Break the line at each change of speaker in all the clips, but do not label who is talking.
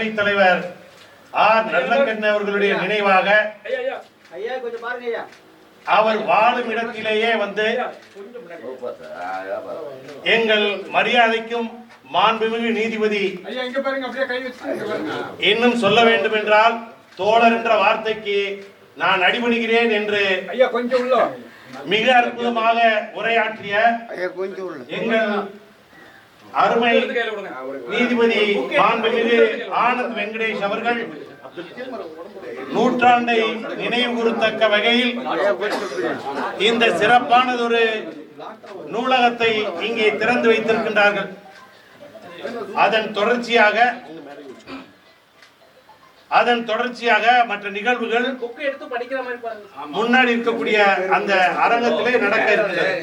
அருமை தலைவர் ஆர் நல்லக்கண்ணு அவர்களுடைய நினைவாக அவர் வாழும் இடத்திலேயே வந்து எங்கள் மரியாதைக்கும் மாண்புமிகு நீதிபதி இன்னும் சொல்ல வேண்டும் என்றால் தோழர் என்ற வார்த்தைக்கு நான் அடிபணிகிறேன் என்று மிக அற்புதமாக உரையாற்றிய எங்கள் அருமை நீதிபதி மாண்புமிகு ஆனந்த் வெங்கடேஷ் அவர்கள் நூற்றாண்டை நினைவு கூறத்தக்க வகையில் இந்த சிறப்பானதொரு நூலகத்தை இங்கே திறந்து வைத்திருக்கின்றார்கள். அதன் தொடர்ச்சியாக மற்ற நிகழ்வுகள் முன்னாடி இருக்கக்கூடிய அந்த அரங்கத்திலே நடக்க இருக்கிறது.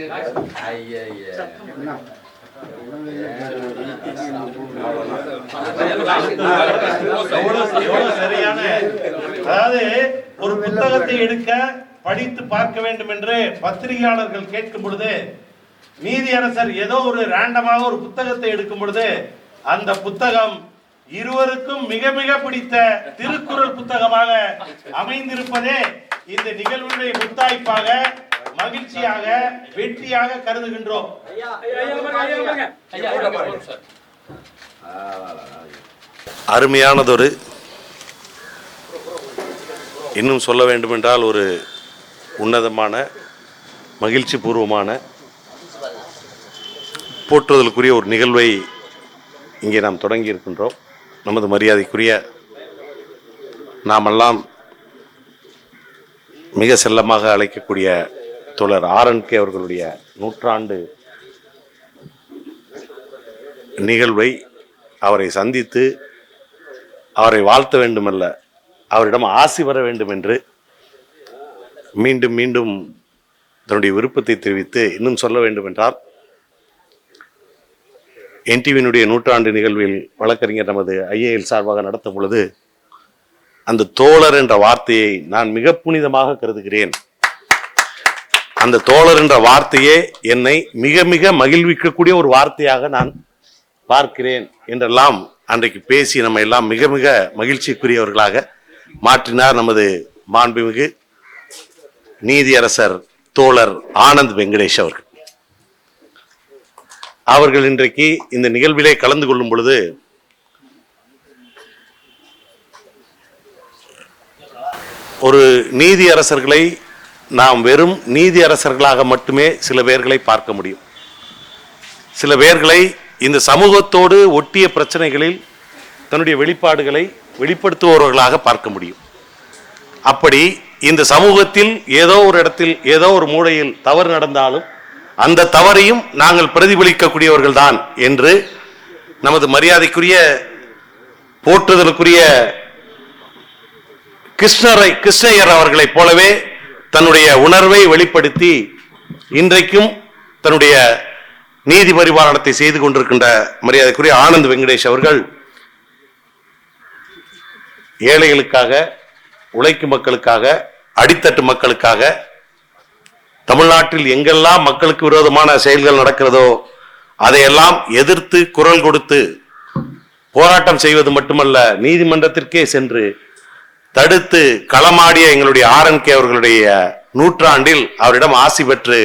சரியான, அதாவது ஒரு புத்தகத்தை எடுக்க படித்து பார்க்க வேண்டும் என்று பத்திரிகையாளர்கள் கேட்கும் பொழுது நீதியரசர் ஏதோ ஒரு ரேண்டமாக ஒரு புத்தகத்தை எடுக்கும் பொழுது அந்த புத்தகம் இருவருக்கும் மிக மிக பிடித்த திருக்குறள் புத்தகமாக அமைந்திருப்பதே இந்த நிகழ்வுடைய முத்தாய்ப்பாக, மகிழ்ச்சியாக, வெற்றியாக கருதுகின்றோம்.
அருமையானதொரு, இன்னும் சொல்ல வேண்டுமென்றால் ஒரு உன்னதமான, மகிழ்ச்சி பூர்வமான, போற்றுதலுக்குரிய ஒரு நிகழ்வை இங்கே நாம் தொடங்கி இருக்கின்றோம். நமது மரியாதைக்குரிய, நாமெல்லாம் மிக செல்லமாக அழைக்கக்கூடிய தோழர் RNK அவர்களுடைய நூற்றாண்டு நிகழ்வை அவரை சந்தித்து அவரை வாழ்த்த வேண்டுமல்ல, அவரிடம் ஆசி வர வேண்டும் என்று மீண்டும் மீண்டும் தன்னுடைய விருப்பத்தை தெரிவித்து, இன்னும் சொல்ல வேண்டும் என்றால் NTVயினுடைய நூற்றாண்டு நிகழ்வில் வழக்கறிஞர் நமது IAL சார்பாக நடத்தும் பொழுது அந்த தோழர் என்ற வார்த்தையை நான் மிக புனிதமாக கருதுகிறேன். அந்த தோழர் என்ற வார்த்தையே என்னை மிக மிக மகிழ்விக்கக்கூடிய ஒரு வார்த்தையாக நான் பார்க்கிறேன் என்றெல்லாம் அன்றைக்கு பேசி நம்ம எல்லாம் மிக மிக மகிழ்ச்சிக்குரியவர்களாக மாற்றினார் நமது மாண்புமிகு நீதியரசர் தோழர் ஆனந்த் வெங்கடேஷ் அவர்கள் இன்றைக்கு இந்த நிகழ்விலே கலந்து கொள்ளும் பொழுது ஒரு நீதியரசர்களை நாம் வெறும் நீதியரசர்களாக மட்டுமே சில பேர்களை பார்க்க முடியும். சில பேர்களை இந்த சமூகத்தோடு ஒட்டிய பிரச்சனைகளில் தன்னுடைய வெளிப்பாடுகளை வெளிப்படுத்துபவர்களாக பார்க்க முடியும். அப்படி இந்த சமூகத்தில் ஏதோ ஒரு இடத்தில் ஏதோ ஒரு மூலையில் தவறு நடந்தாலும் அந்த தவறையும் நாங்கள் பிரதிபலிக்கக்கூடியவர்கள் தான் என்று நமது போற்றுதலுக்குரிய கிருஷ்ணய்யர் அவர்களைப் போலவே தன்னுடைய உணர்வை வெளிப்படுத்தி இன்றைக்கும் தன்னுடைய நீதி பரிபாலனத்தை செய்து கொண்டிருக்கின்ற மரியாதைக்குரிய ஆனந்த் வெங்கடேஷ் அவர்கள் ஏழைகளுக்காக, உழைக்கும் மக்களுக்காக, அடித்தட்டு மக்களுக்காக, தமிழ்நாட்டில் எங்கெல்லாம் மக்களுக்கு விரோதமான செயல்கள் நடக்கிறதோ அதையெல்லாம் எதிர்த்து குரல் கொடுத்து போராட்டம் செய்வது மட்டுமல்ல, நீதிமன்றத்திற்கே சென்று தடுத்து களமாடிய எங்களுடைய RNK அவர்களுடைய நூற்றாண்டில் அவரிடம் ஆசி பெற்று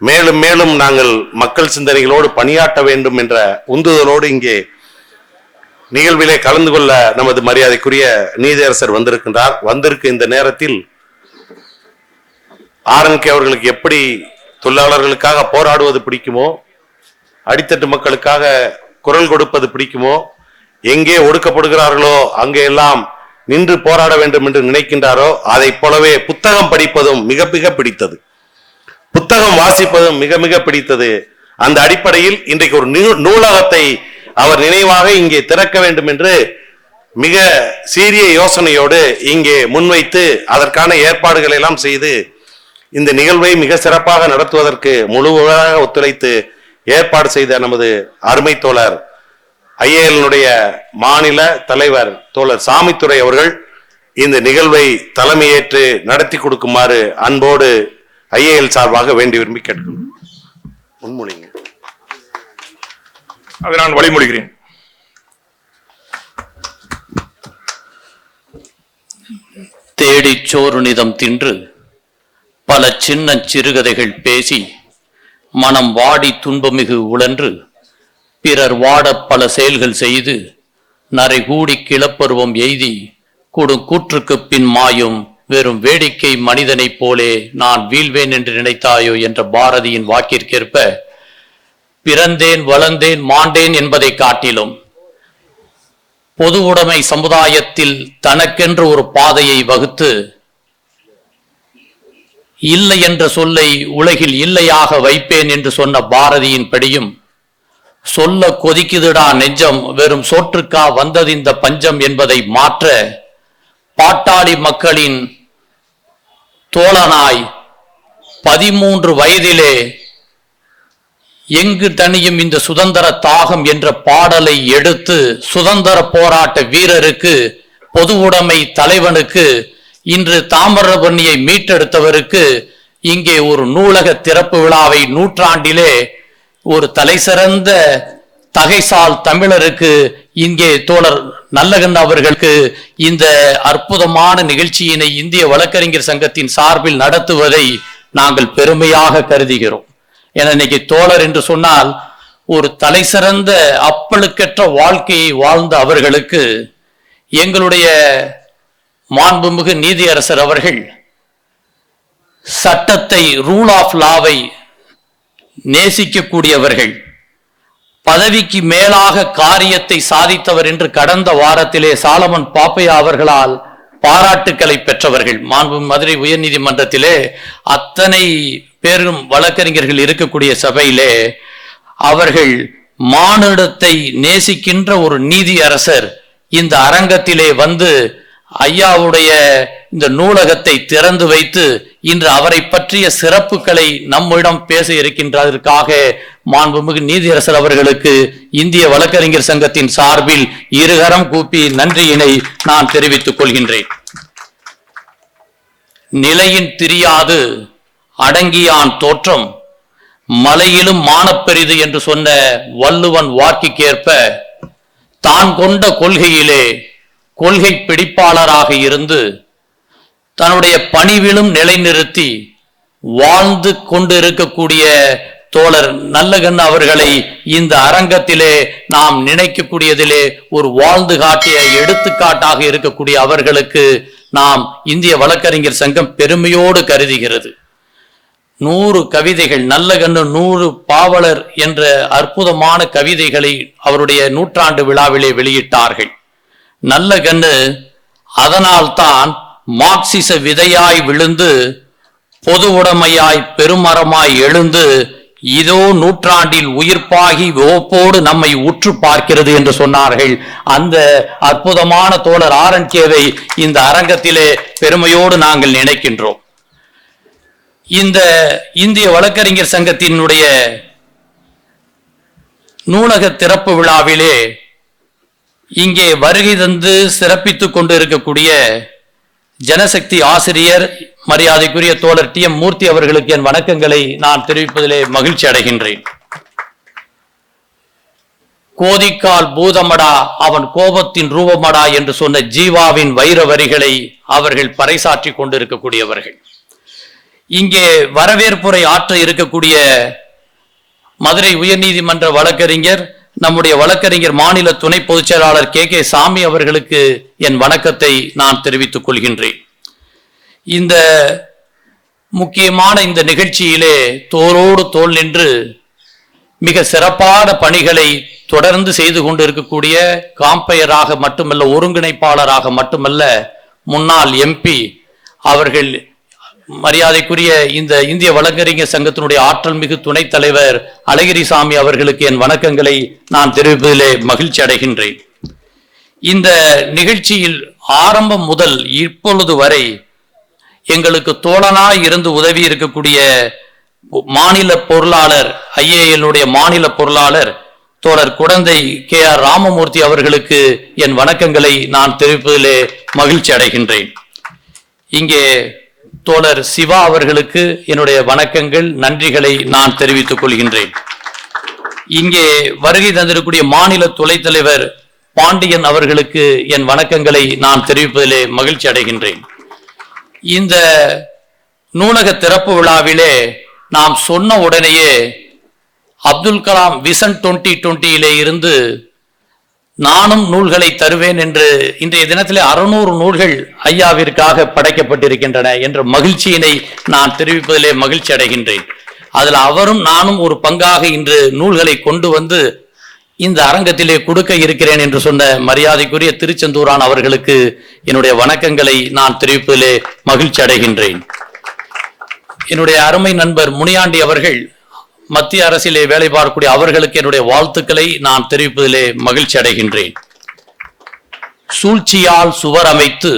மேலும் மேலும் நாங்கள் மக்கள் சிந்தனைகளோடு பணியாற்ற வேண்டும் என்ற உந்துதலோடு இங்கே நிகழ்விலே கலந்து கொள்ள நமது மரியாதைக்குரிய நீதியரசர் வந்திருக்கின்றார். வந்திருக்க இந்த நேரத்தில் RNK அவர்களுக்கு எப்படி தொழிலாளர்களுக்காக போராடுவது பிடிக்குமோ, அடித்தட்டு மக்களுக்காக குரல் கொடுப்பது பிடிக்குமோ, எங்கே ஒடுக்கப்படுகிறார்களோ அங்கே எல்லாம் நின்று போராட வேண்டும் என்று நினைக்கின்றாரோ அதை போலவே புத்தகம் படிப்பதும் மிக மிக பிடித்தது, புத்தகம் வாசிப்பதும் மிக மிக பிடித்தது. அந்த அடிப்படையில் இன்றைக்கு ஒரு நூலகத்தை அவர் நினைவாக இங்கே திறக்க வேண்டும் என்று மிக சீரிய யோசனையோடு இங்கே முன்வைத்து அதற்கான ஏற்பாடுகள் எல்லாம் செய்து இந்த நிகழ்வை மிக சிறப்பாக நடத்துவதற்கு முழுவதாக ஒத்துழைத்து ஏற்பாடு செய்த நமது அருமை தோழர் IAL மாநில தலைவர் தோழர் சாமித்துரை அவர்கள் இந்த நிகழ்வை தலைமையேற்று நடத்தி கொடுக்குமாறு அன்போடு IAL சார்பாக வேண்டி விரும்பி கேட்கிறோம். முன்மொழிங்க.
அதை நான் வழிமொழிகிறேன். தேடிச் சோறு நிதம் தின்று பல சின்னச் சிறுகதைகள் பேசி மனம் வாடி துன்பமிகு உழன்று பிறர் வாடப் பல செயல்கள் செய்து நரை கூடி கிளப்பருவம் எய்தி கூற்றுக்குப் பின் மாயும் வெறும் வேடிக்கை மனிதனைப் போலே நான் வீழ்வேன் என்று நினைத்தாயோ என்ற பாரதியின் வாக்கிற்கேற்ப பிறந்தேன் வளர்ந்தேன் மாண்டேன் என்பதை காட்டிலும் பொது உடைமை சமுதாயத்தில் தனக்கென்று ஒரு பாதையை வகுத்து இல்லை என்ற சொல்லை உலகில் இல்லையாக வைப்பேன் என்று சொன்ன பாரதியின் படியும் சொல்ல கொதிக்குதுடா நெஞ்சம் வெறும் சோற்றுக்கா வந்தது இந்த பஞ்சம் என்பதை மாற்ற பாட்டாளி மக்களின் தோழனாய் 13 வயதிலே எங்கு தனியும் இந்த சுதந்திர தாகம் என்ற பாடலை எடுத்து சுதந்திர போராட்ட வீரருக்கு பொது உடைமை தலைவனுக்கு இன்று தாமிரபரணியை மீட்டெடுத்தவருக்கு இங்கே ஒரு நூலக திறப்பு விழாவை நூற்றாண்டிலே ஒரு தலைசிறந்த தகைசால் தமிழருக்கு இங்கே தோழர் நல்லகண்ண அவர்களுக்கு இந்த அற்புதமான நிகழ்ச்சியினை இந்திய வழக்கறிஞர் சங்கத்தின் சார்பில் நடத்துவதை நாங்கள் பெருமையாக கருதுகிறோம். என இன்னைக்கு தோழர் என்று சொன்னால் ஒரு தலைசிறந்த அப்பழுக்கற்ற வாழ்க்கையை வாழ்ந்த அவர்களுக்கு எங்களுடைய மாண்புமிகு நீதியரசர் அவர்கள் சட்டத்தை ரூல் ஆஃப் லாவை நேசிக்கக்கூடியவர்கள், பதவிக்கு மேலாக காரியத்தை சாதித்தவர் என்று கடந்த வாரத்திலே சாலமன் பாப்பையா அவர்களால் பாராட்டுக்களை பெற்றவர்கள். மாண்பு மதுரை உயர்நீதிமன்றத்திலே அத்தனை பேரும் வழக்கறிஞர்கள் இருக்கக்கூடிய சபையிலே அவர்கள் மானிடத்தை நேசிக்கின்ற ஒரு நீதி அரசர் இந்த அரங்கத்திலே வந்து ஐயாவுடைய இந்த நூலகத்தை திறந்து வைத்து இன்று அவரை பற்றிய சிறப்புகளை நம்மிடம் பேச இருக்கின்றதற்காக மாண்புமிகு நீதியரசர் அவர்களுக்கு இந்திய வழக்கறிஞர் சங்கத்தின் சார்பில் இருகரம் கூப்பி நன்றியினை நான் தெரிவித்துக் கொள்கின்றேன். நிலையின் திரியாது அடங்கியான் தோற்றம் மலையிலும் மானப்பெரிது என்று சொன்ன வள்ளுவன் வாக்கிற்கேற்ப தான் கொண்ட கொள்கையிலே கொள்கை பிடிப்பாளராக இருந்து தன்னுடைய பணிவிலும் நிலைநிறுத்தி வாழ்ந்து கொண்டு இருக்கக்கூடிய தோழர் நல்லகண்ண அவர்களை இந்த அரங்கத்திலே நாம் நினைக்கக்கூடியதிலே ஒரு வாழ்ந்து காட்டிய எடுத்துக்காட்டாக இருக்கக்கூடிய அவர்களுக்கு நாம் இந்திய வழக்கறிஞர் சங்கம் பெருமையோடு கருதுகிறது. 100 கவிதைகள், நல்லகண்ணு 100 பாவலர் என்ற அற்புதமான கவிதைகளை அவருடைய நூற்றாண்டு விழாவிலே வெளியிட்டார்கள். நல்லகண்ணு அதனால்தான் மார்க்சிச விதையாய் விழுந்து பொது உடைமையாய் பெருமரமாய் எழுந்து இதோ நூற்றாண்டில் உயிர்ப்பாகி ஓப்போடு நம்மை உற்று பார்க்கிறது என்று சொன்னார்கள். அந்த அற்புதமான தோழர் ஆரன்கேவை இந்த அரங்கத்திலே பெருமையோடு நாங்கள் நினைக்கின்றோம். இந்த இந்திய வழக்கறிஞர் சங்கத்தினுடைய நூலக திறப்பு விழாவிலே இங்கே வருகை தந்து சிறப்பித்துக் கொண்டு இருக்கக்கூடிய ஜனசக்தி ஆசிரியர் மரியாதைக்குரிய தோழர் டி.எம். மூர்த்தி அவர்களுக்கு என் வணக்கங்களை நான் தெரிவிப்பதிலே மகிழ்ச்சி அடைகின்றேன். கோதிக்கால் பூதமடா அவன் கோபத்தின் ரூபமடா என்று சொன்ன ஜீவாவின் வைர வரிகளை அவர்கள் பறைசாற்றி கொண்டிருக்கக்கூடியவர்கள். இங்கே வரவேற்புரை ஆற்ற இருக்கக்கூடிய மதுரை உயர்நீதிமன்ற வழக்கறிஞர் நம்முடைய வழக்கறிஞர் மாநில துணை பொதுச் செயலாளர் கே சாமி அவர்களுக்கு என் வணக்கத்தை நான் தெரிவித்துக் கொள்கின்றேன். இந்த முக்கியமான இந்த நிகழ்ச்சியிலே தோளோடு தோள் நின்று மிக சிறப்பான பணிகளை தொடர்ந்து செய்து கொண்டு இருக்கக்கூடிய காம்பையராக மட்டுமல்ல, ஒருங்கிணைப்பாளராக மட்டுமல்ல, முன்னாள் எம்பி அவர்கள் மரியாதைக்குரிய இந்த இந்திய வழக்கறிஞர் சங்கத்தினுடைய ஆற்றல் மிகு துணைத் தலைவர் அழகிரிசாமி அவர்களுக்கு என் வணக்கங்களை நான் தெரிவிப்பதிலே மகிழ்ச்சி அடைகின்றேன். இந்த நிகழ்ச்சியில் ஆரம்பம் முதல் இப்பொழுது வரை எங்களுக்கு தோழனாய் இருந்து உதவி இருக்கக்கூடிய மாநில பொருளாளர் ஐஏஎல்லுடைய மாநில பொருளாளர் தோழர் குடந்தை கே.ஆர். ராமமூர்த்தி அவர்களுக்கு என் வணக்கங்களை நான் தெரிவிப்பதிலே மகிழ்ச்சி அடைகின்றேன். இங்கே தோழர் சிவா அவர்களுக்கு என்னுடைய வணக்கங்கள் நன்றிகளை நான் தெரிவித்துக் கொள்கின்றேன். இங்கே வருகை தந்திருக்கக்கூடிய மாநில துணைத் தலைவர் பாண்டியன் அவர்களுக்கு என் வணக்கங்களை நான் தெரிவிப்பதிலே மகிழ்ச்சி அடைகின்றேன். இந்த நூலக திறப்பு விழாவிலே நாம் சொன்ன உடனேயே அப்துல் கலாம் விஷன் 2020 இருந்து நானும் நூல்களை தருவேன் என்று இன்றைய தினத்திலே 600 நூல்கள் ஐயாவிற்காக படைக்கப்பட்டிருக்கின்றன என்ற மகிழ்ச்சியினை நான் தெரிவிப்பதிலே மகிழ்ச்சி அடைகின்றேன். அதில் அவரும் நானும் ஒரு பங்காக இன்று நூல்களை கொண்டு வந்து இந்த அரங்கத்திலே கொடுக்க இருக்கிறேன் என்று சொன்ன மரியாதைக்குரிய திருச்செந்தூரான் அவர்களுக்கு என்னுடைய வணக்கங்களை நான் தெரிவிப்பதிலே மகிழ்ச்சி அடைகின்றேன். என்னுடைய அருமை நண்பர் முனியாண்டி அவர்கள் மத்திய அரசிலே வேலை பார்க்கக்கூடிய அவர்களுக்கு என்னுடைய வாழ்த்துக்களை நான் தெரிவிப்பதிலே மகிழ்ச்சி அடைகின்றேன். சூழ்ச்சியால் சுவர் அமைத்து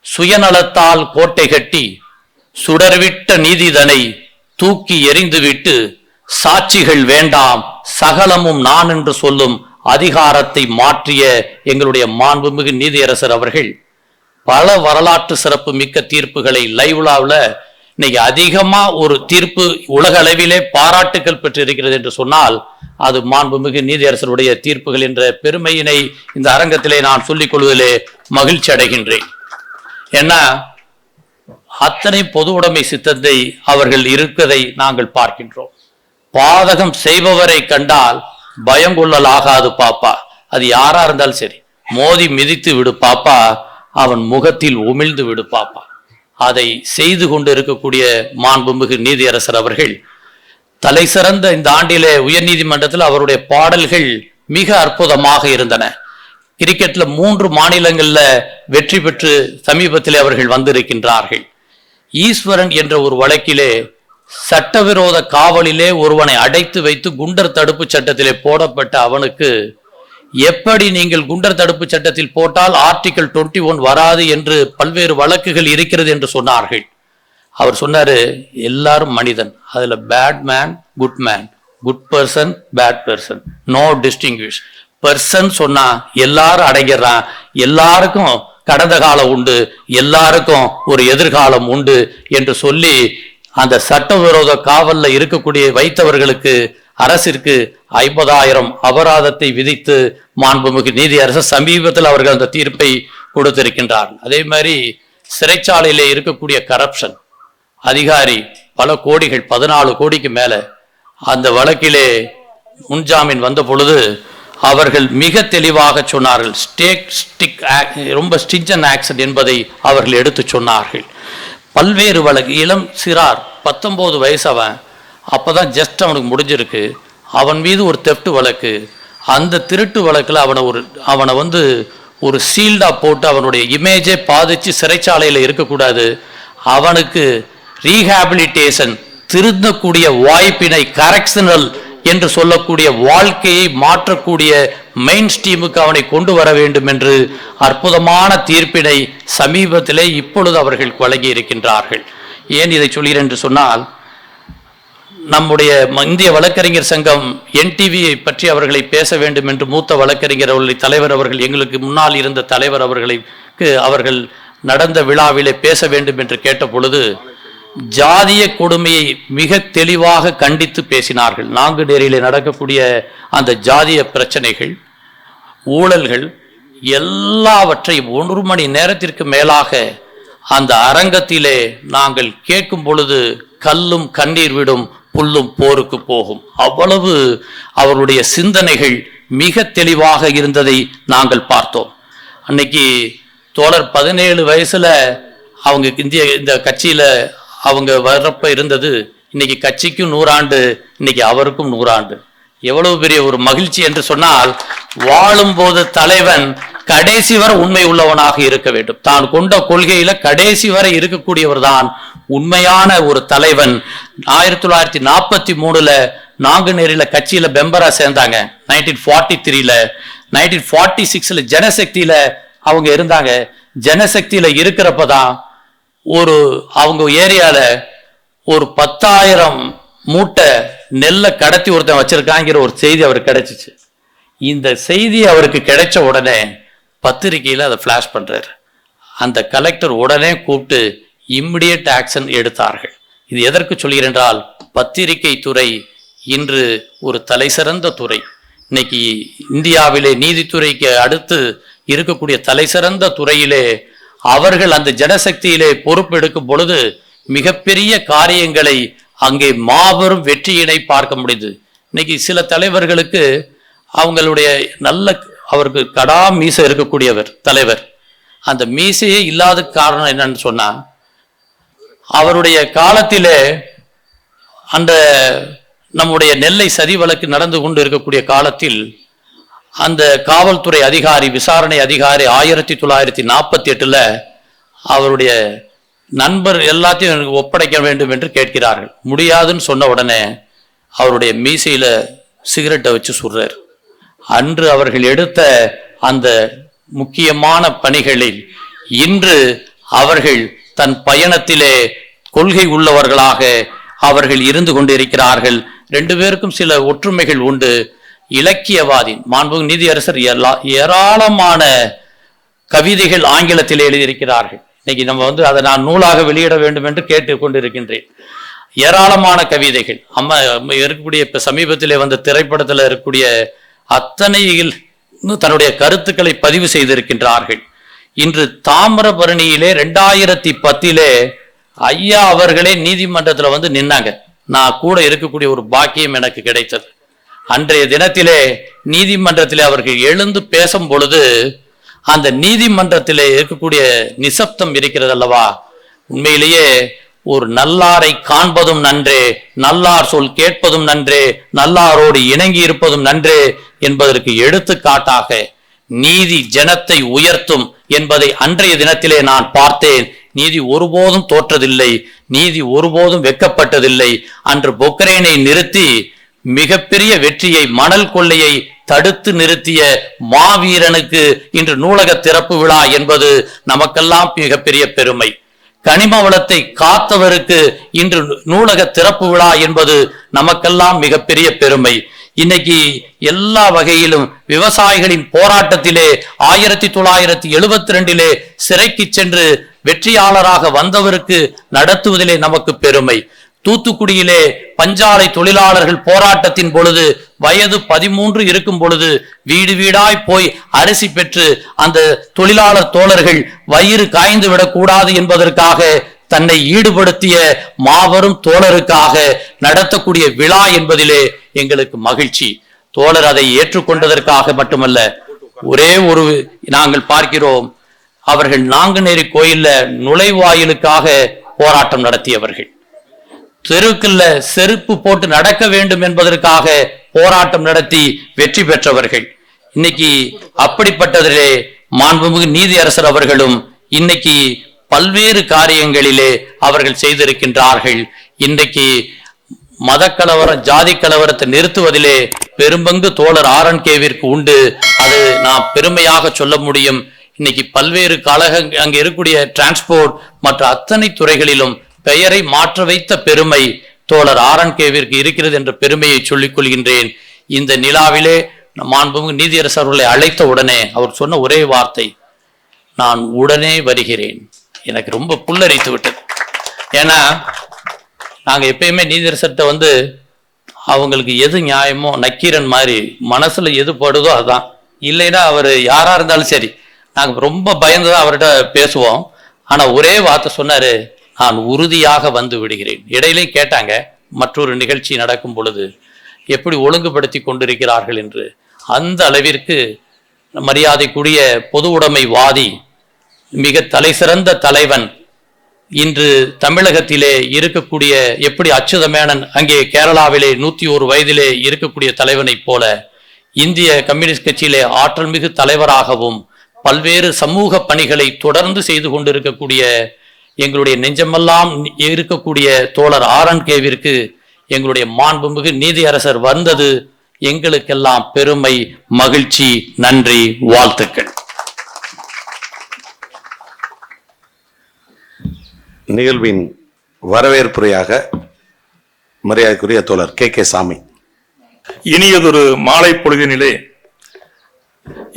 சுயநலத்தால் கோட்டை கட்டி சுடர்விட்ட நீதிதனை தூக்கி எறிந்துவிட்டு சாட்சிகள் வேண்டாம் சகலமும் நான் என்று சொல்லும் அதிகாரத்தை மாற்றிய எங்களுடைய மாண்புமிகு நீதியரசர் அவர்கள் பல வரலாற்று சிறப்பு மிக்க தீர்ப்புகளை லைவ்லாவில் இன்னைக்கு அதிகமா ஒரு தீர்ப்பு உலக அளவிலே பாராட்டுக்கள் பெற்று இருக்கிறது என்று சொன்னால் அது மாண்புமிகு நீதியரசருடைய தீர்ப்புகள் என்ற பெருமையினை இந்த அரங்கத்திலே நான் சொல்லிக் கொள்வதிலே மகிழ்ச்சி அடைகின்றேன். ஏன்னா அத்தனை பொது உடைமை சித்தத்தை அவர்கள் இருப்பதை நாங்கள் பார்க்கின்றோம். பாதகம் செய்பவரை கண்டால் பயம் கொள்ளல் ஆகாது பாப்பா, அது யாரா இருந்தாலும் சரி, மோதி மிதித்து விடு பாப்பா, அவன் முகத்தில் உமிழ்ந்து விடு பாப்பா. அதை செய்து கொண்டு இருக்கக்கூடிய மாண்புமிகு நீதியரசர் அவர்கள் தலை சிறந்த இந்த ஆண்டிலே உயர் நீதிமன்றத்தில் அவருடைய பாடல்கள் மிக அற்புதமாக இருந்தன. கிரிக்கெட்ல 3 மாநிலங்கள்ல வெற்றி பெற்று சமீபத்திலே அவர்கள் வந்திருக்கின்றார்கள். ஈஸ்வரன் என்ற ஒரு வழக்கிலே சட்டவிரோத காவலிலே ஒருவனை அடைத்து வைத்து குண்டர் தடுப்பு சட்டத்திலே போடப்பட்ட அவனுக்கு எப்படி நீங்கள் குண்டர் தடுப்பு சட்டத்தில் போட்டால் ஆர்டிகல் 21 வராது என்று பல்வேறு வழக்குகள் இருக்கிறது என்று சொன்னார்கள். அவர் சொன்னாரு, எல்லாரும் மனிதன், அதுல bad man good person bad person, no distinguish. Person சொன்னா எல்லாரும் அடங்கிடுறான், எல்லாருக்கும் கடந்த காலம் உண்டு, எல்லாருக்கும் ஒரு எதிர்காலம் உண்டு என்று சொல்லி அந்த சட்டவிரோத காவல்ல இருக்கக்கூடிய வைத்தவர்களுக்கு அரசிற்கு 50,000 அபராதத்தை விதித்து மாண்புமிகு நீதியரசர் சமீபத்தில் அவர்கள் அந்த தீர்ப்பை கொடுத்திருக்கின்றார். அதே மாதிரி சிறைச்சாலையிலே இருக்கக்கூடிய கரப்ஷன் அதிகாரி பல கோடிகள் 14 கோடிக்கு மேல அந்த வழக்கிலே முன்ஜாமீன் வந்த பொழுது அவர்கள் மிக தெளிவாக சொன்னார்கள், ரொம்ப ஸ்டிஞ்சன் ஆக்சன் என்பதை அவர்கள் எடுத்து சொன்னார்கள். பல்வேறு வழக்கு, இளம் சிறார் 19 வயசு, அவன் அப்பதான் ஜஸ்ட் அவனுக்கு முடிஞ்சிருக்கு, அவன் மீது ஒரு தெஃப்ட் வழக்கு, அந்த திருட்டு வழக்குல அவனை வந்து ஒரு சீல்டா போட்டு அவனுடைய இமேஜை பாதிச்சு சிறைச்சாலையில இருக்கக்கூடாது, அவனுக்கு ரீஹாபிலிட்டேஷன் திருந்தக்கூடிய வாய்ப்பினை கரெக்ஷனல் என்று சொல்லக்கூடிய வாழ்க்கையை மாற்றக்கூடிய மெயின் ஸ்ட்ரீமுக்கு அவனை கொண்டு வர வேண்டும் என்று அற்புதமான தீர்ப்பினை சமீபத்திலே இப்பொழுது அவர்கள் வழங்கி இருக்கின்றார்கள். ஏன் இதை சொல்கிறேன் என்று சொன்னால், நம்முடைய இந்திய வழக்கறிஞர் சங்கம் NTVயை பற்றி அவர்களை பேச வேண்டும் என்று மூத்த வழக்கறிஞர் அவர்களை தலைவர் அவர்கள், எங்களுக்கு முன்னால் இருந்த தலைவர் அவர்கள் நடந்த விழாவிலே பேச வேண்டும் என்று கேட்ட பொழுது ஜாதிய கொடுமையை மிக தெளிவாக கண்டித்து பேசினார்கள். நாங்குநேரியிலே நடக்கக்கூடிய அந்த ஜாதிய பிரச்சனைகள், ஊழல்கள் எல்லாவற்றையும் 1 மணி நேரத்திற்கு மேலாக அந்த அரங்கத்திலே நாங்கள் கேட்கும் பொழுது கல்லும் கண்ணீர் விடும், புல்லும் போருக்கு போகும். அவ்வளவு அவருடைய சிந்தனைகள் மிக தெளிவாக இருந்ததை நாங்கள் பார்த்தோம். அன்னைக்கு தோழர் 17 வயசுல அவங்க இந்த கட்சியில அவங்க வர்றப்ப இருந்தது, இன்னைக்கு கட்சிக்கும் 100 ஆண்டு, இன்னைக்கு அவருக்கும் 100 ஆண்டு. எவ்வளவு பெரிய ஒரு மகிழ்ச்சி என்று சொன்னால், வாழும்போது தலைவன் கடைசி வரை உண்மை உள்ளவனாக இருக்க வேண்டும். தான் கொண்ட கொள்கையில கடைசி வரை இருக்கக்கூடியவர் தான் உண்மையான ஒரு தலைவன். 1943ல நாங்குநேரியில கட்சியில மெம்பரா சேர்ந்தாங்க. 1943ல 1946ல ஜனசக்தியில அவங்க இருந்தாங்க. ஜனசக்தியில இருக்கிறப்பதான் அவங்க ஏரியால ஒரு 10,000 மூட்டை நெல்லை கடத்தி ஒருத்தன் வச்சிருக்காங்கிற ஒரு செய்தி அவருக்கு கிடைச்சிச்சு. இந்த செய்தி அவருக்கு கிடைச்ச உடனே பத்திரிகையில அதை பிளாஷ் பண்றாரு. அந்த கலெக்டர் உடனே கூப்பிட்டு இம்மிடியட் ஆக்ஷன் எடுத்தார்கள். இது எதற்கு சொல்கிறேன் என்றால், பத்திரிகை துறை இன்று ஒரு தலை சிறந்த துறை. இன்னைக்கு இந்தியாவிலே நீதித்துறைக்கு அடுத்து இருக்கக்கூடிய தலை சிறந்த துறையிலே அவர்கள் அந்த ஜனசக்தியிலே பொறுப்பெடுக்கும் பொழுது மிகப்பெரிய காரியங்களை அங்கே மாபெரும் வெற்றியினை பார்க்க முடியுது. இன்னைக்கு சில தலைவர்களுக்கு அவங்களுடைய அவருக்கு கடா மீசை இருக்கக்கூடியவர் தலைவர், அந்த மீசையே இல்லாத காரணம் என்னன்னு சொன்னா, அவருடைய காலத்திலே அந்த நம்முடைய நெல்லை சதி வழக்கு நடந்து கொண்டு இருக்கக்கூடிய காலத்தில் அந்த காவல்துறை அதிகாரி, விசாரணை அதிகாரி 1948 அவருடைய நண்பர் எல்லாத்தையும் எனக்கு ஒப்படைக்க வேண்டும் என்று கேட்கிறார்கள். முடியாதுன்னு சொன்ன உடனே அவருடைய மீசையில சிகரெட்டை வச்சு சுடுறார். அன்று அவர்கள் எடுத்த அந்த முக்கியமான பணிகளில் இன்று அவர்கள் தன் பயணத்திலே கொள்கை உள்ளவர்களாக அவர்கள் இருந்து கொண்டிருக்கிறார்கள். 2 பேருக்கும் சில ஒற்றுமைகள் உண்டு. இலக்கியவாதி மாண்புமிகு நீதியரசர் ஏராளமான கவிதைகள் ஆங்கிலத்தில் எழுதியிருக்கிறார்கள். இன்னைக்கு நம்ம அதை நான் நூலாக வெளியிட வேண்டும் என்று கேட்டுக் கொண்டிருக்கின்றேன். ஏராளமான கவிதைகள் இருக்கக்கூடிய இப்ப சமீபத்திலே வந்த திரைப்படத்தில் இருக்கக்கூடிய அத்தனையில் தன்னுடைய கருத்துக்களை பதிவு செய்திருக்கின்றார்கள். இன்று தாமிரபரணியிலே 2010 ஐயா அவர்களே நீதிமன்றத்தில் நின்னாங்க. நான் கூட இருக்கக்கூடிய ஒரு பாக்கியம் எனக்கு கிடைத்தது. அன்றைய தினத்திலே நீதிமன்றத்திலே அவர்கள் எழுந்து பேசும் பொழுது அந்த நீதிமன்றத்திலே இருக்கக்கூடிய நிசப்தம் இருக்கிறது அல்லவா, உண்மையிலேயே ஒரு நல்லாரை காண்பதும் நன்றே, நல்லார் சொல் கேட்பதும் நன்றே, நல்லாரோடு இணங்கி இருப்பதும் நன்றே என்பதற்கு எடுத்துக்காட்டாக நீதி ஜனத்தை உயர்த்தும் என்பதை அன்றைய தினத்திலே நான் பார்த்தேன். நீதி ஒருபோதும் தோற்றதில்லை, நீதி ஒருபோதும் வெக்கப்பட்டதில்லை. அன்று பொக்ரேனை நிறுத்தி மிகப்பெரிய வெற்றியை, மணல் கொள்ளையை தடுத்து நிறுத்திய மாவீரனுக்கு இன்று நூலக திறப்பு விழா என்பது நமக்கெல்லாம் மிகப்பெரிய பெருமை. கனிம வளத்தை காத்தவருக்கு இன்று நூலக திறப்பு விழா என்பது நமக்கெல்லாம் மிகப்பெரிய பெருமை. இன்னைக்கு எல்லா வகையிலும் விவசாயிகளின் போராட்டத்திலே 1972 சிறைக்கு சென்று வெற்றியாளராக வந்தவருக்கு நடத்துவதிலே நமக்கு பெருமை. தூத்துக்குடியிலே பஞ்சாலை தொழிலாளர்கள் போராட்டத்தின் பொழுது வயது 13 இருக்கும் பொழுது வீடு வீடாய் போய் அரிசி பெற்று அந்த தொழிலாளர் தோழர்கள் வயிறு காய்ந்து விடக்கூடாது என்பதற்காக தன்னை ஈடுபடுத்திய மாபெரும் தோழருக்காக நடத்தக்கூடிய விழா என்பதிலே எங்களுக்கு மகிழ்ச்சி. தோழர் அதை ஏற்றுக்கொண்டதற்காக மட்டுமல்ல, ஒரே ஒரு நாங்கள் பார்க்கிறோம், அவர்கள் நாங்குநேரி கோயில்ல நுழைவாயிலுக்காக போராட்டம் நடத்தியவர்கள், தெருக்குள்ள செருப்பு போட்டு நடக்க வேண்டும் என்பதற்காக போராட்டம் நடத்தி வெற்றி பெற்றவர்கள். இன்னைக்கு அப்படிப்பட்டதிலே மாண்புமிகு நீதியரசர் அவர்களும் இன்னைக்கு பல்வேறு காரியங்களிலே அவர்கள் செய்திருக்கின்றார்கள். இன்றைக்கு மத கலவரம், ஜாதி கலவரத்தை நிறுத்துவதிலே பெரும்பங்கு தோழர் RNKவிற்கு உண்டு. அது நாம் பெருமையாக சொல்ல முடியும். இன்னைக்கு பல்வேறு கழகங்கள் அங்கே இருக்கக்கூடிய டிரான்ஸ்போர்ட் மற்ற அத்தனை துறைகளிலும் பெயரை மாற்ற வைத்த பெருமை தோழர் RNKவிற்கு இருக்கிறது என்ற பெருமையை சொல்லிக் கொள்கின்றேன். இந்த நிலாவிலே மாண்புமிகு நீதியரசர் அவர்களை அழைத்த உடனே அவர் சொன்ன ஒரே வார்த்தை, நான் உடனே வருகிறேன். எனக்கு ரொம்ப புல்லரித்து விட்டது. ஏன்னா நாங்க எப்பயுமே நீதியரசர்கிட்ட அவங்களுக்கு எது நியாயமோ நக்கீரன் மாதிரி மனசுல எது படுதோ அதுதான், இல்லைன்னா அவர் யாரா இருந்தாலும் சரி நாங்க ரொம்ப பயந்துதான் அவர்கிட்ட பேசுவோம். ஆனா ஒரே வார்த்தை சொன்னாரு, நான் உறுதியாக வந்து விடுகிறேன். இடையிலே கேட்டாங்க மற்றொரு நிகழ்ச்சி நடக்கும் பொழுது எப்படி ஒழுங்குபடுத்தி கொண்டிருக்கிறார்கள் என்று. அந்த அளவிற்கு மரியாதைக்குரிய பொது உடைமைவாதி, மிக தலை சிறந்த தலைவன், இன்று தமிழகத்திலே இருக்கக்கூடிய எப்படி அச்சுதமேனன் அங்கே கேரளாவிலே 101 வயதிலே இருக்கக்கூடிய தலைவனைப் போல இந்திய கம்யூனிஸ்ட் கட்சியிலே ஆற்றல் மிகு தலைவராகவும் பல்வேறு சமூக பணிகளை தொடர்ந்து செய்து கொண்டிருக்கக்கூடிய எங்களுடைய நெஞ்சமெல்லாம் இருக்கக்கூடிய தோழர் RNKவிற்கு எங்களுடைய மாண்புமிகு நீதியரசர் வந்தது எங்களுக்கெல்லாம் பெருமை, மகிழ்ச்சி, நன்றி, வாழ்த்துக்கள்.
நிகழ்வின் வரவேற்புரையாக மரியாதைக்குரிய தோழர் KK சாமி.
இனியதொரு மாலை பொழுதினிலே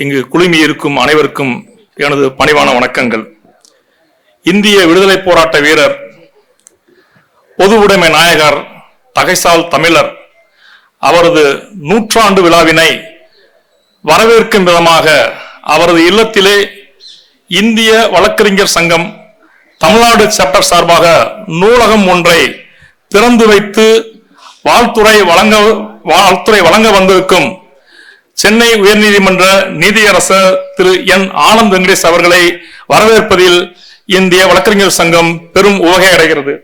இங்கு குழுமி இருக்கும் அனைவருக்கும் எனது பணிவான வணக்கங்கள். இந்திய விடுதலை போராட்ட வீரர், பொது உடைமை நாயகர் தகைசால் தமிழர் அவரது 100ஆண்டு விழாவினை வரவேற்கும் விதமாக அவரது இல்லத்திலே இந்திய வழக்கறிஞர் சங்கம் தமிழ்நாடு சாப்டர் சார்பாக நூலகம் ஒன்றை திறந்து வைத்து வாழ்த்துறை வழங்க வந்திருக்கும் சென்னை உயர்நீதிமன்ற நீதியரசர் திரு என் ஆனந்த் வெங்கடேஷ் அவர்களை வரவேற்பதில் இந்திய வழக்கறிஞர் சங்கம் பெரும் உவகை அடைகிறது.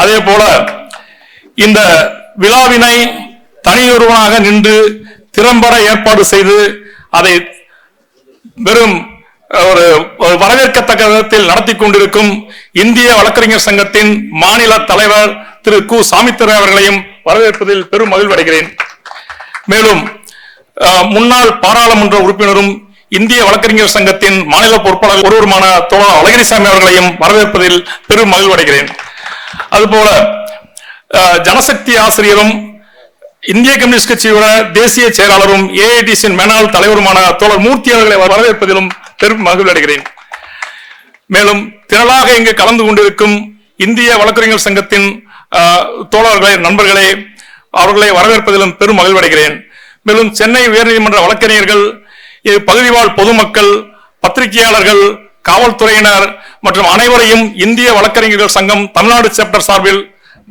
அதே போல இந்த விழாவினை தனியொருவனாக நின்று திறம்பட ஏற்பாடு செய்து அதை வெறும் ஒரு வரவேற்கத்தக்க விதத்தில் நடத்தி கொண்டிருக்கும் இந்திய வழக்கறிஞர் சங்கத்தின் மாநில தலைவர் திரு கு சாமித்துரை அவர்களையும் வரவேற்பதில் பெரும் மகிழ்வு அடைகிறேன். மேலும் முன்னாள் பாராளுமன்ற உறுப்பினரும் இந்திய வழக்கறிஞர் சங்கத்தின் மாநில பொறுப்பாளர் ஒருவருமான தோழர் அழகிரிசாமி அவர்களையும் வரவேற்பதில் பெரும் மகிழ்வு அடைகிறேன். அதுபோல ஜனசக்தி ஆசிரியரும் இந்திய கம்யூனிஸ்ட் கட்சியோட தேசிய செயலாளரும் ஏஐடிசியின் மேனாள் தலைவருமான தோழர் மூர்த்தி அவர்களை வரவேற்பதிலும் பெரும் மகிழ்வு அடைகிறேன். மேலும் திரளாக இங்கு கலந்து கொண்டிருக்கும் இந்திய வழக்கறிஞர் சங்கத்தின் தோழர்களே, நண்பர்களே, அவர்களை வரவேற்பதிலும் பெரும் மகிழ்வு அடைகிறேன். மேலும் சென்னை உயர்நீதிமன்ற வழக்கறிஞர்கள், பகுதிவாழ் பொதுமக்கள், பத்திரிகையாளர்கள், காவல்துறையினர் மற்றும் அனைவரையும் இந்திய வழக்கறிஞர்கள் சங்கம் தமிழ்நாடு சாப்டர் சார்பில்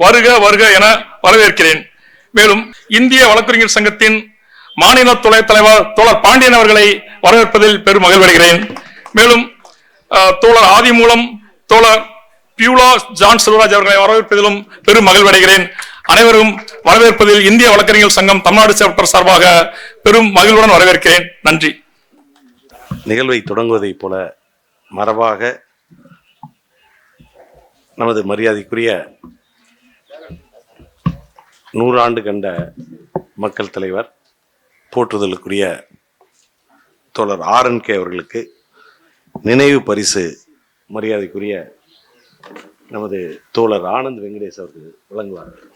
வருக வருக என வரவேற்கிறேன். மேலும் இந்திய வழக்கறிஞர் சங்கத்தின் மாநில துணை தலைவர் தோழர் பாண்டியன் அவர்களை வரவேற்பதில் பெரும் மகிழ்வு அடைகிறேன். மேலும் தோழர் ஆதிமூலம், தோழர் பியூலா ஜான் செல்வராஜ் அவர்களை வரவேற்பதிலும் பெரும் மகிழ்வு அடைகிறேன். அனைவரும் வரவேற்பதில் இந்திய வழக்கறிஞர் சங்கம் தமிழ்நாடு சாப்டர் சார்பாக பெரும் மகிழ்வுடன் வரவேற்கிறேன். நன்றி.
நிகழ்வை தொடங்குவதைப் போல மரபாக நமது மரியாதைக்குரிய 100 ஆண்டு கண்ட மக்கள் தலைவர், போற்றுதலுக்குரிய தோழர் RNK அவர்களுக்கு நினைவு பரிசு மரியாதைக்குரிய நமது தோழர் ஆனந்த் வெங்கடேஷ் அவர்கள் வழங்குவார்கள்.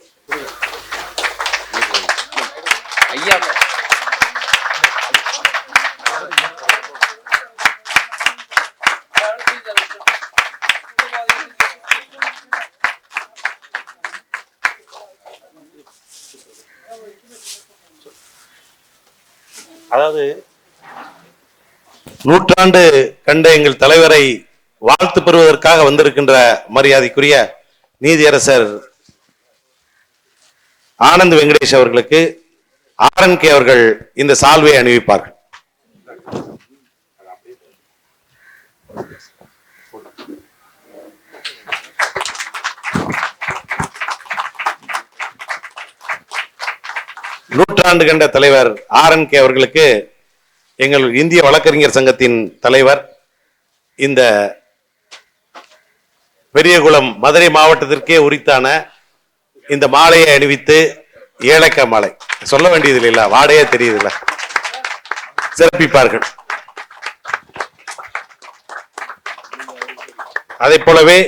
அதாவது 100 ஆண்டு கண்ட எங்கள் தலைவரை வாழ்த்து பெறுவதற்காக வந்திருக்கின்ற மரியாதைக்குரிய நீதியரசர் ஆனந்த் வெங்கடேஷ் அவர்களுக்கு RNK அவர்கள் இந்த சால்வையை அணிவிப்பார்கள். நூற்றாண்டு கண்ட தலைவர் RNK அவர்களுக்கு எங்கள் இந்திய வழக்கறிஞர் சங்கத்தின் தலைவர், இந்த பெரியகுளம் மதுரை மாவட்டத்திற்கே உரித்தான இந்த மாலையை அணிவித்து, ஏலக்காய் மாலை சொல்ல வேண்டியது இல்ல, வாடையே தெரியுது, சிறப்பிப்பார்கள். அதை போலவே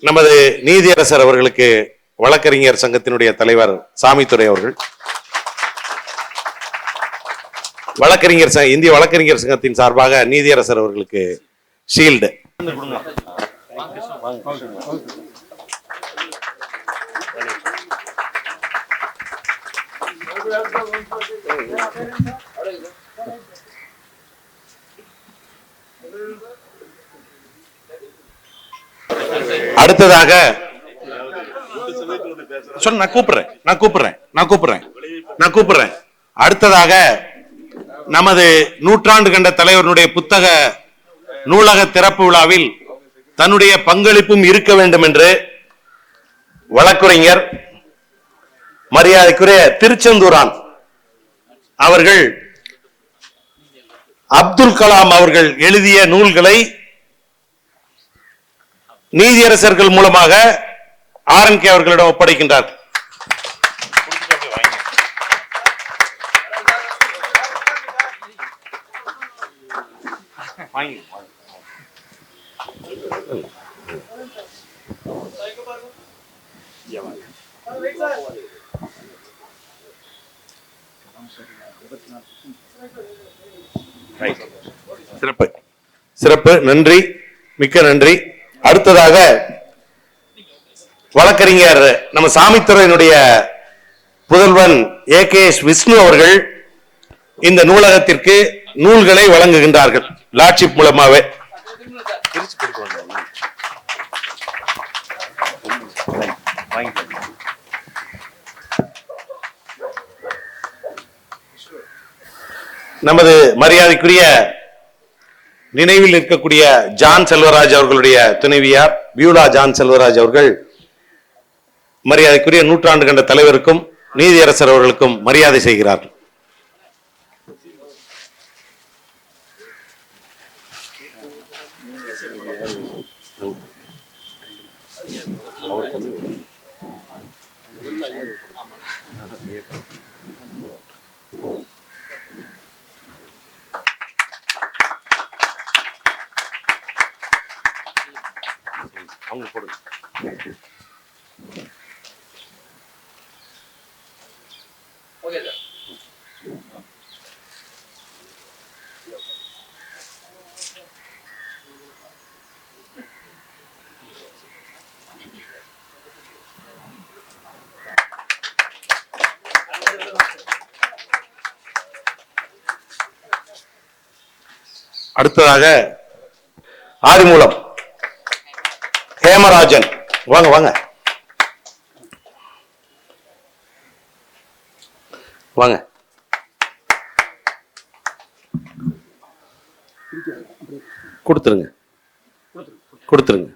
நமது நீதியரசர் அவர்களுக்கு வழக்கறிஞர் சங்கத்தினுடைய தலைவர் சாமித்துரை அவர்கள், இந்திய வழக்கறிஞர் சங்கத்தின் சார்பாக நீதியரசர் அவர்களுக்கு ஷீல்டு. அடுத்ததாக நான் கூப்பிடுறேன். அடுத்ததாக நமது 100 ஆண்டு கண்ட தலைவருடைய புத்தக நூலக திறப்பு விழாவில் தன்னுடைய பங்களிப்பும் இருக்க வேண்டும் என்று வழக்குரைஞர் மரியாதைக்குரிய திருச்செந்தூரான் அவர்கள் அப்துல் கலாம் அவர்கள் எழுதிய நூல்களை நீதியரசர்கள் மூலமாக RNK அவர்களிடம் ஒப்படைக்கின்றார். சிறப்பு சிறப்பு, நன்றி, மிக்க நன்றி. அடுத்ததாக வழக்கறிஞர் நம்ம சாமித்துறையினுடைய புதல்வன் AKS விஷ்ணு அவர்கள் இந்த நூலகத்திற்கு நூல்களை வழங்குகின்றார்கள். லாட்சிப் மூலமாவே நமது மரியாதைக்குரிய நினைவில் இருக்கக்கூடிய ஜான் செல்வராஜ் அவர்களுடைய துணைவியார் பியூலா ஜான் செல்வராஜ் அவர்கள் மரியாதைக்குரிய நூற்றாண்டு கண்ட தலைவருக்கும் நீதியரசர் அவர்களுக்கும் மரியாதை செய்கிறார்கள். அவங்க போடுங்க. அடுத்ததாக ஆதிமூலம் ஹேமராஜன், வாங்க வாங்க வாங்க. கொடுத்துருங்க கொடுத்துருங்க.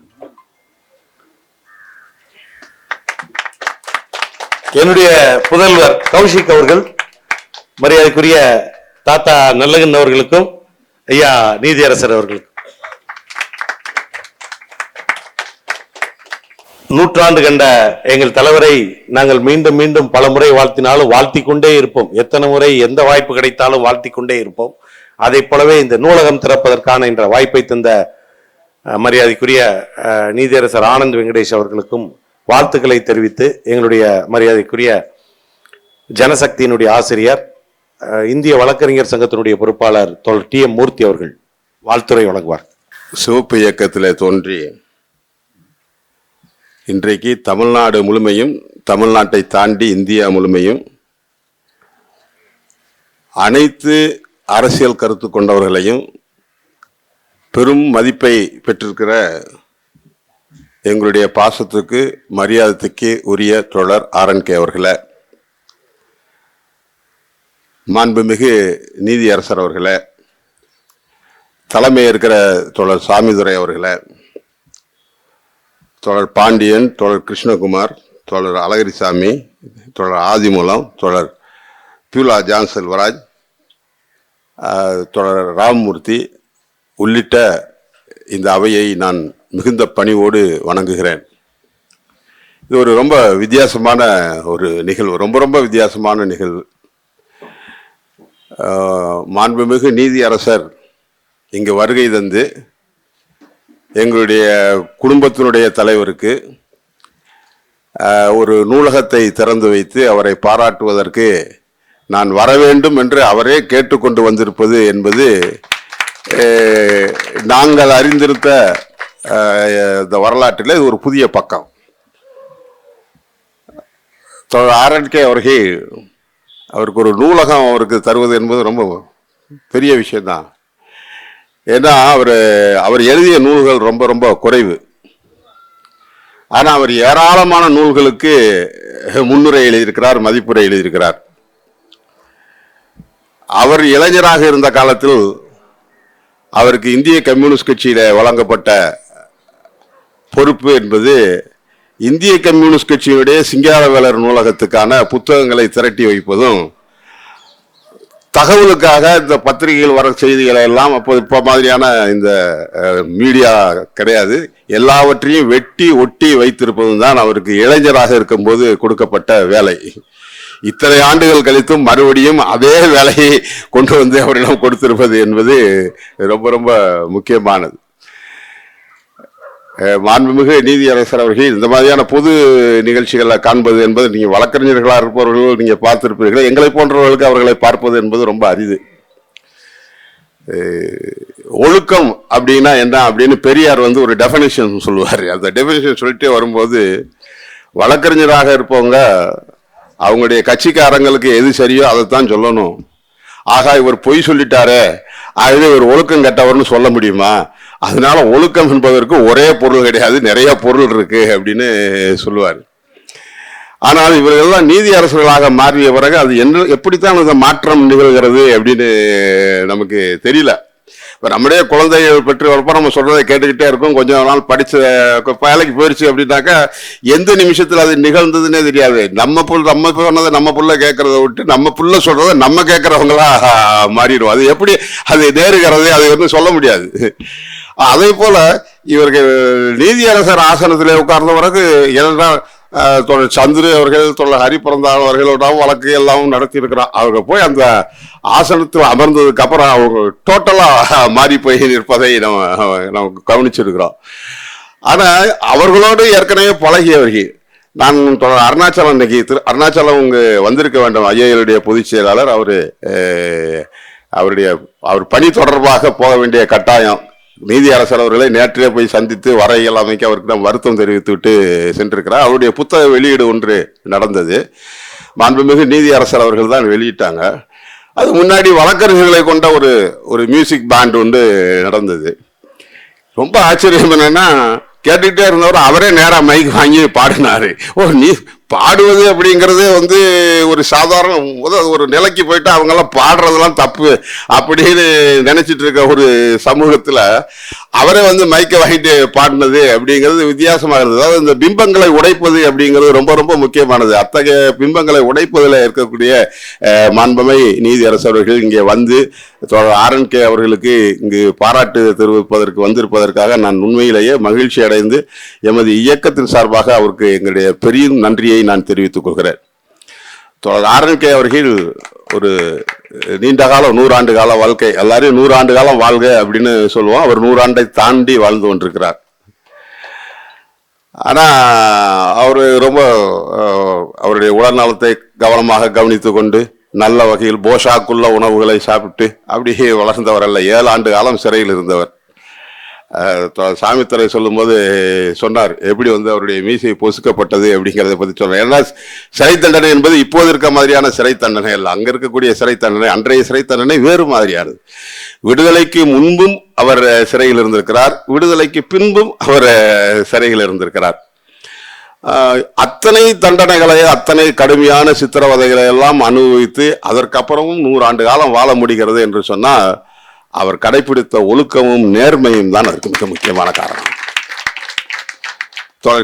என்னுடைய புதல்வர் கௌஷிக் அவர்கள் மரியாதைக்குரிய தாத்தா நல்லகன் அவர்களுக்கும் ஐயா நீதியரசர் அவர்களுக்கும் நூற்றாண்டு கண்ட எங்கள் தலைவரை நாங்கள் மீண்டும் மீண்டும் பல முறை வாழ்த்தினாலும் வாழ்த்தி கொண்டே இருப்போம். எத்தனை முறை எந்த வாய்ப்பு கிடைத்தாலும் வாழ்த்தி கொண்டே இருப்போம். அதை போலவே இந்த நூலகம் திறப்பதற்கான என்ற வாய்ப்பை தந்த மரியாதைக்குரிய நீதியரசர் ஆனந்த் வெங்கடேஷ் அவர்களுக்கும் வாழ்த்துக்களை தெரிவித்து எங்களுடைய மரியாதைக்குரிய ஜனசக்தியினுடைய ஆசிரியர் இந்திய வழக்கறிஞர் சங்கத்தினுடைய பொறுப்பாளர் டி.எம். மூர்த்தி அவர்கள் வாழ்த்துரை வழங்குவார்.
சிவப்பு இயக்கத்தில் தோன்றி இன்றைக்கு தமிழ்நாடு முழுமையும், தமிழ்நாட்டை தாண்டி இந்தியா முழுமையும் அனைத்து அரசியல் கருத்து கொண்டவர்களையும் பெரும் மதிப்பை பெற்றிருக்கிற எங்களுடைய பாசத்துக்கு மரியாதைக்கு உரிய தோழர் RNK அவர்களே, மாண்புமிகு நீதியரசர் அவர்களே, தலைமை இருக்கிற தோழர் சாமிதுரை அவர்களே, தோழர் பாண்டியன், தோழர் கிருஷ்ணகுமார், தோழர் அழகிரிசாமி, தோழர் ஆதிமூலம், தோழர் பியூலா ஜான் செல்வராஜ், தோழர் ராமமூர்த்தி உள்ளிட்ட இந்த அவையை நான் மிகுந்த பணிவோடு வணங்குகிறேன். இது ஒரு ரொம்ப வித்தியாசமான ஒரு நிகழ்வு, ரொம்ப வித்தியாசமான நிகழ்வு. மாண்புமிகு நீதியரசர் இங்கு வருகை தந்து எங்களுடைய குடும்பத்தினுடைய தலைவருக்கு ஒரு நூலகத்தை திறந்து வைத்து அவரை பாராட்டுவதற்கு நான் வர வேண்டும் என்று அவரே கேட்டுக்கொண்டு வந்திருப்பது என்பது நாங்கள் அறிந்திருந்த இந்த வரலாற்றில் இது ஒரு புதிய பக்கம். RNK அவர்கள் அவருக்கு ஒரு நூலகம் அவருக்கு தருவது என்பது ரொம்ப பெரிய விஷயம்தான். ஏன்னா அவர் எழுதிய நூல்கள் ரொம்ப குறைவு. ஆனால் அவர் ஏராளமான நூல்களுக்கு முன்னுரை எழுதியிருக்கிறார், மதிப்புரை எழுதியிருக்கிறார். அவர் இளைஞராக இருந்த காலத்தில் அவருக்கு இந்திய கம்யூனிஸ்ட் கட்சியில வழங்கப்பட்ட பொறுப்பு என்பது இந்திய கம்யூனிஸ்ட் கட்சியினுடைய சிங்காரவேலர் நூலகத்துக்கான புத்தகங்களை திரட்டி வைப்பதும், தகவலுக்காக இந்த பத்திரிகைகள் வர செய்திகளை எல்லாம் அப்போது இப்போ மாதிரியான இந்த மீடியா கிடையாது, எல்லாவற்றையும் வெட்டி ஒட்டி வைத்திருப்பதும் தான் அவருக்கு இளைஞராக இருக்கும்போது கொடுக்கப்பட்ட வேலை. இத்தனை ஆண்டுகள் கழித்தும் மறுபடியும் அதே வேலையை கொண்டு வந்து அவரிடம் கொடுத்திருப்பது என்பது ரொம்ப முக்கியமானது. மாண்புமிகு நீதியரசர் அவர்கள் இந்த மாதிரியான பொது நிகழ்ச்சிகளை காண்பது என்பது நீங்கள் வழக்கறிஞர்களாக இருப்பவர்கள் நீங்கள் பார்த்திருப்பீர்கள். எங்களை போன்றவர்களுக்கு அவர்களை பார்ப்பது என்பது ரொம்ப அரிது. ஒழுக்கம் அப்படின்னா என்ன அப்படின்னு பெரியார் ஒரு டெஃபினிஷன் சொல்லுவார். அந்த டெஃபினிஷன் சொல்லிட்டே வரும்போது வழக்கறிஞராக இருப்பவங்க அவங்களுடைய கட்சிக்காரங்களுக்கு எது சரியோ அதைத்தான் சொல்லணும். ஆகா இவர் பொய் சொல்லிட்டாரே, ஆகவே இவர் ஒழுக்கம் கெட்டவர்னு சொல்ல முடியுமா? அதனால ஒழுக்கம் என்பதற்கு ஒரே பொருள் கிடையாது, நிறைய பொருள் இருக்கு அப்படின்னு சொல்லுவார். ஆனால் இவர்கள்லாம் நீதி அரசர்களாக மாறிய பிறகு அது என்ன எப்படித்தான் இந்த மாற்றம் நிகழ்கிறது அப்படின்னு நமக்கு தெரியல. இப்போ நம்முடைய குழந்தைகள் பெற்று வரப்போ நம்ம சொல்றதை கேட்டுக்கிட்டே இருக்கும். கொஞ்சம் நாள் படிச்ச வேலைக்கு போயிடுச்சு அப்படின்னாக்கா எந்த நிமிஷத்துல அது நிகழ்ந்ததுன்னே தெரியாது. நம்ம சொன்னதை நம்ம புள்ள கேட்கறத விட்டு நம்ம புள்ள சொல்றதை நம்ம கேட்கறவங்களா மாறிடும். அது எப்படி அது நேருகிறது அது வந்து சொல்ல முடியாது. அதே போல இவர்கள் நீதியரசர் ஆசனத்திலே உட்கார்ந்த பிறகு என்னென்றால் தோழர் சந்துரு அவர்கள், தோழர் ஹரிபிரந்தான் அவர்களோட வழக்கு எல்லாம் நடத்தி இருக்கிறார். அவங்க போய் அந்த ஆசனத்தில் அமர்ந்ததுக்கு அப்புறம் அவங்க டோட்டலா மாறி போய் நிற்பதை நம்ம கவனிச்சிருக்கிறோம். ஆனா அவர்களோடு ஏற்கனவே பழகியவர்கள். நான் தோழர் அருணாச்சலம் இன்னைக்கு அருணாச்சலம் இங்கு வந்திருக்க வேண்டும், ஐஏஎல்லுடைய பொதுச் செயலாளர். அவர் பணி தொடர்பாக போக வேண்டிய கட்டாயம். நீதி அரசர் அவர்களை நேற்றே போய் சந்தித்து வரைகள் அமைக்க அவருக்கு நான் வருத்தம் தெரிவித்து விட்டு சென்றிருக்கிறார். அவருடைய புத்தக வெளியீடு ஒன்று நடந்தது. மாண்புமிகு நீதி அரசர் அவர்கள் தான் வெளியிட்டாங்க. அது முன்னாடி வழக்கறிஞர்களை கொண்ட ஒரு மியூசிக் பேண்ட் ஒன்று நடந்தது. ரொம்ப ஆச்சரியம் என்னன்னா, கேட்டுக்கிட்டே இருந்தவர் அவரே நேரா மைக் வாங்கி பாடினாரு. நீ பாடுவது அப்படிங்கிறது வந்து ஒரு சாதாரண ஒரு நிலைக்கு போயிட்டு அவங்க எல்லாம் பாடுறதெல்லாம் தப்பு அப்படின்னு நினைச்சிட்டு இருக்க ஒரு சமூகத்துல அவரே வந்து மைக்க வாங்கிட்டு பாடினது அப்படிங்கிறது வித்தியாசமா இருந்தது. அதாவது இந்த பிம்பங்களை உடைப்பது அப்படிங்கிறது ரொம்ப ரொம்ப முக்கியமானது. அத்தகைய பிம்பங்களை உடைப்பதில் இருக்கக்கூடிய மாண்புமை நீதி அரசர்கள் இங்கே வந்து RNK அவர்களுக்கு இங்கு பாராட்டு தெரிவிப்பதற்கு வந்திருப்பதற்காக நான் உண்மையிலேயே மகிழ்ச்சி அடைந்து எமது இயக்கத்தின் சார்பாக அவருக்கு எங்களுடைய பெரிய நன்றியை நான் தெரிவித்துக் கொள்கிறேன். RNK அவர்கள் ஒரு நீண்ட காலம் 100 ஆண்டு கால வாழ்க்கை, எல்லாரையும் 100 ஆண்டு காலம் வாழ்க அப்படின்னு சொல்லுவோம். அவர் 100 ஆண்டை தாண்டி வாழ்ந்து கொண்டிருக்கிறார். ஆனா அவரு ரொம்ப அவருடைய உடல்நலத்தை கவனமாக கவனித்துக் கொண்டு நல்ல வகையில் போஷாக்குள்ள உணவுகளை சாப்பிட்டு அப்படியே வளர்ந்தவர் அல்ல. 7 ஆண்டு காலம் சிறையில் இருந்தவர். சாமித்துறை சொல்லும் போது சொன்னார் எப்படி வந்து அவருடைய மீசை பொசுக்கப்பட்டது அப்படிங்கிறத பத்தி சொன்னார். ஏன்னா சிறை தண்டனை என்பது இப்போது இருக்க மாதிரியான சிறை தண்டனை அல்ல. அங்க இருக்கக்கூடிய சிறை தண்டனை, அன்றைய சிறை தண்டனை வேறு மாதிரியானது. விடுதலைக்கு முன்பும் அவர் சிறையில் இருந்திருக்கிறார், விடுதலைக்கு பின்பும் அவர் சிறையில் இருந்திருக்கிறார். அத்தனை தண்டனைகளை, அத்தனை கடுமையான சித்திரவதைகளை எல்லாம் அனுபவித்து அதற்கப்புறமும் 100 ஆண்டு காலம் வாழ முடிகிறது என்று சொன்னால் அவர் கடைபிடித்த ஒழுக்கமும் நேர்மையும் தான் அதற்கு மிக முக்கியமான காரணம்.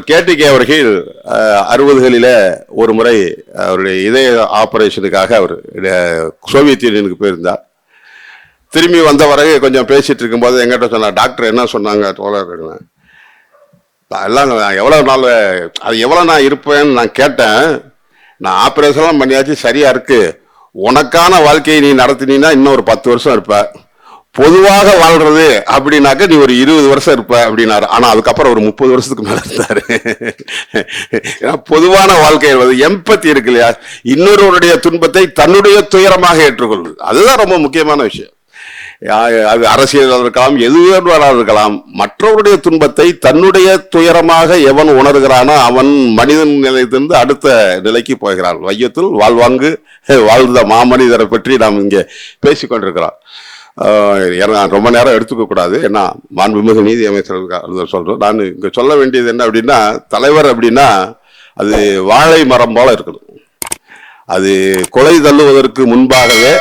KTK அவர்கள் 60களில ஒரு முறை அவருடைய இதய ஆபரேஷனுக்காக அவர் சோவியத் யூனியனுக்கு போயிருந்தார். திரும்பி வந்த வரை கொஞ்சம் பேசிட்டு இருக்கும்போது எங்கிட்ட சொன்னார், டாக்டர் என்ன சொன்னாங்க எல்லாம் எவ்வளவு நான் இருப்பேன்னு நான் கேட்டேன். நான் ஆபரேஷன்லாம் பண்ணியாச்சு, சரியா இருக்கு, உனக்கான வாழ்க்கையை நீ நடத்தினீன்னா இன்னும் ஒரு 10 வருஷம் இருப்ப, பொதுவாக வாழ்றது அப்படின்னாக்க நீ ஒரு 20 வருஷம் இருப்ப அப்படின்னாரு. ஆனா அதுக்கப்புறம் ஒரு 30 வருஷத்துக்கு மேல இருந்தாரு. பொதுவான வாழ்க்கை எம்பத்தி இருக்கு இல்லையா, இன்னொருவருடைய துன்பத்தை தன்னுடைய துயரமாக ஏற்றுக்கொள்வது, அதுதான் ரொம்ப முக்கியமான விஷயம். அது அரசியல் இருக்கலாம், எதுவாக இருக்கலாம். மற்றவருடைய துன்பத்தை தன்னுடைய துயரமாக எவன் உணர்கிறானோ அவன் மனிதன் நிலையத்திலிருந்து அடுத்த நிலைக்கு போகிறான். வையத்தில் வாழ்வாங்கு வாழ்ந்த மாமனிதரை பற்றி நாம் இங்கே பேசிக்கொண்டிருக்கிறோம். ரொம்ப நேரம் எடுத்துக்க கூடாது, ஏன்னா மாண்புமிகு நீதி அமைச்சர் சொல்றோம். நான் இங்க சொல்ல வேண்டியது என்ன அப்படின்னா, தலைவர் அப்படின்னா அது வாழை மரம் போல இருக்கணும். அது கொலை தள்ளுவதற்கு முன்பாகவே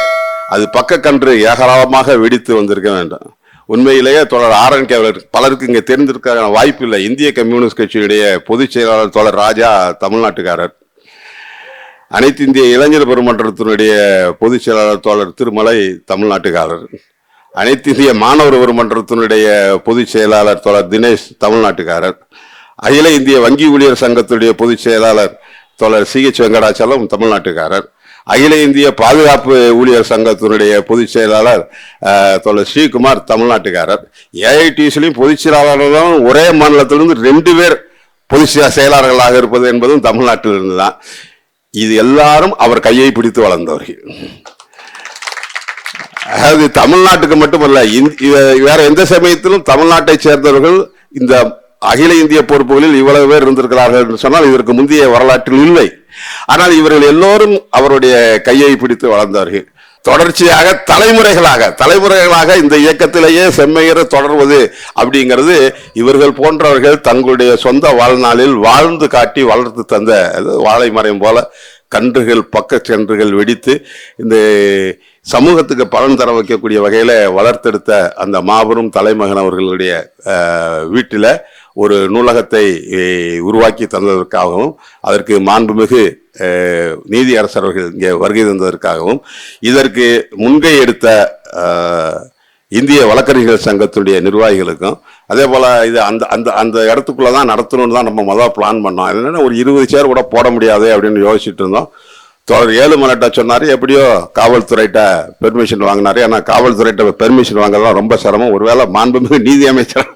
அது பக்கக்கன்று ஏகராளமாக வெடித்து வந்திருக்க வேண்டும். உண்மையிலேயே தோழர் RNK பலருக்கு இங்கே தெரிந்திருக்க வாய்ப்பு இல்லை. இந்திய கம்யூனிஸ்ட் கட்சியுடைய பொதுச் செயலாளர் தோழர் ராஜா தமிழ்நாட்டுக்காரர். அனைத்து இந்திய இளைஞர் பெருமன்றத்தினுடைய பொதுச் செயலாளர் தோழர் திருமலை தமிழ்நாட்டுக்காரர். அனைத்து இந்திய மாணவர் பெருமன்றத்தினுடைய பொதுச் செயலாளர் தோழர் தினேஷ் தமிழ்நாட்டுக்காரர். அகில இந்திய வங்கி ஊழியர் சங்கத்துடைய பொதுச் செயலாளர் தோழர் CH வெங்கடாச்சலம் தமிழ்நாட்டுக்காரர். அகில இந்திய பாதுகாப்பு ஊழியர் சங்கத்தினுடைய பொதுச் செயலாளர் தோழர் ஸ்ரீகுமார் தமிழ்நாட்டுக்காரர். AITCலையும் பொதுச் செயலாளர்களும் ஒரே மாநிலத்திலிருந்து 2 பேர் பொதுச் செயலாளர்களாக இருப்பது என்பதும் தமிழ்நாட்டில் இருந்துதான். இது எல்லாரும் அவர் கையை பிடித்து வளர்ந்தவர்கள். அதாவது தமிழ்நாட்டுக்கு மட்டுமல்ல, வேற எந்த சமயத்திலும் தமிழ்நாட்டை சேர்ந்தவர்கள் இந்த அகில இந்திய பொறுப்புகளில் இவ்வளவு பேர் இருந்திருக்கிறார்கள் என்று சொன்னால் இதற்கு முந்தைய வரலாற்றில் இல்லை. ஆனால் இவர்கள் எல்லோரும் அவருடைய கையை பிடித்து வளர்ந்தார்கள். தொடர்ச்சியாக தலைமுறைகளாக இந்த இயக்கத்திலேயே செம்மையற தொடர்வது அப்படிங்கிறது இவர்கள் போன்றவர்கள் தங்களுடைய சொந்த வாழ்நாளில் வாழ்ந்து காட்டி வளர்த்து தந்த வாழை மரம் போல கன்றுகள் பக்க சென்றுகள் வெடித்து இந்த சமூகத்துக்கு பலன் தர வைக்கக்கூடிய வகையில வளர்த்தெடுத்த அந்த மாபெரும் தலைமகன் அவர்களுடைய வீட்டில் ஒரு நூலகத்தை உருவாக்கி தந்ததற்காகவும் அதற்கு மாண்புமிகு நீதியரசர் அவர்கள் இங்கே வருகை தந்ததற்காகவும் இதற்கு முன்கை எடுத்த இந்திய வழக்கறிஞர்கள் சங்கத்துடைய நிர்வாகிகளுக்கும் அதே போல இது அந்த அந்த அந்த இடத்துக்குள்ளதான் நடத்தணும்னு தான் நம்ம முதல்ல பிளான் பண்ணோம். என்னன்னா ஒரு 20 சேர் கூட போட முடியாது அப்படின்னு யோசிச்சுட்டு இருந்தோம். தொடர் ஏழுமலைட்ட சொன்னாரு, எப்படியோ காவல்துறையிட்ட பெர்மிஷன் வாங்கினாரு. ஏன்னா காவல்துறையிட்ட பெர்மிஷன் வாங்கலாம் ரொம்ப சிரமம். ஒருவேளை மாண்புமிகு நீதி அமைச்சர்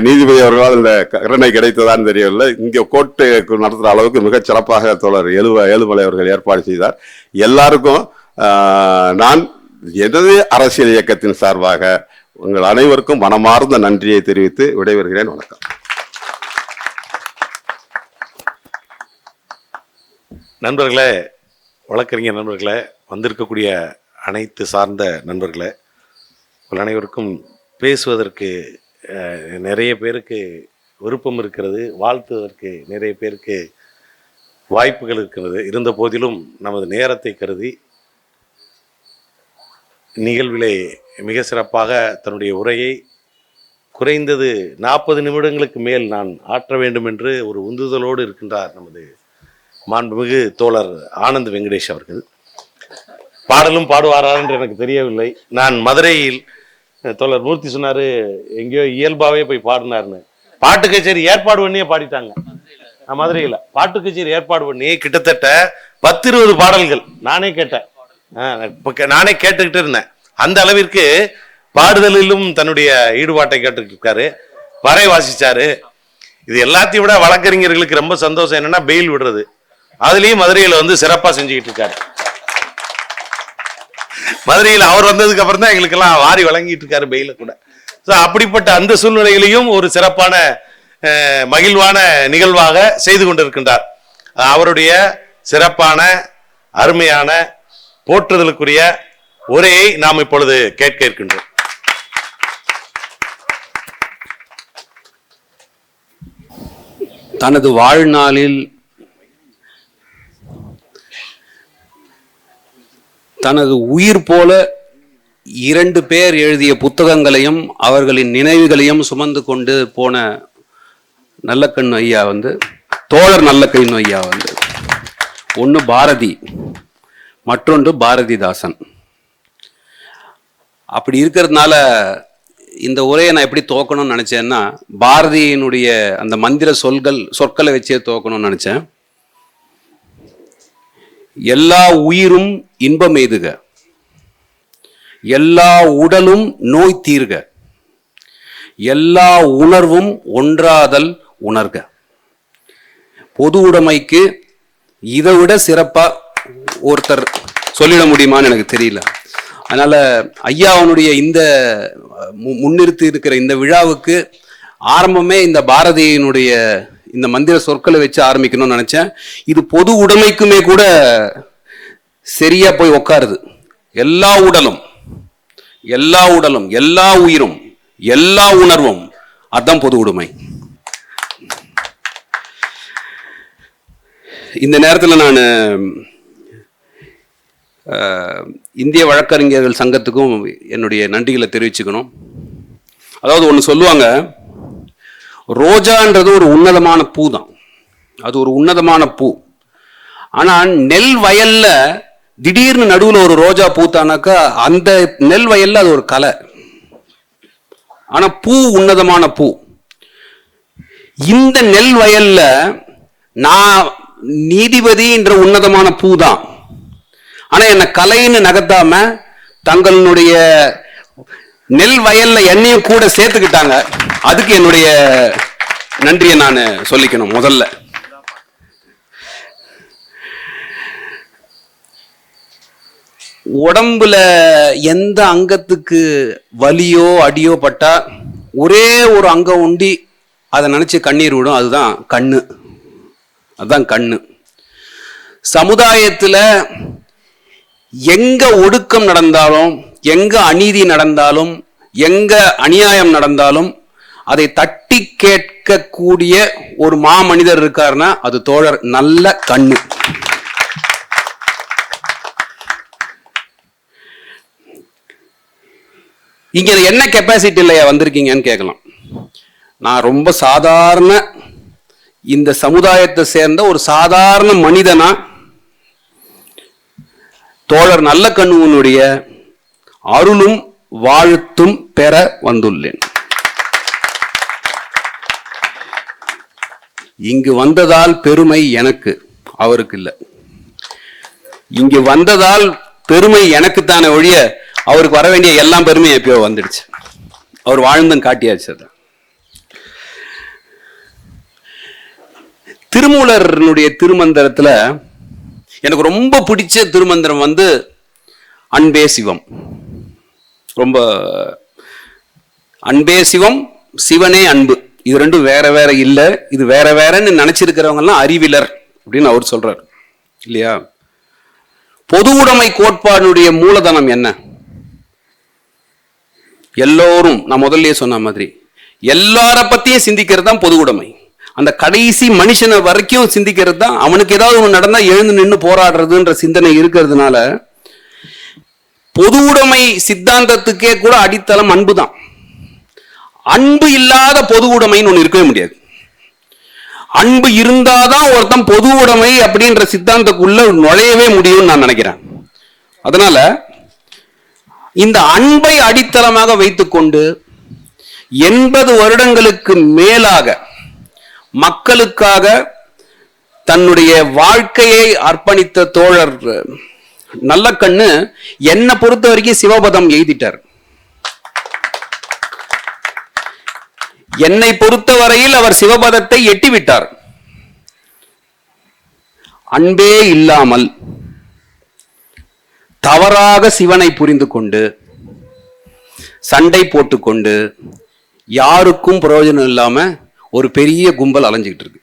நீதிபதி அவர்களால் இந்த கருணை கிடைத்ததான்னு தெரியவில்லை. இங்கே கோர்ட்டு நடத்துகிற அளவுக்கு மிகச் சிறப்பாக தோழர் ஏழுமலை அவர்கள் ஏற்பாடு செய்தார். எல்லாருக்கும் நான் எனது அரசியல் இயக்கத்தின் சார்பாக உங்கள் அனைவருக்கும் மனமார்ந்த நன்றியை தெரிவித்து விடைபெறுகிறேன். வணக்கம்.
நண்பர்களே, வழக்கறிஞர் நண்பர்களே, வந்திருக்கக்கூடிய அனைத்து சார்ந்த நண்பர்களே, உங்கள் அனைவருக்கும் பேசுவதற்கு நிறைய பேருக்கு விருப்பம் இருக்கிறது, வாழ்த்துவதற்கு நிறைய பேருக்கு வாய்ப்புகள் இருக்கிறது. இருந்த போதிலும் நமது நேரத்தை கருதி நிகழ்விலே மிக சிறப்பாக தன்னுடைய உரையை குறைந்தது 40 நிமிடங்களுக்கு மேல் நான் ஆற்ற வேண்டும் என்று ஒரு உந்துதலோடு இருக்கின்றார் நமது மாண்புமிகு தோழர் ஆனந்த் வெங்கடேஷ் அவர்கள். பாடலும் பாடுவாரா என்று எனக்கு தெரியவில்லை. நான் மதுரையில் தோழர் மூர்த்தி சொன்னாரு, எங்கேயோ இயல்பாவே போய் பாடினார்னு. பாட்டு கச்சேரி ஏற்பாடு பண்ணியே பாடிட்டாங்க. மதுரையில் பாட்டு கச்சேரி ஏற்பாடு பண்ணி கிட்டத்தட்ட 10-20 பாடல்கள் நானே கேட்டேன். நானே கேட்டுக்கிட்டு இருந்தேன். அந்த அளவிற்கு பாடுதலிலும் தன்னுடைய ஈடுபாட்டை கேட்டுக்கிட்டு இருக்காரு. வரை வாசிச்சாரு. இது எல்லாத்தையும் விட வழக்கறிஞர்களுக்கு ரொம்ப சந்தோஷம் என்னன்னா பெயில் விடுறது. அதுலயும் மதுரையில வந்து சிறப்பா செஞ்சுக்கிட்டு இருக்காரு. மதுரையில் அவர் வந்ததுக்கு அப்புறம் தான் எங்களுக்கு எல்லாம் வாரி வழங்கிட்டு இருக்காரு பெயில கூட. அப்படிப்பட்ட அந்த சூழ்நிலையிலையும் ஒரு சிறப்பான மகிழ்வான நிகழ்வாக செய்து கொண்டிருக்கின்றார். அவருடைய சிறப்பான அருமையான போற்றுதலுக்குரிய உரையை நாம் இப்பொழுது கேட்க இருக்கின்றோம்.
தனது வாழ்நாளில் தனது உயிர் போல 2 பேர் எழுதிய புத்தகங்களையும் அவர்களின் நினைவுகளையும் சுமந்து கொண்டு போன நல்லக்கண்ணு ஐயா வந்து, தோழர் நல்லக்கண்ணு ஐயா வந்து, ஒன்று பாரதி, மற்றொன்று பாரதிதாசன். அப்படி இருக்கிறதுனால இந்த உரையை நான் எப்படி துவக்கணும்னு நினைச்சேன்னா, பாரதியினுடைய அந்த மந்திர சொற்களை வச்சே துவக்கணும்னு நினைச்சேன். எல்லா உயிரும் இன்பம் எய்துக, எல்லா உடலும் நோய் தீர்க, எல்லா உணர்வும் ஒன்றாதல் உணர்க. பொது உடைமைக்கு இதை விட சிறப்பா ஒருத்தர் சொல்லிட முடியுமான்னு எனக்கு தெரியல. அதனால ஐயாவனுடைய இந்த முன்னிறுத்தி இருக்கிற இந்த விழாவுக்கு ஆரம்பமே இந்த பாரதியினுடைய இந்த மந்திர சொற்களை வச்சு ஆரம்பிக்கணும்னு நினைச்சேன். இது பொது உடைமைக்குமே கூட சரியா போய் உட்காருது. எல்லா உடலும், எல்லா உடலும், எல்லா உயிரும், எல்லா உணர்வும், அதுதான் பொது உடைமை. இந்த நேரத்தில் நான் இந்திய வழக்கறிஞர்கள் சங்கத்துக்கும் என்னுடைய நன்றிகளை தெரிவிச்சுக்கணும். அதாவது ஒன்று சொல்லுவாங்க, ரோஜான்றது ஒரு உன்னதமான பூ தான். அது ஒரு உன்னதமான பூ. ஆனால் நெல் வயல்ல திடீர்னு நடுவில் ஒரு ரோஜா பூத்தானாக்கா அந்த நெல் வயல்ல அது ஒரு கலை. ஆனா பூ உன்னதமான பூ. இந்த நெல் வயல்ல நான் நீதிபதி என்ற உன்னதமான பூ தான். ஆனா என்ன கலைன்னு நகர்த்தாம தங்களுடைய நெல் வயல்ல என்னையும் கூட சேர்த்துக்கிட்டாங்க. அதுக்கு என்னுடைய நன்றியை நான் சொல்லிக்கணும். முதல்ல உடம்புல எந்த அங்கத்துக்கு வலியோ அடியோ பட்டா ஒரே ஒரு அங்கம் உண்டி அதை நினைச்சு கண்ணீர் விடும். அதுதான் கண்ணு. அதுதான் கண்ணு. சமுதாயத்துல எங்க ஒடுக்கம் நடந்தாலும், எங்க அநீதி நடந்தாலும், எங்க அநியாயம் நடந்தாலும் அதை தட்டி கேட்கக்கூடிய ஒரு மாமனிதர் இருக்காருன்னா அது தோழர் நல்ல கண்ணு. இங்க என்ன கெப்பாசிட்டி இல்லையா வந்திருக்கீங்கன்னு கேட்கலாம். நான் ரொம்ப சாதாரண இந்த சமுதாயத்தை சேர்ந்த ஒரு சாதாரண மனிதனா தோழர் நல்ல கண்ணுவனுடைய அருளும் வாழ்த்தும் பெற வந்துள்ளேன். இங்கு வந்ததால் பெருமை எனக்கு, அவருக்கு இல்லை. இங்கு வந்ததால் பெருமை எனக்குத்தானே ஒழிய அவருக்கு வர வேண்டிய எல்லாம் பெருமை எப்பயோ வந்துடுச்சு. அவர் வாழ்ந்தும் காட்டியாச்சு. அது திருமூலருடைய திருமந்திரத்துல எனக்கு ரொம்ப பிடிச்ச திருமந்திரம் வந்து அன்பே சிவம். ரொம்ப அன்பே சிவம், சிவனே அன்பு. இது ரெண்டும் வேற வேற இல்ல, இது வேற வேறன்னு நினைச்சிருக்கிறவங்க எல்லாம் அறிவிலர் அப்படின்னு அவர் சொல்றாரு இல்லையா? பொது உடைமை கோட்பாடுடைய மூலதனம் என்ன? எல்லோரும், நான் முதல்லயே சொன்ன மாதிரி, எல்லார பத்தியும் சிந்திக்கிறது தான் பொது உடைமை. அந்த கடைசி மனுஷனை வரைக்கும் சிந்திக்கிறது தான். அவனுக்கு ஏதாவது ஒன்று நடந்தா எழுந்து நின்று போராடுறதுன்ற சிந்தனை இருக்கிறதுனால பொது உடைமை சித்தாந்தத்துக்கே கூட அடித்தளம் அன்பு தான். அன்பு இல்லாத பொது உடைமைன்னு ஒன்று இருக்கவே முடியாது. அன்பு இருந்தாதான் ஒருத்தன் பொது உடைமை அப்படின்ற சித்தாந்தத்துக்குள்ள நுழையவே முடியும்னு நான் நினைக்கிறேன். அதனால இந்த அன்பை அடித்தளமாக வைத்துக்கொண்டு 80 வருடங்களுக்கு மேலாக மக்களுக்காக தன்னுடைய வாழ்க்கையை அர்ப்பணித்த தோழர் நல்ல கண்ணு என்னை பொறுத்த வரைக்கும் சிவபதம் எய்திட்டார். என்னை பொறுத்தவரையில் அவர் சிவபதத்தை எட்டிவிட்டார். அன்பே இல்லாமல் தவறாக சிவனை புரிந்து கொண்டு சண்டை போட்டுக்கொண்டு யாருக்கும் பிரயோஜனம் இல்லாம ஒரு பெரிய கும்பல் அலைஞ்சிக்கிட்டு இருக்கு.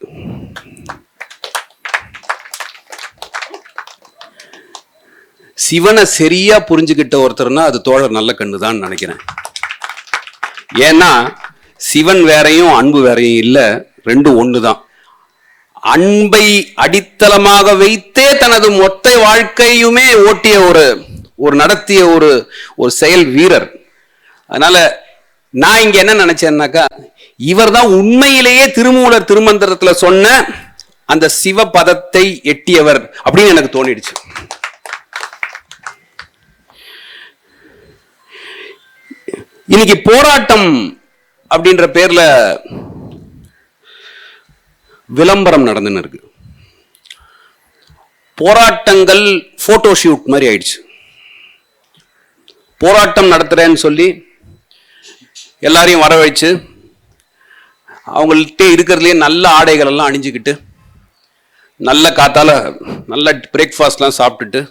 சிவனை சரியா புரிஞ்சுக்கிட்ட ஒருத்தர்னா அது தோழர் நல்ல கண்ணு தான் நினைக்கிறேன். ஏன்னா சிவன் வேறையும் அன்பு வேறையும் இல்ல, ரெண்டும் ஒண்ணுதான். அன்பை அடித்தளமாக வைத்தே தனது மொத்த வாழ்க்கையுமே ஓட்டிய ஒரு நடத்திய ஒரு செயல் வீரர். அதனால நான் இங்க என்ன நினைச்சேன்னாக்கா, இவர் தான் உண்மையிலேயே திருமூலர் திருமந்திரத்துல சொன்ன அந்த சிவ பதத்தை எட்டியவர் அப்படின்னு எனக்கு தோணிடுச்சு. இன்னைக்கு போராட்டம் அப்படின்ற பேர்ல விளம்பரம் நடந்துன்னு இருக்கு. போராட்டங்கள் போட்டோ ஷூட் மாதிரி ஆயிடுச்சு. போராட்டம் நடத்துறேன்னு சொல்லி எல்லாரையும் வர வச்சு அவங்கள்ட்ட இருக்கிறதுலேயே நல்ல ஆடைகள் எல்லாம் அணிஞ்சுக்கிட்டு நல்ல காத்தால நல்ல பிரேக்ஃபாஸ்ட்லாம் சாப்பிட்டுட்டு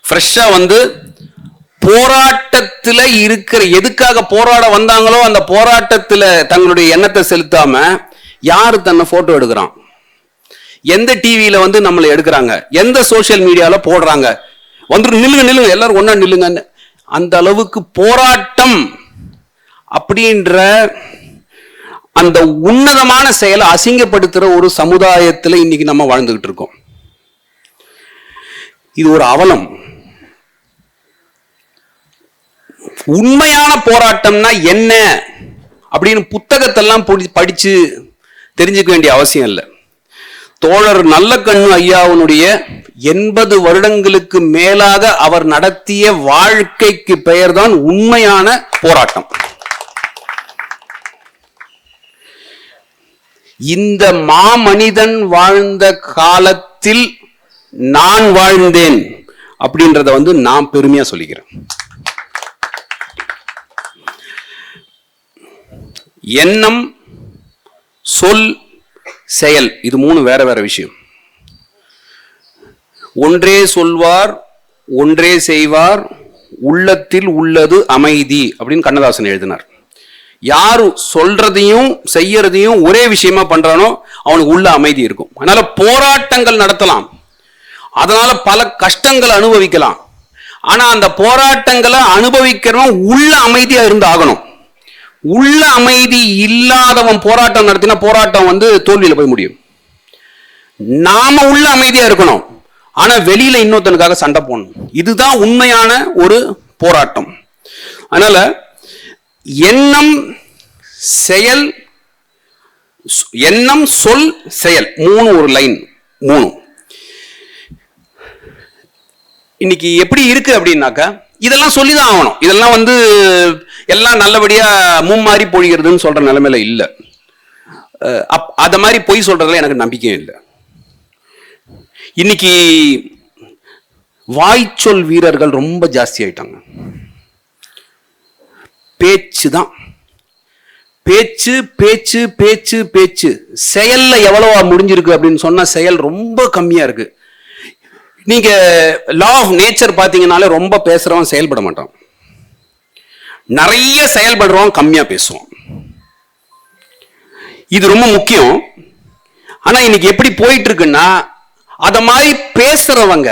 ஃப்ரெஷ்ஷாக வந்து போராட்டத்தில் இருக்கிற எதுக்காக போராட வந்தாங்களோ அந்த போராட்டத்தில் தங்களுடைய எண்ணத்தை செலுத்தாம யாரு தன்னை போட்டோ எடுக்கிறான், எந்த டிவியில வந்து நம்மளை எடுக்கிறாங்க, எந்த சோசியல் மீடியால போடுறாங்க, வந்து நில்லுங்க எல்லாரும் ஒன்னா நில்லுங்க. அந்த அளவுக்கு போராட்டம் அப்படின்ற அந்த உன்னதமான செயலை அசிங்கப்படுத்துற ஒரு சமுதாயத்தில் இன்னைக்கு நம்ம வாழ்ந்துகிட்டு இருக்கோம். இது ஒரு அவலம். உண்மையான போராட்டம்னா என்ன அப்படின்னு புத்தகத்தெல்லாம் படிச்சு தெரிஞ்சுக்க வேண்டிய அவசியம் இல்லை. தோழர் நல்ல கண்ணு ஐயாவுடைய 80 வருடங்களுக்கு மேலாக அவர் நடத்திய வாழ்க்கைக்கு பெயர்தான் உண்மையான போராட்டம். இந்த மாமனிதன் வாழ்ந்த காலத்தில் நான் வாழ்ந்தேன் அப்படின்றத வந்து நான் பெருமையா சொல்லிக்கிறேன். எண்ணம், சொல், செயல், இது மூணு வேற வேற விஷயம். ஒன்றே சொல்வார், ஒன்றே செய்வார், உள்ளத்தில் உள்ளது அமைதி அப்படின்னு கண்ணதாசன் எழுதினார். யாரு சொல்றதையும் செய்யறதையும் ஒரே விஷயமா பண்றானோ அவனுக்கு உள்ள அமைதி இருக்கும். அதனால போராட்டங்கள் நடத்தலாம், அதனால பல கஷ்டங்கள் அனுபவிக்கலாம். ஆனா அந்த போராட்டங்களை அனுபவிக்கிறவன் உள்ள அமைதியா இருந்து ஆகணும். உள்ள அமைதி இல்லாதவன் போராட்டம் நடத்தினா போராட்டம் வந்து தோல்வியில போய் முடியும். நாம உள்ள அமைதியா இருக்கணும், ஆனா வெளியில இன்னொருத்தனுக்காக சண்டை போடணும். இதுதான் உண்மையான ஒரு போராட்டம். அதனால எண்ணம் செயல், எண்ணம் சொல் செயல், 3 ஒரு லைன் 3. இன்னைக்கு எப்படி இருக்கு அப்படின்னாக்கா, இதெல்லாம் சொல்லிதான் ஆகணும். இதெல்லாம் வந்து எல்லாம் நல்லபடியா மும்மாறி பொழிகிறதுன்னு சொல்ற நிலைமையில இல்ல. அத மாதிரி பொய் சொல்றதுல எனக்கு நம்பிக்கையும் இல்லை. இன்னைக்கு வாய்ச்சொல் வீரர்கள் ரொம்ப ஜாஸ்தி ஆயிட்டாங்க. பேச்சு தான், பேச்சு பேச்சு பேச்சு பேச்சு. செயல்ல எவ்வளவா முடிஞ்சிருக்கு அப்படின்னு சொன்னா செயல் ரொம்ப கம்மியா இருக்கு. நீங்க லா ஆஃப் நேச்சர் பாத்தீங்கன்னாலே ரொம்ப பேசுறவன் செயல்பட மாட்டான், நிறைய செயல்படுறவன் கம்மியா பேசுவான். இது ரொம்ப முக்கியம். ஆனா இன்னைக்கு எப்படி போயிட்டு இருக்குன்னா, அத மாதிரி பேசுறவங்க,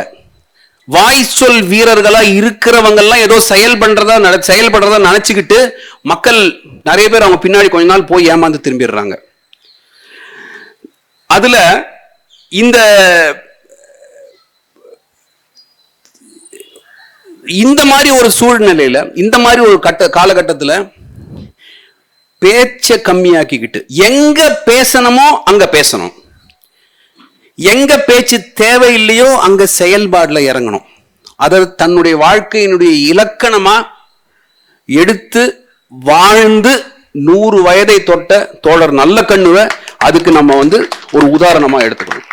வாய்ச்சொல் வீரர்களா இருக்கிறவங்க எல்லாம் ஏதோ செயல்படுறதா நினைச்சுக்கிட்டு மக்கள் நிறைய பேர் அவங்க பின்னாடி கொஞ்ச நாள் போய் ஏமாந்து திரும்பிடுறாங்க. அதுல இந்த மாதிரி ஒரு சூழ்நிலையில, இந்த மாதிரி ஒரு காலகட்டத்தில் பேச்சை கம்மியாக்கிக்கிட்டு எங்க பேசணுமோ அங்க பேசணும், எங்க பேச்சு தேவையில்லையோ அங்க செயல்பாடுல இறங்கணும். அதை தன்னுடைய வாழ்க்கையினுடைய இலக்கணமா எடுத்து வாழ்ந்து 100 வயதை தொட்ட தோழர் நல்லக்கண்ணுவை அதுக்கு நம்ம வந்து ஒரு உதாரணமா எடுத்துக்கணும்.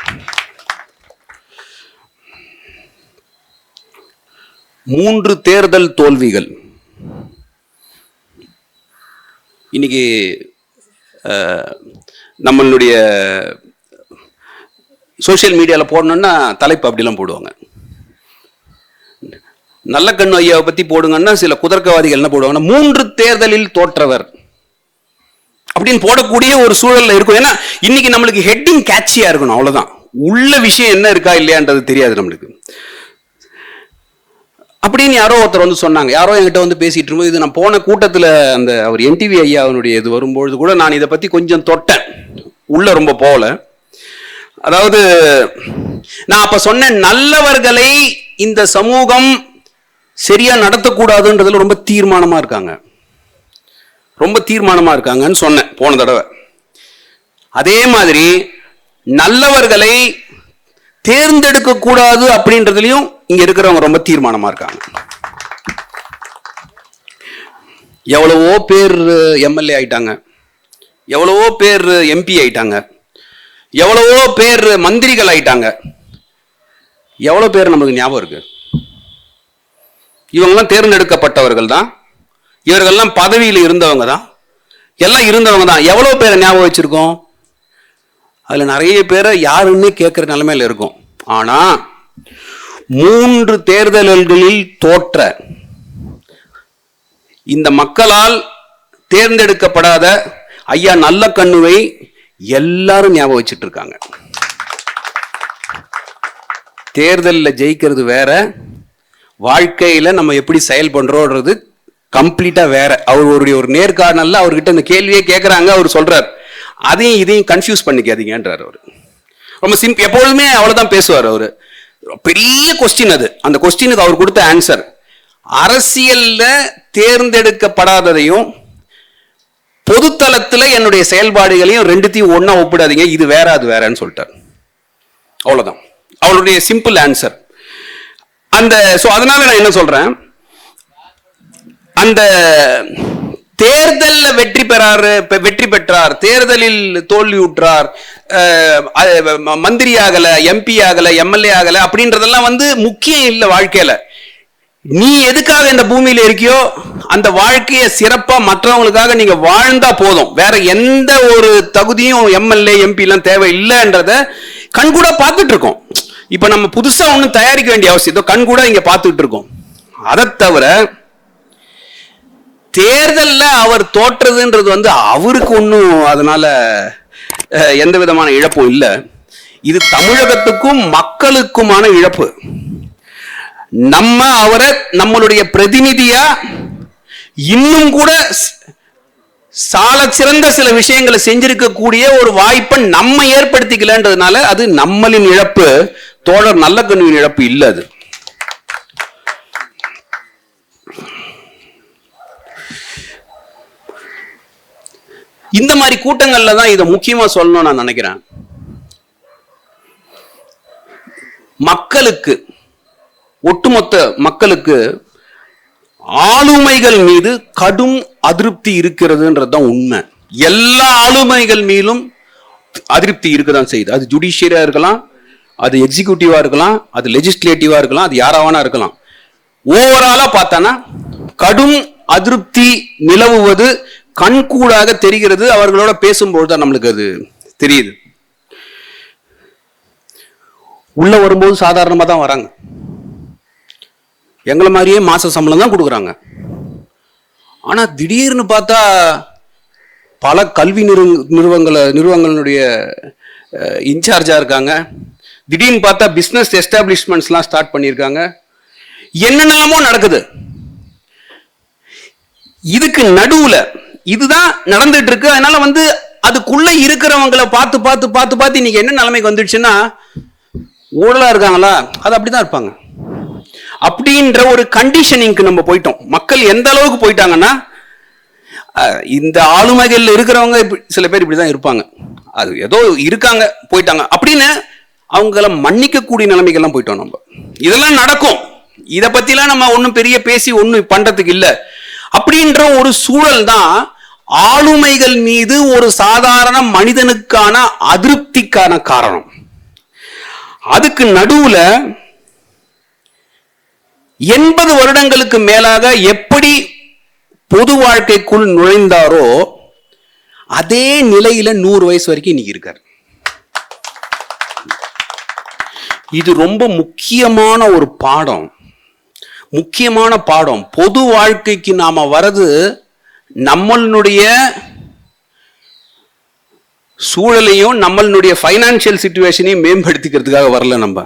3 தேர்தல் தோல்விகள். இன்னைக்கு நம்மளுடைய சோசியல் மீடியாவில் போடணும்னா தலைப்பு அப்படிலாம் போடுவாங்க. நல்லக்கண்ணு ஐயாவை பத்தி போடுங்கன்னா சில குதர்க்கவாதிகள் என்ன போடுவாங்கன்னா 3 தேர்தலில் தோற்றவர் அப்படின்னு போடக்கூடிய ஒரு சூழல்ல இருக்கும். ஏன்னா இன்னைக்கு நம்மளுக்கு ஹெட்டிங் கேட்சியா இருக்கணும், அவ்வளவுதான். உள்ள விஷயம் என்ன இருக்கா இல்லையான்றது தெரியாது நம்மளுக்கு. அப்படின்னு யாரோ ஒருத்தர் வந்து சொன்னாங்க, யாரோ என்கிட்ட வந்து பேசிட்டு இருக்கும்போது, இது நான் போன கூட்டத்தில் அந்த அவர் NTV ஐயா அவனுடைய இது வரும்பொழுது கூட நான் இதை பத்தி கொஞ்சம் தொட்டேன், உள்ள ரொம்ப போகல. அதாவது நான் அப்ப சொன்னேன், நல்லவர்களை இந்த சமூகம் சரியா நடத்தக்கூடாதுன்றதுல ரொம்ப தீர்மானமா இருக்காங்க, ரொம்ப தீர்மானமா இருக்காங்கன்னு சொன்னேன் போன தடவை. அதே மாதிரி நல்லவர்களை தேர்ந்தெடுக்க கூடாது அப்படின்றதுலயும் இங்க இருக்கிறவங்க ரொம்ப தீர்மானமா இருக்காங்க. எவ்வளவோ பேர் MLA ஆயிட்டாங்க, எவ்வளவோ பேர் MP ஆயிட்டாங்க, எவ்வளவோ பேர் மந்திரிகள் ஆயிட்டாங்க. எவ்வளவு பேர் நமக்கு ஞாபகம் இருக்கு? இவங்கெல்லாம் தேர்ந்தெடுக்கப்பட்டவர்கள் தான், இவர்கள்லாம் பதவியில் இருந்தவங்க தான், எல்லாம் இருந்தவங்க தான். எவ்வளவு பேரை ஞாபகம் வச்சிருக்கோம்? அதுல நிறைய பேரை யாருன்னு கேட்கிற நிலைமையில இருக்கும். ஆனா 3 தேர்தல்களில் தோற்ற இந்த மக்களால் தேர்ந்தெடுக்கப்படாத ஐயா நல்லக்கண்ணுவை எல்லாரும் ஞாபகம் வச்சுட்டு இருக்காங்க. தேர்தலில் ஜெயிக்கிறது வேற, வாழ்க்கையில நம்ம எப்படி செயல்படுறோன்றது கம்ப்ளீட்டா வேற. அவருடைய ஒரு நேர்காணல்ல அவர்கிட்ட இந்த கேள்வியே கேட்கறாங்க, அவர் சொல்றார், அதையும் இதையும் கன்ஃபியூஸ் பண்ணிக்காதீங்கன்றார். அவரு ரொம்ப சிம்பிள், எப்பொழுதுமே அவ்வளவுதான் பேசுவார். அவரு பெரிய கொஸ்டின், அது அந்த கொஸ்டினுக்கு அவர் கொடுத்த ஆன்சர், அரசியல்ல தேர்ந்தெடுக்கப்படாததையும் பொதுத்தளத்துல என்னுடைய செயல்பாடுகளையும் ரெண்டுத்தையும் ஒன்னா ஒப்பிடாதீங்க, இது வேற அது வேறன்னு சொல்லிட்டார். அவ்வளவுதான் அவருடைய சிம்பிள் ஆன்சர். அதனால நான் என்ன சொல்றேன், அந்த தேர்தலில் வெற்றி பெற்றார், தேர்தலில் தோல்வியுற்றார், மந்திரி ஆகல, MP ஆகல, MLA ஆகல அப்படின்றதெல்லாம் வந்து முக்கியம் இல்லை வாழ்க்கையில. நீ எதுக்காக இந்த பூமியில இருக்கியோ அந்த வாழ்க்கையை சிறப்பா மற்றவங்களுக்காக நீங்க வாழ்ந்தா போதும். வேற எந்த ஒரு தகுதியும் MLA MP எல்லாம் தேவை இல்லைன்றத கண்கூட பார்த்துட்டு இருக்கோம். இப்ப நம்ம புதுசா ஒன்னும் தயாரிக்க வேண்டிய அவசியம் கண்கூட இங்க பார்த்துட்டு இருக்கோம். அதை தவிர தேர்தல்ல அவர் தோற்றதுன்றது வந்து அவருக்கு ஒன்றும் அதனால எந்த விதமான இழப்பும் இல்லை. இது தமிழகத்துக்கும் மக்களுக்குமான இழப்பு. நம்ம அவரை நம்மளுடைய பிரதிநிதியா இன்னும் கூட சால சிறந்த சில விஷயங்களை செஞ்சிருக்கக்கூடிய ஒரு வாய்ப்பை நம்ம ஏற்படுத்திக்கலன்றதுனால அது நம்மளின் இழப்பு, தோழர் நல்லக்கண்ணுவின் இழப்பு இல்ல. அது இந்த மாதிரி கூட்டங்கள்ல தான் இதை முக்கியமா சொல்லணும் நான் நினைக்கிறேன். மக்களுக்கு, ஒட்டுமொத்த மக்களுக்கு ஆளுமைகள் மீது கடும் அதிருப்தி இருக்கிறதுன்றதுதான் உண்மை. எல்லா ஆளுமைகள் மீதும் அதிருப்தி இருக்கதான் செய்யுது. அது ஜுடிஷியரா இருக்கலாம், அது எக்ஸிகியூட்டிவா இருக்கலாம், அது லெஜிஸ்லேட்டிவா இருக்கலாம், அது யாராவானா இருக்கலாம். ஓவராலா பார்த்தானா கடும் அதிருப்தி நிலவுவது கண்கூடாக தெரிகிறது. அவர்களோட பேசும்போது தான் நம்மளுக்கு அது தெரியுது. உள்ள வரும்போது சாதாரணமா தான் வராங்க. எங்களை மாதிரியே மாச சம்பளம் தான் கொடுக்குறாங்க. ஆனா திடீர்னு பார்த்தா பல கல்வி நிறுவனங்களுடைய இன்சார்ஜா இருக்காங்க. திடீர்னு பார்த்தா பிசினஸ் எஸ்டாப்ளிஷ்மெண்ட்ஸ்லாம் ஸ்டார்ட் பண்ணியிருக்காங்க. என்னென்னமோ நடக்குது. இதுக்கு நடுவுல இதுதான் நடந்துட்டு இருக்கு. அதனால அதுக்குள்ள இருக்கிறவங்களை பார்த்து பார்த்து பார்த்து பார்த்து இன்னைக்கு என்ன நிலைமைக்கு வந்துடுச்சுன்னா, ஊழலா இருக்காங்களா, அது அப்படிதான் இருப்பாங்க அப்படின்ற ஒரு கண்டிஷனிங்க்கு நம்ம போயிட்டோம். மக்கள் எந்த அளவுக்கு போயிட்டாங்கன்னா, இந்த ஆளுமைகள் இருக்கிறவங்க சில பேர் இப்படிதான் இருப்பாங்க, அது ஏதோ இருக்காங்க போயிட்டாங்க அப்படின்னு அவங்கள மன்னிக்க கூடிய நிலைமைகள்லாம் போயிட்டோம் நம்ம. இதெல்லாம் நடக்கும். இதை பத்திலாம் நம்ம ஒன்றும் பெரிய பேசி ஒன்றும் பண்றதுக்கு இல்லை. அப்படின்ற ஒரு சூழல் தான் ஆளுமைகள் மீது ஒரு சாதாரண மனிதனுக்கான அதிருப்திக்கான காரணம். அதுக்கு நடுவுல 80 வருடங்களுக்கு மேலாக எப்படி பொது வாழ்க்கைக்குள் நுழைந்தாரோ அதே நிலையில 100 வயசு வரைக்கும் இன்னைக்கு இருக்காரு. இது ரொம்ப முக்கியமான ஒரு பாடம், முக்கியமான பாடம். பொது வாழ்க்கைக்கு நாம வரது நம்மளுடைய சூழலையும் நம்மளுடைய ஃபைனான்சியல் சிச்சுவேஷனையும் மேம்படுத்திக்கிறதுக்காக வரல. நம்ம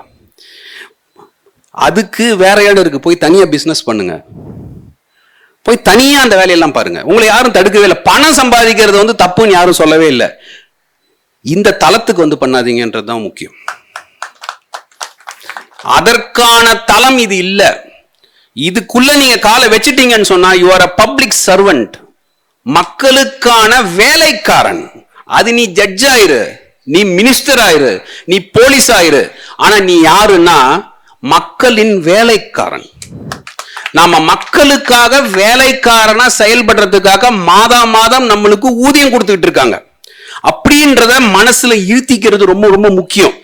அதுக்கு வேற இடம் இருக்கு. போய் தனியா பிசினஸ் பண்ணுங்க, போய் தனியா அந்த வேலையெல்லாம் பாருங்க. உங்களை யாரும் தடுக்கவே இல்லை. பணம் சம்பாதிக்கிறது தப்புன்னு யாரும் சொல்லவே இல்லை. இந்த தளத்துக்கு பண்ணாதீங்கன்றதுதான் முக்கியம். அதற்கான தளம் இது இல்ல. இதுக்குள்ள நீங்க காலை வச்சிட்டீங்கன்னு சொன்னா you are a public servant, மக்களுக்கான வேலைக்காரன். அது நீ ஜட்ஜ் ஆயிரு, நீ மினிஸ்டர் ஆயிரு, நீ போலீஸ் ஆயிரு, ஆனா நீ யாருன்னா மக்களின் வேலைக்காரன். நாம மக்களுக்காக வேலைக்காரனா செயல்படுறதுக்காக மாதா மாதம் நம்மளுக்கு ஊதியம் கொடுத்துட்டு இருக்காங்க. அப்படின்றத மனசுல இழுத்திக்கிறது ரொம்ப ரொம்ப முக்கியம்.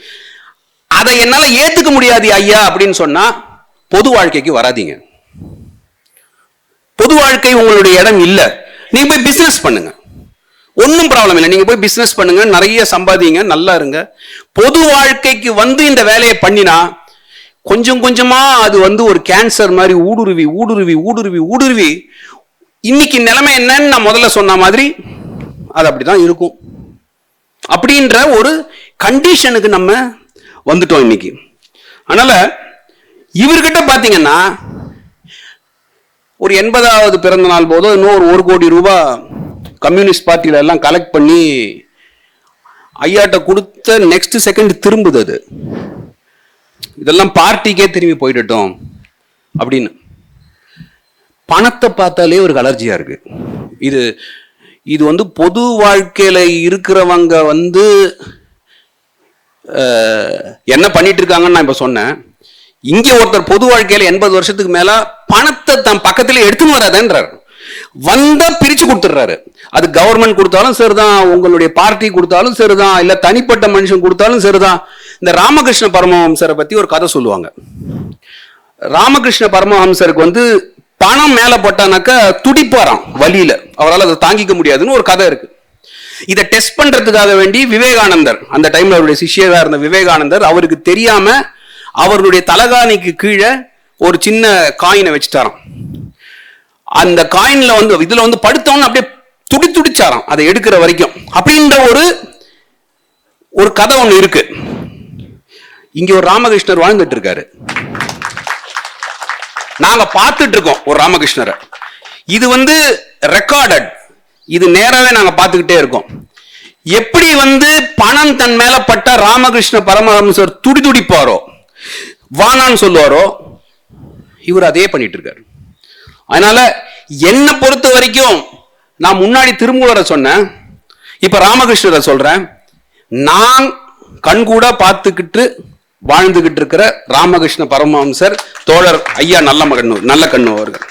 அதை என்னால ஏத்துக்க முடியாது ஐயா அப்படின்னு சொன்னா பொது வாழ்க்கைக்கு வராதீங்க. பொது வாழ்க்கை உங்களுடைய இடம் இல்ல. நீங்க போய் பிசினஸ் பண்ணுங்க, ஒன்னும் ப்ராப்ளம் இல்லை. நீங்க போய் பிசினஸ் பண்ணுங்க, நிறைய சம்பாதிங்க, நல்லா இருங்க. பொது வாழ்க்கைக்கு இந்த வேலையை பண்ணினா கொஞ்சம் கொஞ்சமா அது ஒரு கேன்சர் மாதிரி ஊடுருவி ஊடுருவி ஊடுருவி ஊடுருவி இன்னைக்கு நிலைமை என்னன்னு நான் முதல்ல சொன்ன மாதிரி அது அப்படிதான் இருக்கும். அப்படின்ற ஒரு கண்டிஷனுக்கு நம்ம வந்துட்டோம் இன்னைக்கு. அதனால இவர்கிட்ட பாத்தீங்கன்னா ஒரு 80வது பிறந்த நாள் போதோ இன்னும் 1 கோடி ரூபாய் கம்யூனிஸ்ட் பார்ட்டியில எல்லாம் கலெக்ட் பண்ணி ஐயாட்ட கொடுத்த நெக்ஸ்ட் செகண்ட் திரும்புது. அது இதெல்லாம் பார்ட்டிக்கே திரும்பி போயிட்டோம் அப்படின்னு. பணத்தை பார்த்தாலே ஒரு அலர்ஜியா இருக்கு. இது பொது வாழ்க்கையில இருக்கிறவங்க என்ன பண்ணிட்டு இருக்காங்கன்னு நான் இப்ப சொன்னேன். இங்க ஒருத்தர் பொது வாழ்க்கையில 80 வருஷத்துக்கு மேல பணத்தை தன் பக்கத்துல எடுத்துன்னு வராதன்றார். பிரிச்சு கொடுத்துடுறாரு. அது கவர்மெண்ட் கொடுத்தாலும் சரிதான், உங்களுடைய பார்ட்டி கொடுத்தாலும் சரிதான், இல்ல தனிப்பட்ட மனுஷன் கொடுத்தாலும் சரிதான். இந்த ராமகிருஷ்ண பரமஹம்சரை பத்தி ஒரு கதை சொல்லுவாங்க. ராமகிருஷ்ண பரமஹம்சருக்கு பணம் மேல போட்டானாக்கா துடிப்பாராம் வழியில, அவரால் அதை தாங்கிக்க முடியாதுன்னு ஒரு கதை இருக்கு. இதை டெஸ்ட் பண்றதுக்காக வேண்டி விவேகானந்தர், அந்த டைம்ல அவருடைய சிஷ்யரா இருந்த விவேகானந்தர், அவருக்கு தெரியாம அவருடைய தலகாணிக்கு கீழே ஒரு சின்ன காயினை வச்சுட்டாராம். அந்த காயின்ல இதுல படுத்தவன்னு அப்படியே துடிச்சாராம் அதை எடுக்கிற வரைக்கும். அப்படின்ற ஒரு கதை ஒண்ணு இருக்கு. இங்க ஒரு ராமகிருஷ்ணர் வாழ்ந்துட்டு இருக்காரு. நாங்க பார்த்துட்டு இருக்கோம் ஒரு ராமகிருஷ்ணரை. இது வந்து ரெக்கார்டட், இது நேராவே நாங்க பார்த்துக்கிட்டே இருக்கோம். எப்படி வந்து பணம் தன் மேல பட்ட ராமகிருஷ்ண பரமஹம்சர் துடிதுடிப்பாரோ, வானான்னு சொல்லுவாரோ, இவர் அதே பண்ணிட்டு இருக்காரு. அதனால என்னை பொறுத்த வரைக்கும், நான் முன்னாடி திருமூலரை சொன்னேன், இப்ப ராமகிருஷ்ணரை சொல்றேன். நான் கண்கூட பார்த்துக்கிட்டு வாழ்ந்துகிட்டு இருக்கிற ராமகிருஷ்ண பரமஹம்சர் தோழர் ஐயா நல்ல கண்ணு அவர்கள்.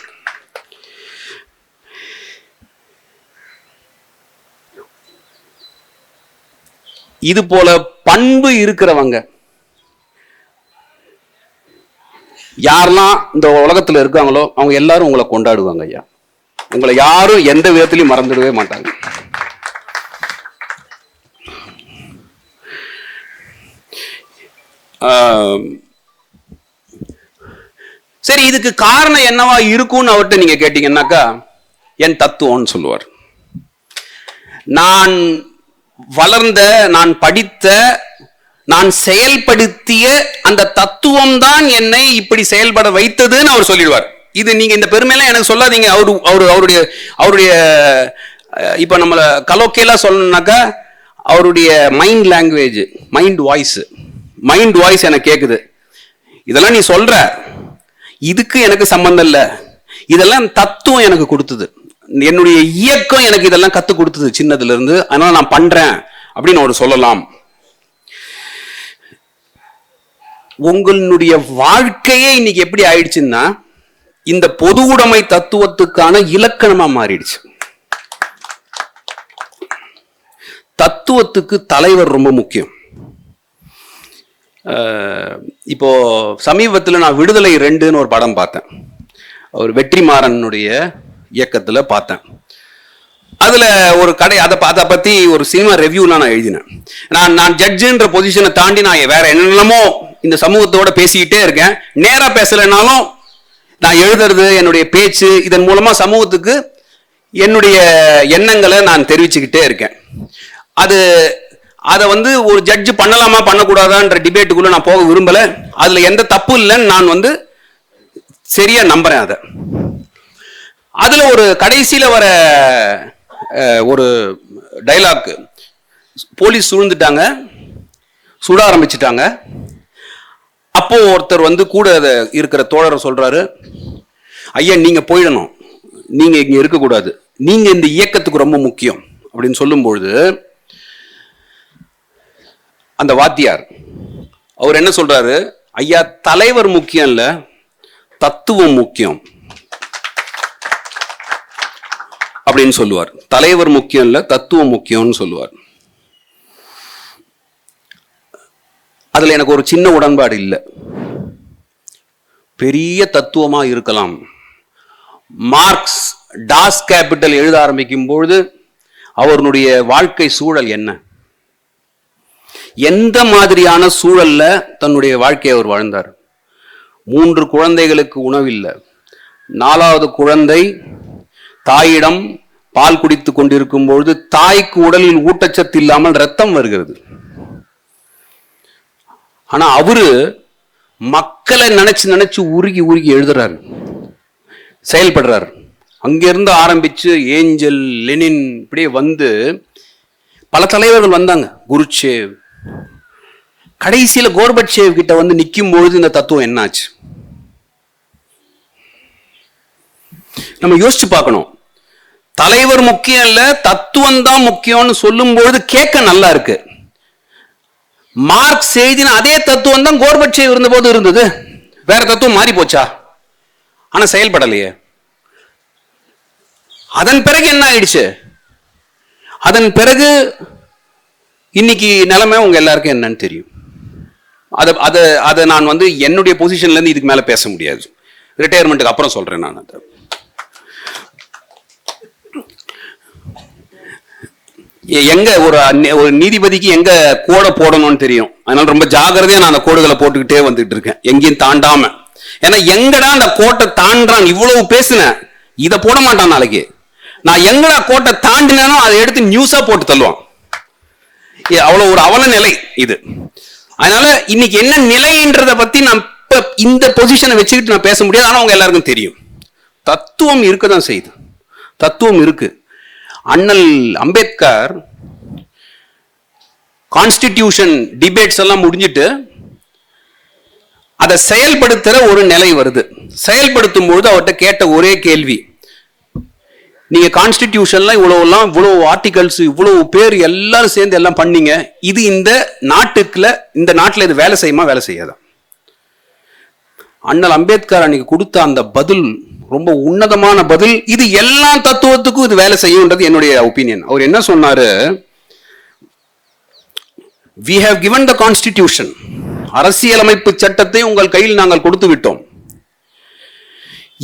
இது போல பண்பு இருக்கிறவங்க யாரெல்லாம் இந்த உலகத்துல இருக்காங்களோ அவங்க எல்லாரும் உங்களை கொண்டாடுவாங்க ஐயா. உங்களை யாரும் எந்த விதத்திலையும் மறந்துடவே மாட்டாங்க. சரி, இதுக்கு காரணம் என்னவா இருக்கும்னு அவர்கிட்ட நீங்க கேட்டீங்கன்னாக்கா, என் தத்துவம்னு சொல்லுவார். நான் வளர்ந்த, நான் படித்த, நான் செயல்படுத்திய அந்த தத்துவம் தான் என்னை இப்படி செயல்பட வைத்ததுன்னு அவர் சொல்லிடுவார். இது நீங்க இந்த பெருமையெல்லாம் எனக்கு சொல்லாதீங்க. அவருடைய இப்ப நம்மள கலோக்கியலா சொல்லணும்னாக்கா, அவருடைய மைண்ட் லாங்குவேஜ், மைண்ட் வாய்ஸ் எனக்கு கேக்குது. இதெல்லாம் நீ சொல்ற, இதுக்கு எனக்கு சம்பந்தம் இல்லை, இதெல்லாம் தத்துவம் எனக்கு கொடுத்தது, என்னுடைய இயக்கம் எனக்கு இதெல்லாம் கத்து கொடுத்தது சின்னதுல இருந்து, அதனால நான் பண்றேன் அப்படின்னு அவர் சொல்லலாம். உங்களுடைய வாழ்க்கையே இன்னைக்கு எப்படி ஆயிடுச்சுன்னா, இந்த பொது உடைமை தத்துவத்துக்கான இலக்கணமா மாறிடுச்சு. தத்துவத்துக்கு தலைவர் ரொம்ப முக்கியம். இப்போ சமீபத்தில் நான் விடுதலை 2ன்னு ஒரு படம் பார்த்தேன். ஒரு வெற்றிமாறனுடைய இயக்கத்தில் பார்த்தேன். அதுல ஒரு கடை, அதை பத்தி ஒரு சினிமா ரிவ்யூலாம் நான் எழுதினேன். நான் ஜட்ஜுன்ற பொசிஷனை தாண்டி நான் வேற என்னென்னமோ இந்த சமூகத்தோட பேசிக்கிட்டே இருக்கேன். நேரா பேசலைனாலும் நான் எழுதுறது, என்னுடைய பேச்சு, இதன் மூலமா சமூகத்துக்கு என்னுடைய எண்ணங்களை நான் தெரிவிச்சுக்கிட்டே இருக்கேன். அதை வந்து ஒரு ஜட்ஜ் பண்ணலாமா பண்ணக்கூடாதான்ற டிபேட்டுக்குள்ள நான் போக விரும்பல. அதுல எந்த தப்பு இல்லைன்னு நான் சரியா நம்புறேன். அதுல ஒரு கடைசியில வர ஒரு டைலாக், போலீஸ் சூழ்ந்துட்டாங்க, சுட ஆரம்பிச்சுட்டாங்க. அப்போ ஒருத்தர் கூட இருக்கிற தோழரை சொல்றாரு, ஐயா நீங்க போயிடணும், நீங்க இங்க இருக்கக்கூடாது, நீங்க இந்த இயக்கத்துக்கு ரொம்ப முக்கியம் அப்படின்னு சொல்லும்பொழுது, அந்த வாத்தியார் அவர் என்ன சொல்றாரு, ஐயா தலைவர் முக்கியம் இல்ல, தத்துவம் முக்கியம் அப்படின்னு சொல்லுவார். தலைவர் முக்கியம் இல்ல, தத்துவம் முக்கியம்னு சொல்லுவார். அதுல எனக்கு ஒரு சின்ன உடன்பாடு இல்லை. பெரிய தத்துவமா இருக்கலாம். மார்க்ஸ் டாஸ் கேபிட்டல் எழுத ஆரம்பிக்கும் பொழுது அவருடைய வாழ்க்கை சூழல் என்ன, எந்த மாதிரியான சூழல்ல தன்னுடைய வாழ்க்கையை அவர் வாழ்ந்தார். 3 குழந்தைகளுக்கு உணவில்லை. 4வது குழந்தை தாயிடம் பால் குடித்துக் கொண்டிருக்கும் பொழுது தாய்க்கு உடலில் ஊட்டச்சத்து இல்லாமல் ரத்தம் வருகிறது. ஆனா அவரு மக்களை நினைச்சு உருகி எழுதுறாரு, செயல்படுறாரு. அங்கிருந்து ஆரம்பிச்சு ஏஞ்சல், லெனின், இப்படியே பல தலைவர்கள் வந்தாங்க. குருச்சேவ், கடைசியில கோர்பச்சேவ் கிட்ட நிக்கும் பொழுது இந்த தத்துவம் என்னாச்சு நம்ம யோசிச்சு பார்க்கணும். தலைவர் முக்கியம் இல்ல, தத்துவம் தான் முக்கியம்னு சொல்லும் பொழுது கேட்க நல்லா இருக்கு. மார்க்ஸ் எழுதின அதே தத்துவம் தான் கோர்பச்சேவ் இருந்த போது இருந்தது. வேற தத்துவம் மாறி போச்சா? ஆனா செயல்படலையே. அதன் பிறகு என்ன ஆயிடுச்சு? அதன் பிறகு இன்னைக்கு நிலைமை உங்க எல்லாருக்கும் என்னன்னு தெரியும். அதை நான் என்னுடைய பொசிஷன்ல இருந்து இதுக்கு மேல பேச முடியாது. ரிட்டையர்மெண்ட்டுக்கு அப்புறம் சொல்றேன் நான். எங்க ஒரு நீதிபதிக்கு எங்க கோடை போடணும்னு தெரியும். அதனால ரொம்ப ஜாகிரதையா நான் அந்த கோடுகளை போட்டுக்கிட்டே வந்துட்டு இருக்கேன், எங்கேயும் தாண்டாம. ஏன்னா எங்கடா அந்த கோட்டை தாண்டான், இவ்வளவு பேசுனேன், இதை போட மாட்டான் நாளைக்கு. நான் எங்கடா கோட்டை தாண்டினோ அதை எடுத்து நியூஸா போட்டு தள்ளுவான். அவ்வளவு ஒரு அவல நிலை இது. அதனால இன்னைக்கு என்ன நிலைன்றத பத்தி நான் இப்ப இந்த பொசிஷனை வச்சுக்கிட்டு நான் பேச முடியாது. ஆனா அவங்க எல்லாருக்கும் தெரியும் தத்துவம் இருக்கதான் செய்யுது. தத்துவம் இருக்கு. அண்ணல் அம்பேத்கர் கான்ஸ்டிடியூஷன் டிபேட்ஸ் எல்லாம் முடிஞ்சிட்டு அதை செயல்படுத்துற ஒரு நிலை வருது. செயல்படுத்தும் பொழுது அவர்கிட்ட கேட்ட ஒரே கேள்வி, நீங்க கான்ஸ்டிடியூஷன்ல இவ்வளவு ஆர்டிகல்ஸ், இவ்வளவு பேர் எல்லாரும் சேர்ந்து எல்லாம் பண்ணீங்க, இது இந்த நாட்டுல இது வேலை செய்யுமா, வேலை செய்யாதா? அண்ணல் அம்பேத்கர் அன்னைக்கு கொடுத்த அந்த பதில் ரொம்ப உன்னதமான பதில். இது எல்லா தத்துவத்துக்கும் இது வேலை செய்யும்ன்றது என்னுடைய ஒப்பீனியன். அவர் என்ன சொன்னாரு, we have given the constitution, அரசியலமைப்பு சட்டத்தை உங்கள் கையில் நாங்கள் கொடுத்து விட்டோம்.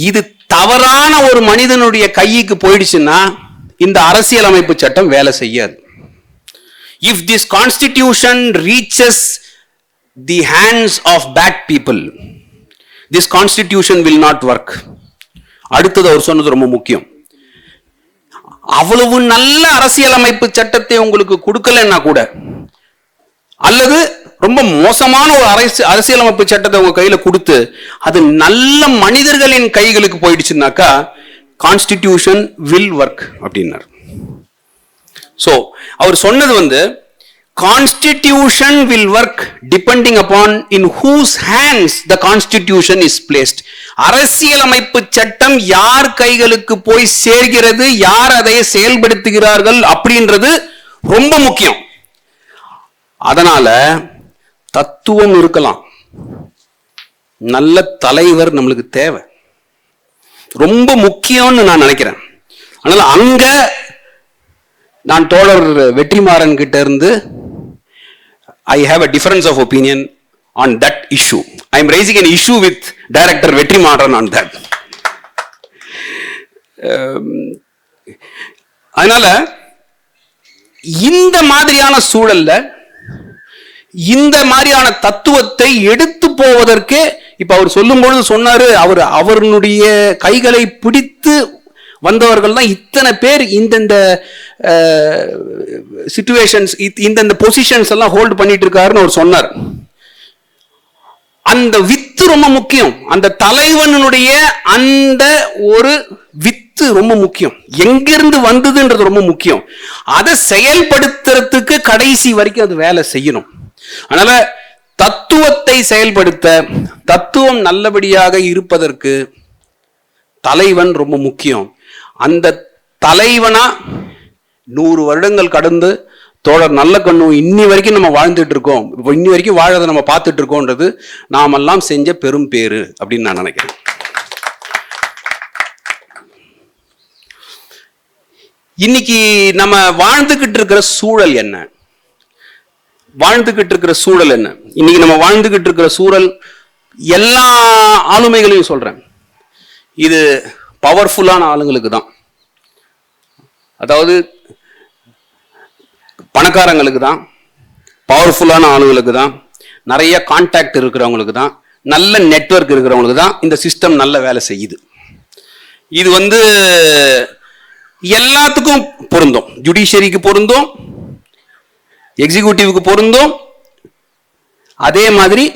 இது தவறான ஒரு மனிதனுடைய கைக்கு போயிடுச்சுன்னா இந்த அரசியலமைப்பு சட்டம் வேலை செய்யாது. if this constitution reaches the hands of bad people, this constitution will not work. அடுத்தது அவர் சொன்னது ரொம்ப முக்கியம். அவ்வளவு நல்ல அரசியலமைப்பு சட்டத்தை உங்களுக்கு கொடுக்கலன்னா கூட, அல்லது ரொம்ப மோசமான ஒரு அரசியலமைப்பு சட்டத்தை உங்க கையில கொடுத்து அது நல்ல மனிதர்களின் கைகளுக்கு போயிடுச்சுனாக்கா கான்ஸ்டிடியூஷன் வில் ஒர்க் அப்படின்னார். சோ அவர் சொன்னது Constitution will work depending upon in whose hands the constitution is placed. அரசியலமைப்பு சட்டம் யார் கைகளுக்கு போய் சேர்கிறது, யார் அதை செயல்படுத்துகிறார்கள் அப்படின்றது ரொம்ப முக்கியம். அதனால தத்துவம் இருக்கலாம், நல்ல தலைவர் நம்மளுக்கு தேவை, ரொம்ப முக்கியம்னு நான் நினைக்கிறேன். அதனால அங்க நான் தோழர் வெற்றிமாறன் கிட்ட இருந்து I have a difference of opinion on that issue. I am raising an issue with Director Vetrimaran on that. அதனால இந்த மாதிரியான சூழல்ல இந்த மாதிரியான தத்துவத்தை எடுத்து போவதற்கு இப்ப அவர் சொல்லும் பொழுது சொன்னாரு, அவருடைய கைகளை பிடித்து வந்தவர்கள் தான் இத்தனை பேர் இந்தந்த சிச்சுவேஷன்ஸ், இந்தந்த பொசிஷன்ஸ் எல்லாம் ஹோல்ட் பண்ணிட்டு இருக்காருன்னு அவர் சொன்னார். அந்த வித்து ரொம்ப முக்கியம். அந்த தலைவனுடைய அந்த ஒரு வித்து ரொம்ப முக்கியம். எங்கிருந்து வந்ததுன்றது ரொம்ப முக்கியம். அதை செயல்படுத்துறதுக்கு கடைசி வரைக்கும் அது வேலை செய்யணும். அதனால தத்துவத்தை செயல்படுத்த, தத்துவம் நல்லபடியாக இருப்பதற்கு தலைவன் ரொம்ப முக்கியம். அந்த தலைவனா 100 வருடங்கள் கடந்து தோழர் நல்ல கண்ணு இன்னி வரைக்கும் நம்ம வாழ்ந்துட்டு இருக்கோம், இன்னி வரைக்கும் வாழறதை நம்ம பார்த்துட்டு இருக்கோம்ன்றது நாமெல்லாம் செஞ்ச பெரும் பேரு அப்படின்னு நான் நினைக்கிறேன். இன்னைக்கு நம்ம வாழ்ந்துகிட்டு இருக்கிற சூழல் என்ன? இன்னைக்கு நம்ம வாழ்ந்துகிட்டு இருக்கிற சூழல் எல்லா ஆளுமைகளையும் சொல்றேன், இது பவர்ஃபுல்லான ஆளுங்களுக்கு தான். அதாவது பணக்காரங்களுக்கு தான், பவர்ஃபுல்லான ஆளுங்களுக்கு தான், நிறைய கான்டாக்ட் இருக்கிறவங்களுக்கு தான், நல்ல நெட்வொர்க் இருக்கிறவங்களுக்கு தான் இந்த சிஸ்டம் நல்ல வேலை செய்யுது. இது எல்லாத்துக்கும் பொருந்தும். ஜுடிஷியரிக்கு பொருந்தும், எக்ஸிக்யூட்டிவ்க்கு பொருந்தும், அதே மாதிரி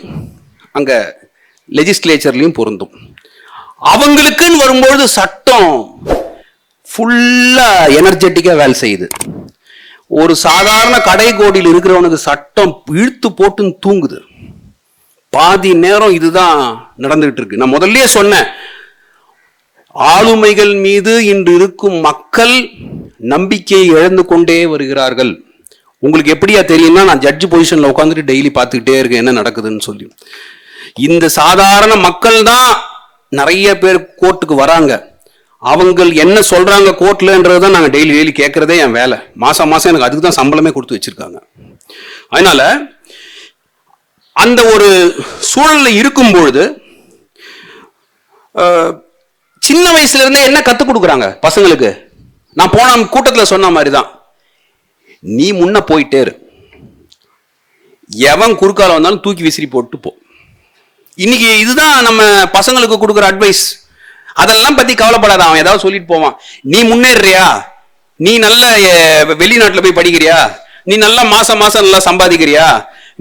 அங்க லெஜிஸ்லேச்சர்லயும் பொருந்தும். அவங்களுக்குன்னு வரும்போது சட்டம் ஃபுல்லா எனர்ஜெட்டிக்கா வேலை செய்யுது. ஒரு சாதாரண கடைகோடியில் இருக்கிறவனுக்கு சட்டம் இழுத்து போட்டுன்னு தூங்குது. பாதி நேரம் இதுதான் நடந்துகிட்டு இருக்கு. நான் முதல்லயே சொன்னேன், ஆளுமைகள் மீது இன்று இருக்கும் மக்கள் நம்பிக்கையை இழந்து கொண்டே வருகிறார்கள். உங்களுக்கு எப்படியா தெரியும்னா, நான் ஜட்ஜ் பொசிஷன்ல உட்காந்துட்டு டெய்லி பார்த்துக்கிட்டே இருக்கேன் என்ன நடக்குதுன்னு சொல்லி. இந்த சாதாரண மக்கள் தான் நிறைய பேர் கோர்ட்டுக்கு வராங்க. அவங்க என்ன சொல்றாங்க கோர்ட்லன்றதான் நாங்க டெய்லி கேட்கறதே என் வேலை. மாசம் எனக்கு அதுக்கு தான் சம்பளமே கொடுத்து வச்சிருக்காங்க. அதனால அந்த ஒரு சூழல்ல இருக்கும் பொழுது சின்ன வயசுல இருந்தே என்ன கத்துக் கொடுக்குறாங்க பசங்களுக்கு? நான் போன கூட்டத்துல சொன்ன மாதிரிதான், நீ முன்ன போயிட்டே இரு, எவன் குறுக்கால வந்தாலும் தூக்கி விசிறி போட்டு போ. இன்னைக்கு இதுதான் நம்ம பசங்களுக்கு கொடுக்குற அட்வைஸ். அதெல்லாம் பத்தி கவலைப்படாத, அவன் ஏதாவது சொல்லிட்டு போவான். நீ முன்னேறியா, நீ நல்ல வெளிநாட்டுல போய் படிக்கிறியா, நீ நல்லா மாசம் நல்லா சம்பாதிக்கிறியா,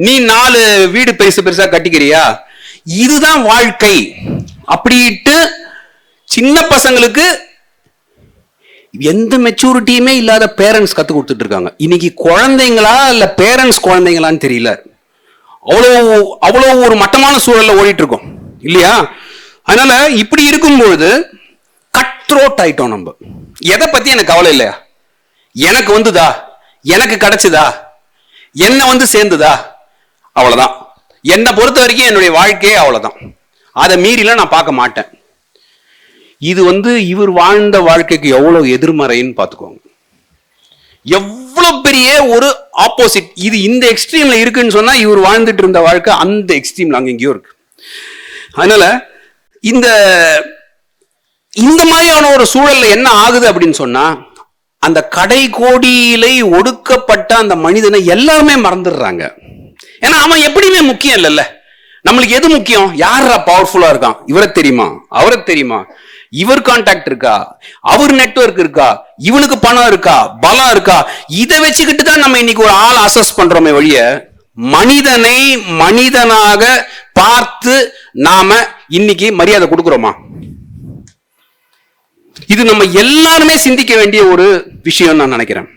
நீ 4 வீடு பெருசா கட்டிக்கிறியா, இதுதான் வாழ்க்கை அப்படின்ட்டு சின்ன பசங்களுக்கு எந்த மெச்சூரிட்டியுமே இல்லாத பேரண்ட்ஸ் கத்து கொடுத்துட்டு இருக்காங்க. இன்னைக்கு குழந்தைங்களா இல்ல பேரண்ட்ஸ் குழந்தைங்களான்னு தெரியல. அவ்வளவு ஒரு மட்டமான சூழல்ல ஓடிட்டு இருக்கோம் இல்லையா? அதனால இப்படி இருக்கும்பொழுது கட் த்ரோட் ஆயிட்டோம். நம்ம எதை பத்தி எனக்கு கவலை இல்லையா, எனக்கு வந்துதா, எனக்கு கிடைச்சதா, என்ன சேர்ந்துதா, அவ்வளவுதான். என்னை பொறுத்த வரைக்கும் என்னுடைய வாழ்க்கையே அவ்வளவுதான். அதை மீறிலாம் நான் பார்க்க மாட்டேன். இது இவர் வாழ்ந்த வாழ்க்கைக்கு எவ்வளவு எதிர்மறைன்னு பார்த்துக்கோங்க. எவ்வளவு பெரிய ஒரு ஆப்போசிட். இது இந்த எக்ஸ்ட்ரீம்ல இருக்குன்னு சொன்னா இவர் வாழ்ந்துட்டு இருந்த வாழ்க்கை அந்த எக்ஸ்ட்ரீம்ல அங்க எங்கேயோ இருக்கு. அதனால இந்த மாதிரியான ஒரு சூழல்ல என்ன ஆகுது அப்படின்னு சொன்னா, அந்த கடை கோடியிலே ஒடுக்கப்பட்ட அந்த மனிதனை எல்லாருமே மறந்துடுறாங்க. ஏன்னா அவன் எப்படியுமே முக்கியம் இல்லைல்ல. நம்மளுக்கு எது முக்கியம்? யாரா பவர்ஃபுல்லா இருக்கான், இவரை தெரியுமா, அவரை தெரியுமா, இவர் கான்டாக்ட் இருக்கா, அவர் நெட்வொர்க் இருக்கா, இவனுக்கு பணம் இருக்கா, பலம் இருக்கா, இதை வச்சுக்கிட்டு தான் நம்ம இன்னைக்கு ஒரு ஆள் அசஸ் பண்றோமே வழிய மனிதனை மனிதனாக பார்த்து நாம இன்னைக்கு மரியாதை கொடுக்கிறோமா? இது நம்ம எல்லாருமே சிந்திக்க வேண்டிய ஒரு விஷயம் நான் நினைக்கிறேன்.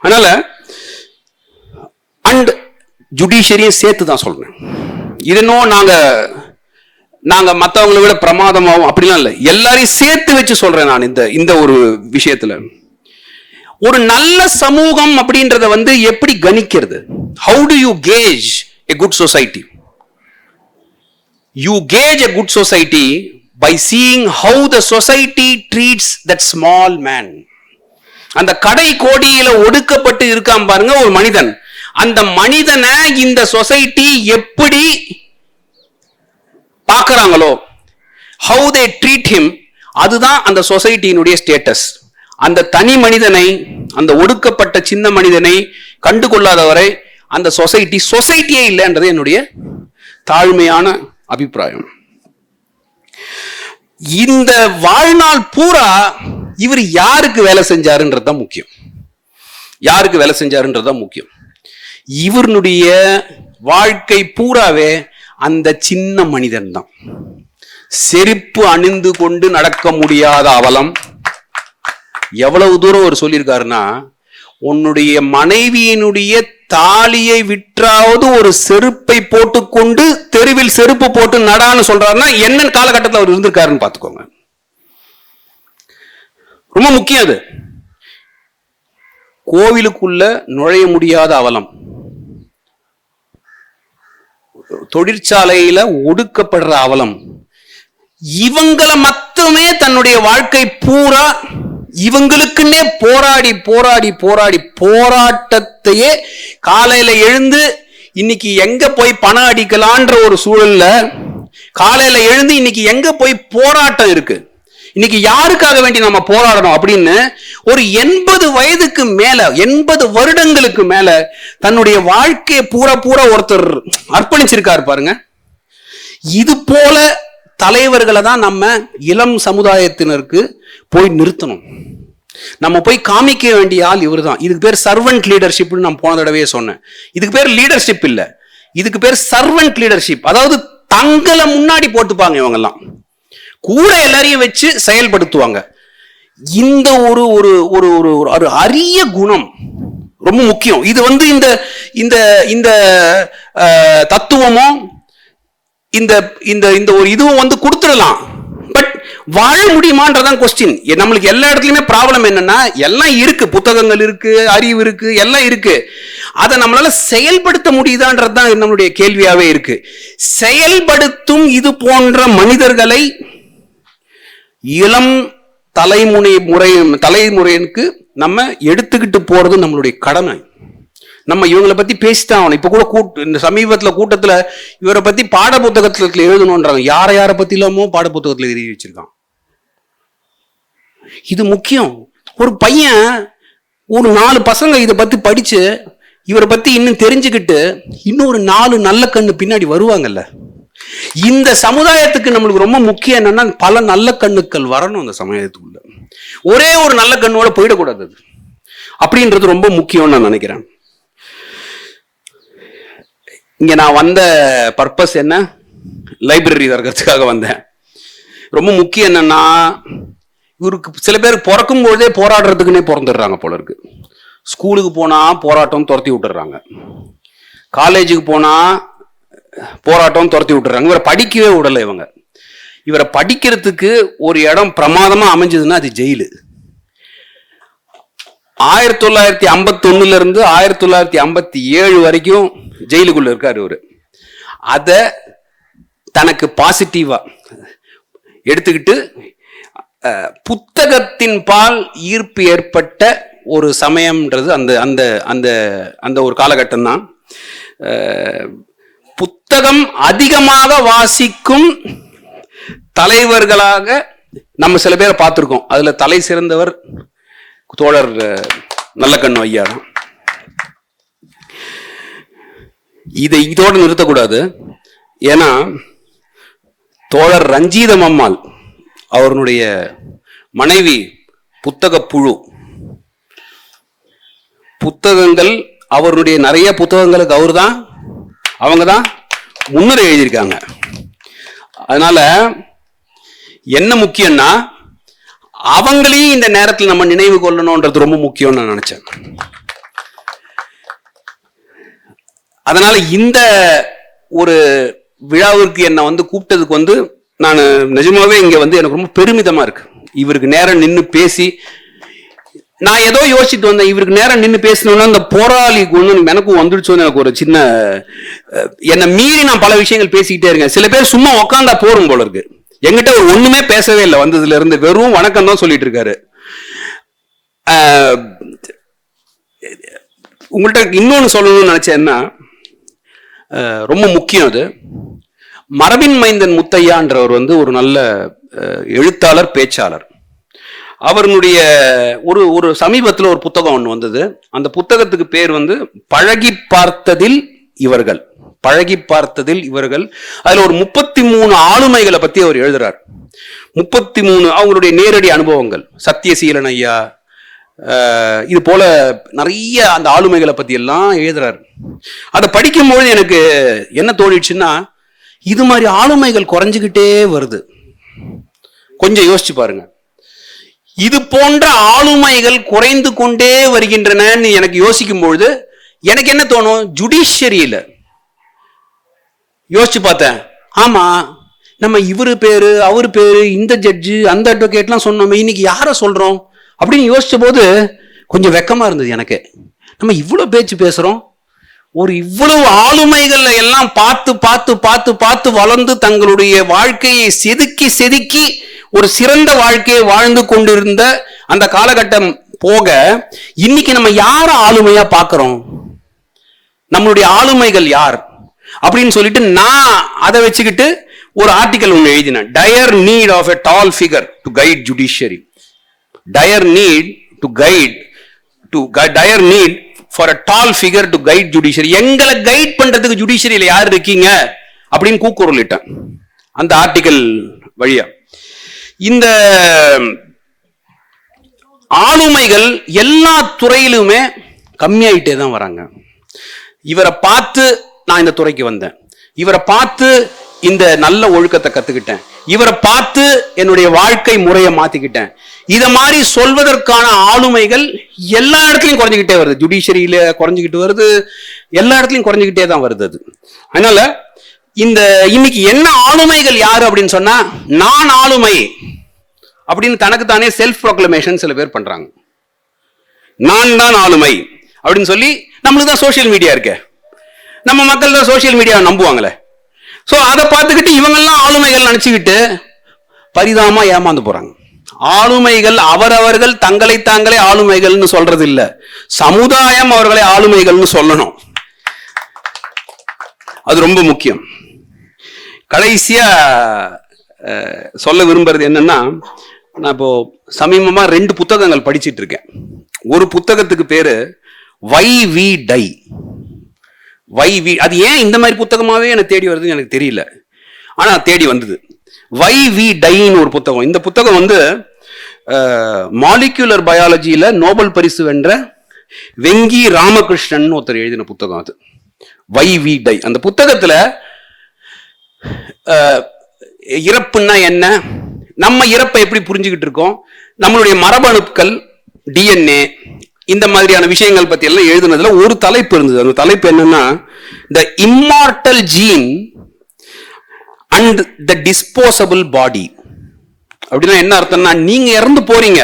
அதனால அண்ட் ஜுடிஷியரியும் சேர்த்து தான் சொல்றேன். இதனும் நாங்க மற்றவங்களை விட பிரமாதமாகவும் அப்படிலாம் இல்லை, எல்லாரையும் சேர்த்து வச்சு சொல்றேன் நான். இந்த ஒரு விஷயத்துல ஒரு நல்ல சமூகம் அப்படின்றத எப்படி கணிக்கிறது? How do you gauge a good society? You gauge a good society by seeing how the society treats that small man. அந்த கடை கோடியில ஒடுக்கப்பட்டு இருக்கான் பாருங்க ஒரு மனிதன். அந்த மனிதனை இந்த சொசைட்டி எப்படி பார்க்கறாங்களோ, how they treat him, அதுதான் அந்த சொசைட்டியினுடைய ஸ்டேட்டஸ். அந்த தனி மனிதனை, அந்த ஒடுக்கப்பட்ட சின்ன மனிதனை கண்டுகொள்ளாதவரை அந்த சொசைட்டியே இல்லைன்றது என்னுடைய தாழ்மையான அபிப்பிராயம். இந்த வாழ்நாள் பூரா இவர் யாருக்கு வேலை செஞ்சாருன்றதுதான் முக்கியம். யாருக்கு வேலை செஞ்சாருன்றதுதான் முக்கியம். இவருடைய வாழ்க்கை பூராவே அந்த சின்ன மனிதன் தான். செருப்பு அணிந்து கொண்டு நடக்க முடியாத அவலம். எவ்வளவு தூரம் அவர் சொல்லியிருக்காருன்னா, உன்னுடைய மனைவியினுடைய தாலியை விற்றாவது ஒரு செருப்பை போட்டுக்கொண்டு தெருவில் செருப்பு போட்டு நடான்னு சொல்றாருன்னா என்ன காலகட்டத்தில் அவர் இருந்திருக்காருன்னு பார்த்துக்கோங்க. ரொம்ப முக்கியம் அது. கோவிலுக்குள்ள நுழைய முடியாத அவலம், தொழிற்சாலையில ஒடுக்கப்படுற அவலம், இவங்களை மட்டுமே தன்னுடைய வாழ்க்கை பூரா இவங்களுக்குன்னே போராடி போராடி போராடி போராட்டத்தையே காலையில எழுந்து இன்னைக்கு எங்க போய் பணம் அடிக்கலான்ற ஒரு சூழல்ல காலையில எழுந்து இன்னைக்கு எங்க போய் போராட்டம் இருக்கு, இன்னைக்கு யாருக்காக வேண்டி நம்ம போராடணும் அப்படின்னு ஒரு 80 வயதுக்கு மேல 80 வருடங்களுக்கு மேல தன்னுடைய வாழ்க்கையை பூரா ஒருத்தர் அர்ப்பணிச்சிருக்காரு பாருங்க. இது போல தலைவர்களை தான் நம்ம இளம் சமுதாயத்தினருக்கு போய் நிறுத்தணும். நம்ம போய் காமிக்க வேண்டிய ஆள் இவர் தான். இதுக்கு பேர் சர்வன்ட் லீடர்ஷிப்னு நான் போன தடவையே சொன்னேன். இதுக்கு பேர் லீடர்ஷிப் இல்ல, இதுக்கு பேர் சர்வன்ட் லீடர்ஷிப். அதாவது தங்களை முன்னாடி போட்டுப்பாங்க, இவங்கெல்லாம் கூட எல்லாரையும் வச்சு செயல்படுத்துவாங்க. இந்த ஒரு ஒரு ஒரு ஒரு அரிய குணம் ரொம்ப முக்கியம். இது இந்த இந்த இந்த தத்துவமும் இந்த இந்த இந்த ஒரு இதுவும் கொடுத்துடலாம். பட் வாழ முடியுமான்றதான் கொஸ்டின். நம்மளுக்கு எல்லா இடத்துலயுமே ப்ராப்ளம் என்னன்னா, எல்லாம் இருக்கு, புத்தகங்கள் இருக்கு, அறிவு இருக்கு, எல்லாம் இருக்கு. அதை நம்மளால செயல்படுத்த முடியுதான்றதுதான் நம்மளுடைய கேள்வியாவே இருக்கு. செயல்படுத்தும் இது போன்ற மனிதர்களை இளம் தலைமுறைக்கு நம்ம எடுத்துக்கிட்டு போறது நம்மளுடைய கடமை. நம்ம இவங்களை பத்தி பேசித்தான் ஆகணும். இப்ப கூட இந்த சமீபத்துல கூட்டத்துல இவரை பத்தி பாட புத்தகத்துல எழுதணும்ன்றாங்க. யாரை பத்தி இல்லாமோ பாட புத்தகத்துல எழுதி வச்சிருக்கான். இது முக்கியம். ஒரு பையன், ஒரு 4 பசங்க இதை பத்தி படிச்சு இவரை பத்தி இன்னும் தெரிஞ்சுக்கிட்டு இன்னொரு 4 நல்ல கண்ணு பின்னாடி வருவாங்கல்ல. இந்த சமுதாயத்துக்கு நம்மளுக்கு ரொம்ப முக்கியம் என்னன்னா, பல நல்ல கண்ணுக்கள் வரணும் அந்த சமுதாயத்துக்குள்ள. ஒரே ஒரு நல்ல கண்ணோட போயிடக்கூடாது அப்படின்றது ரொம்ப முக்கியம்னு நான் நினைக்கிறேன். இங்க நான் வந்த பர்பஸ் என்ன, லைப்ரரி திறக்கிறதுக்காக வந்தேன். ரொம்ப முக்கியம் என்னன்னா, இவருக்கு சில பேர் பிறக்கும் பொழுதே போராடுறதுக்குன்னே பிறந்துடுறாங்க போல இருக்கு. ஸ்கூலுக்கு போனா போராட்டம் துரத்தி விட்டுறாங்க, காலேஜுக்கு போனா போராட்டம் துரத்தி விட்டுறாங்க. இவரை படிக்கவே விடலை. இவரை படிக்கிறதுக்கு ஒரு இடம் பிரமாதமா அமைஞ்சதுன்னா அது ஜெயிலு. 1951 இருந்து 1957 வரைக்கும் ஜெயிலுக்குள்ள இருக்காரு இவரு. அத தனக்கு பாசிட்டிவா எடுத்துக்கிட்டு புத்தகத்தின் பால் ஈர்ப்பு ஏற்பட்ட ஒரு சமயம்ன்றது அந்த அந்த அந்த அந்த ஒரு காலகட்டம் தான். புத்தகம் அதிகமாக வாசிக்கும் தலைவர்களாக நம்ம சில பேரை பார்த்திருக்கோம். அதுல தலை சிறந்தவர் தோழர் நல்லக்கண்ணு ஐயா தான். இதை இதோடு நிறுத்தக்கூடாது. ஏன்னா தோழர் ரஞ்சிதம் அம்மாள் அவருடைய மனைவி புத்தக புழு, புத்தகங்கள் அவருடைய நிறைய புத்தகங்களுக்கு அவங்க தான் முன்னுரை எழுதியிருக்காங்க. அதனால என்ன முக்கியம்னா, அவங்களையும் இந்த நேரத்தில் நம்ம நினைவு கொள்ளணும்ன்றது ரொம்ப முக்கியம் நான் நினைச்சேன். அதனால இந்த ஒரு விழாவிற்கு என்னை கூப்பிட்டதுக்கு நான் நிஜமாவே இங்க எனக்கு ரொம்ப பெருமிதமா இருக்கு. இவருக்கு நேரம் நின்று பேசி, நான் ஏதோ யோசிச்சுட்டு வந்தேன், இவருக்கு நேரம் நின்று பேசணும்னா இந்த போராளி குணம் எனக்கும் வந்துடுச்சோன்னு எனக்கு ஒரு சின்ன, என்னை மீறி நான் பல விஷயங்கள் பேசிக்கிட்டே இருக்கேன். சில பேர் சும்மா உக்காந்தா போரும் போல இருக்கு. எங்கிட்ட ஒரு ஒண்ணுமே பேசவே இல்லை, வந்ததுல இருந்து வெறும் வணக்கம் தான் சொல்லிட்டு இருக்காரு. உங்கள்கிட்ட இன்னொன்னு சொல்லணும்னு நினைச்சேன்னா, ரொம்ப முக்கியம். அது மரபின் மைந்தன் முத்தையான்றவர் ஒரு நல்ல எழுத்தாளர், பேச்சாளர். அவருடைய ஒரு சமீபத்தில் ஒரு புத்தகம் ஒன்று வந்தது. அந்த புத்தகத்துக்கு பேர் பழகி பார்த்ததில் இவர்கள். பழகி பார்த்ததில் இவர்கள். அதுல ஒரு 33 ஆளுமைகளை பத்தி அவர் எழுதுறார். 33 அவங்களுடைய நேரடி அனுபவங்கள். சத்தியசீலன் ஐயா இது போல நிறைய அந்த ஆளுமைகளை பத்தி எல்லாம் எழுதுறாரு. அதை படிக்கும்போது எனக்கு என்ன தோணிடுச்சுன்னா, இது மாதிரி ஆளுமைகள் குறைஞ்சுக்கிட்டே வருது. கொஞ்சம் யோசிச்சு பாருங்க. இது போன்ற ஆளுமைகள் குறைந்து கொண்டே வருகின்றனன்னு எனக்கு யோசிக்கும் பொழுது எனக்கு என்ன தோணும், ஜுடிஷியரியில யோசிச்சு பார்த்தேன். ஆமா, நம்ம இவரு பேரு அவரு பேரு இந்த ஜட்ஜு அந்த அட்வொகேட்லாம் சொன்னோமே, இன்னைக்கு யாரை சொல்றோம் அப்படின்னு யோசிச்ச போது கொஞ்சம் வெக்கமா இருந்தது எனக்கு. நம்ம இவ்வளவு பேச்சு பேசுறோம், ஒரு இவ்வளவு ஆளுமைகள் எல்லாம் பார்த்து பார்த்து பார்த்து பார்த்து வளர்ந்து தங்களுடைய வாழ்க்கையை செதுக்கி செதுக்கி ஒரு சிறந்த வாழ்க்கையை வாழ்ந்து கொண்டிருந்த அந்த காலகட்டம் போக, இன்னைக்கு நம்ம யார ஆளுமையா பார்க்கிறோம், நம்மளுடைய ஆளுமைகள் யார் அப்படின்னு சொல்லிட்டு நான் அதை வச்சுக்கிட்டு ஒரு ஆர்டிக்கல் ஒன்று எழுதினேன். Dire need of a tall figure to guide judiciary. Dire need for a tall figure to guide judiciary. எங்களை கைட் பண்றதுக்கு ஜுடிஷியரியில யார் இருக்கீங்க அப்படின்னு கூக்குரலிட்டேன் அந்த ஆர்டிக்கல் வழியா. இந்த ஆளுமைகள் எல்லா துறையிலுமே கம்மியாயிட்டே தான் வராங்க. இவரை பார்த்து நான் இந்த துறைக்கு வந்தேன், இவரை பார்த்து இந்த நல்ல ஒழுக்கத்தை கத்துக்கிட்டேன், இவரை பார்த்து என்னுடைய வாழ்க்கை முறையை மாத்திக்கிட்டேன். இத மாதிரி சொல்வதற்கான ஆளுமைகள் எல்லா இடத்துலையும் குறைஞ்சிக்கிட்டே வருது. ஜுடிஷியரியில குறைஞ்சிக்கிட்டு வருது, எல்லா இடத்துலையும் குறைஞ்சிக்கிட்டே தான் வருது. அதனால இந்த இன்னைக்கு என்ன ஆளுமைகள் யாரு அப்படின்னு சொன்னா, நான் ஆளுமை அப்படின்னு தனக்கு தானே செல்ஃப் ப்ரோக்ளமேஷன் சில பேர் பண்றாங்க. நான் தான் ஆளுமை அப்படின்னு சொல்லி, நம்மளுக்கு தான் சோசியல் மீடியா இருக்கு, நம்ம மக்கள் தான் சோசியல் மீடியாவை நம்புவாங்களே. சோ அதை பார்த்துக்கிட்டு இவங்கெல்லாம் ஆளுமைகள் நினைச்சுக்கிட்டு பரிதாபமா ஏமாந்து போறாங்க. ஆளுமைகள் அவரவர்கள் தங்களை தாங்களே ஆளுமைகள்னு சொல்றது இல்ல, சமுதாயம் அவர்களை ஆளுமைகள்னு சொல்லணும். அது ரொம்ப முக்கியம். கடைசியா சொல்ல விரும்புறது என்னன்னா, நான் இப்போ சமீபமா 2 புத்தகங்கள் படிச்சிட்டு இருக்கேன். ஒரு புத்தகத்துக்கு பேரு வை வி டை. அது ஏன் இந்த மாதிரி புத்தகமாவே எனக்கு தேடி வருதுன்னு எனக்கு தெரியல, ஆனா தேடி வந்தது. வை வி டைன்னு ஒரு புத்தகம். இந்த புத்தகம் மாலிகுலர் பயாலஜியில நோபல் பரிசு வென்ற வெங்கி ராமகிருஷ்ணன் ஒருத்தர் எழுதின புத்தகம் அது, வை வி டை. அந்த புத்தகத்துல இறப்புன்னா என்ன, நம்ம இறப்பை எப்படி புரிஞ்சுக்கிட்டு இருக்கோம், நம்மளுடைய மரபணுக்கள், டிஎன்ஏ, இந்த மாதிரியான விஷயங்கள் பத்தி எல்லாம் எழுதுனதுல ஒரு தலைப்பு இருந்தது. அந்த தலைப்பு என்னன்னா, the immortal gene and the disposable body. அப்படின்னா என்ன அர்த்தம்னா, நீங்க இறந்து போறீங்க,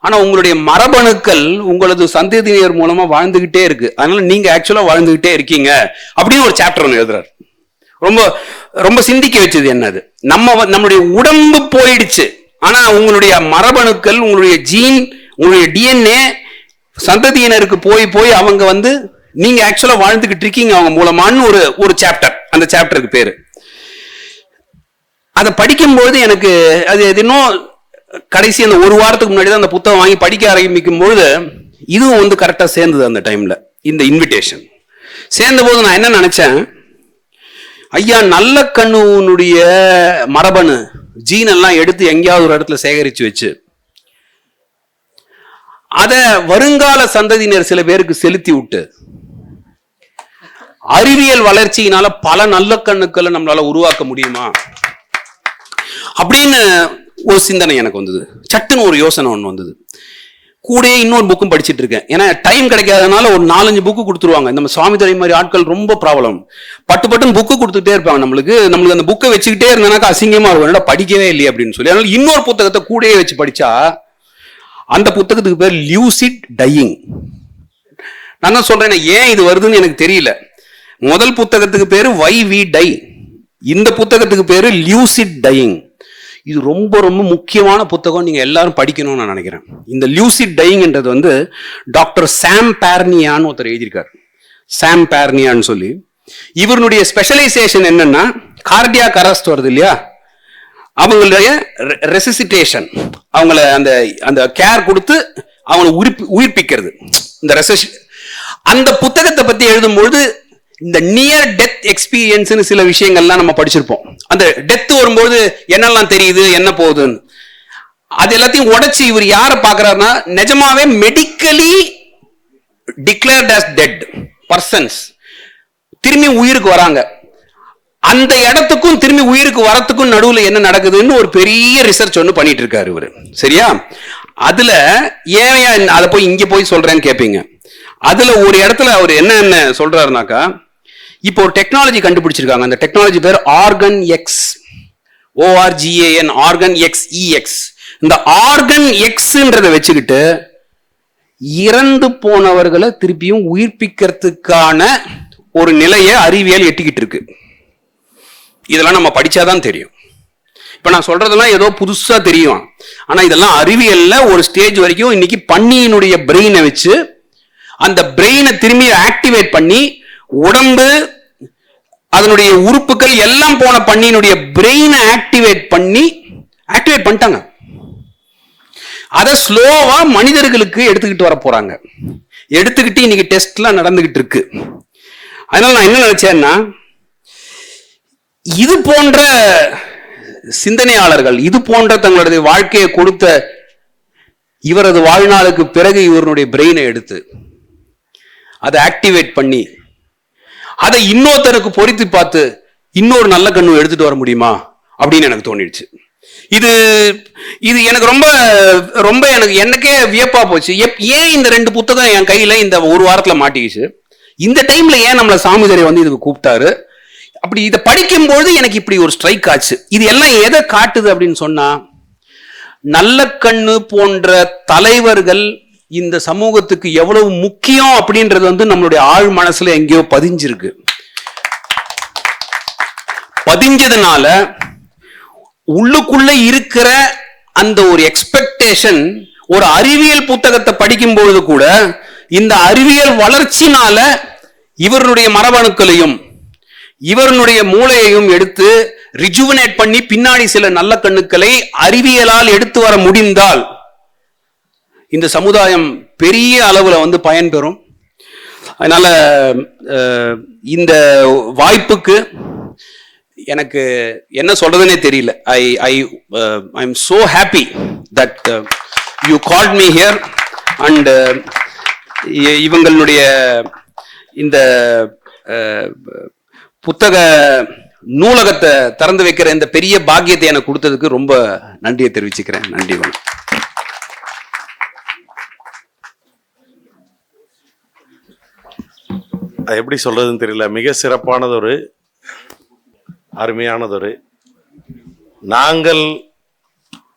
ஆனா உங்களுடைய மரபணுக்கள் உங்களது சந்ததியினர் மூலமா வாழ்ந்துகிட்டே இருக்கு, அதனால நீங்க ஆக்சுவலா வாழ்ந்துகிட்டே இருக்கீங்க அப்படின்னு ஒரு சாப்டர் ஒன்று எழுதுறாரு. ரொம்ப ரொம்ப சிந்திக்க வச்சது என்னது, நம்மளுடைய உடம்பு போயிடுச்சு, ஆனா உங்களுடைய மரபணுக்கள், உங்களுடைய ஜீன், உங்களுடைய டிஎன்ஏ சந்ததியினருக்கு போய் அவங்க நீங்க ஆக்சுவலா வாழ்ந்துகிட்டு இருக்கீங்க அவங்க மூலமான்னு ஒரு சாப்டர். அந்த சாப்டருக்கு பேரு. அதை படிக்கும்போது எனக்கு அது இன்னும் கடைசி அந்த ஒரு வாரத்துக்கு முன்னாடி தான் அந்த புத்தகம் வாங்கி படிக்க ஆரம்பிக்கும் பொழுது இதுவும் கரெக்டா சேர்ந்தது. அந்த டைம்ல இந்த இன்விடேஷன் சேர்ந்த போது நான் என்ன நினைச்சேன், ஐயா நல்ல கண்ணுடைய மரபணு ஜீன் எல்லாம் எடுத்து எங்கேயாவது ஒரு இடத்துல சேகரிச்சு வச்சு அத வருங்கால சந்ததியினர் சில பேருக்கு செலுத்தி விட்டு அறிவியல் வளர்ச்சியினால பல நல்ல கண்ணுக்களை நம்மளால உருவாக்க முடியுமா அப்படின்னு ஒரு சிந்தனை எனக்கு வந்தது. சட்டுன்னு ஒரு யோசனை ஒன்று வந்தது. கூட இன்னொரு புக்கும் படிச்சுட்டு இருக்கேன். ஏன்னா டைம் கிடைக்காதனால ஒரு 4-5 புக்கு கொடுத்துருவாங்க. நம்ம சுவாமிதுரை மாதிரி ஆட்கள் ரொம்ப ப்ராப்ளம். பட்டுன்னு புக்கு கொடுத்துட்டே இருப்பாங்க. நம்மளுக்கு அந்த புக்கை வச்சுக்கிட்டே இருந்தானாக்கா அசிங்கமா இருக்கும், என்னடா படிக்கவே இல்லையே அப்படின்னு சொல்லி. அதனால இன்னொரு புத்தகத்தை கூடயே வச்சு படிச்சா, அந்த புத்தகத்துக்கு பேர் லியூசிட் டையிங். நான் தான் சொல்றேன், ஏன் இது வருதுன்னு எனக்கு தெரியல. முதல் புத்தகத்துக்கு பேரு வை வி டை, இந்த புத்தகத்துக்கு பேரு லியூசிட் டையிங். இது ரொம்ப ரொம்ப முக்கியமான புத்தகம், நீங்க எல்லாரும் படிக்கணும்னு நான் நினைக்கிறேன். இந்த லியூசிட் டையிங்ன்றது டாக்டர் சாம் பார்னியான்னு ஒருத்தர் எழுதியிருக்காரு. சாம் பார்னியான்னு சொல்லி. இவருடைய ஸ்பெஷலைசேஷன் என்னன்னா, கார்டியாக் அரெஸ்ட் வருது இல்லையா, அவங்களுடைய ரெசிசிட்டேஷன், அவங்கள அந்த கேர் கொடுத்து அவங்களை உயிர்ப்பிக்கிறது. இந்த அந்த புத்தகத்தை பத்தி எழுதும்பொழுது இந்த நியர் டெத் எக்ஸ்பீரியன்ஸ் சில விஷயங்கள்லாம் நம்ம படிச்சிருப்போம். அந்த டெத் வரும்போது என்னெல்லாம் தெரியுது, என்ன போகுதுன்னு, அது எல்லாத்தையும் உடைச்சு இவர் யாரை பார்க்கிறாருன்னா, நிஜமாவே medically declared as dead persons திரும்பி உயிருக்கு வராங்க. அந்த இடத்துக்கும் திரும்பி உயிருக்கு வரத்துக்கும் நடுவில் என்ன நடக்குதுன்னு ஒரு பெரிய ரிசர்ச் ஒன்று பண்ணிட்டு இருக்காரு இவரு. சரியா? அதுல ஏன் அதை போய் இங்க போய் சொல்றேன்னு கேட்பீங்க. அதுல ஒரு இடத்துல அவர் என்ன சொல்றாருனாக்கா, இப்போ ஒரு டெக்னாலஜி கண்டுபிடிச்சிருக்காங்க. அந்த டெக்னாலஜி பேர் organ X, ORGAN, organ X. இந்த ஆர்கன் எக்ஸ்ன்றதை வச்சுக்கிட்டு இறந்து போனவர்களை திருப்பியும் உயிர்ப்பிக்கிறதுக்கான ஒரு நிலையை அறிவியல் எட்டிக்கிட்டு இருக்கு. இதெல்லாம் நம்ம படிச்சாதான் தெரியும். இப்ப நான் சொல்றதெல்லாம் ஏதோ புதுசா தெரியும், ஆனா இதெல்லாம் அறிவியல்ல ஒரு ஸ்டேஜ் வரைக்கும் இன்னைக்கு பன்னியினுடைய பிரெயினை வச்சு அந்த பிரெயினை திரும்பி ஆக்டிவேட் பண்ணி, உடம்பு அதனுடைய உறுப்புகள் எல்லாம் போன பன்னியினுடைய பிரெயினை ஆக்டிவேட் பண்ணிட்டாங்க. அதை ஸ்லோவா மனிதர்களுக்கு எடுத்துக்கிட்டு வர போறாங்க. எடுத்துக்கிட்டு இன்னைக்கு டெஸ்ட்லாம் நடந்துகிட்டு இருக்கு. அதனால நான் என்ன நினைச்சேன்னா, இது போன்ற சிந்தனையாளர்கள், இது போன்ற தங்களுடைய வாழ்க்கையை கொடுத்த இவரது வாழ்நாளுக்கு பிறகு இவருடைய பிரெயினை எடுத்து அதை ஆக்டிவேட் பண்ணி அதை இன்னொருத்தருக்கு பொறித்து பார்த்து இன்னொரு நல்ல கண்ணு எடுத்துட்டு வர முடியுமா அப்படின்னு எனக்கு தோணிடுச்சு. இது எனக்கு ரொம்ப ரொம்ப எனக்கே வியப்பா போச்சு. ஏன் இந்த 2 புத்தகம் என் கையில இந்த ஒரு வாரத்துல மாட்டிக்கிச்சு, இந்த டைம்ல ஏன் நம்மள சாமிதுரை இதுக்கு கூப்பிட்டாரு, அப்படி இதை படிக்கும்போது எனக்கு இப்படி ஒரு ஸ்ட்ரைக் ஆச்சு. இது எல்லாம் எதை காட்டுது அப்படின்னு சொன்னா, நல்ல கண்ணு போன்ற தலைவர்கள் இந்த சமூகத்துக்கு எவ்வளவு முக்கியம் அப்படின்றது நம்மளுடைய ஆழ் மனசுல எங்கேயோ பதிஞ்சிருக்கு. பதிஞ்சதுனால உள்ளுக்குள்ள இருக்கிற அந்த ஒரு எக்ஸ்பெக்டேஷன், ஒரு அறிவியல் புத்தகத்தை படிக்கும் பொழுது கூட இந்த அறிவியல் வளர்ச்சினால இவருடைய மரபணுக்களையும் இவருடைய மூளையையும் எடுத்து ரிஜுவனேட் பண்ணி பின்னாடி சில நல்ல கண்ணுக்களை அறிவியலால் எடுத்து வர முடிந்தால் இந்த சமுதாயம் பெரிய அளவுல பயன்பெறும். அதனால இந்த வாய்ப்புக்கு எனக்கு என்ன சொல்றதுன்னே தெரியல. I am so happy that you called me here and இவங்களுடைய இந்த புத்தக நூலகத்தை திறந்து வைக்கிற இந்த பெரிய பாக்கியத்தை எனக்கு கொடுத்ததுக்கு ரொம்ப நன்றியை தெரிவிச்சுக்கிறேன். நன்றி. வணக்கம்.
எப்படி சொல்றதுன்னு தெரியல. மிக சிறப்பானதொரு அருமையானதொரு நாங்கள்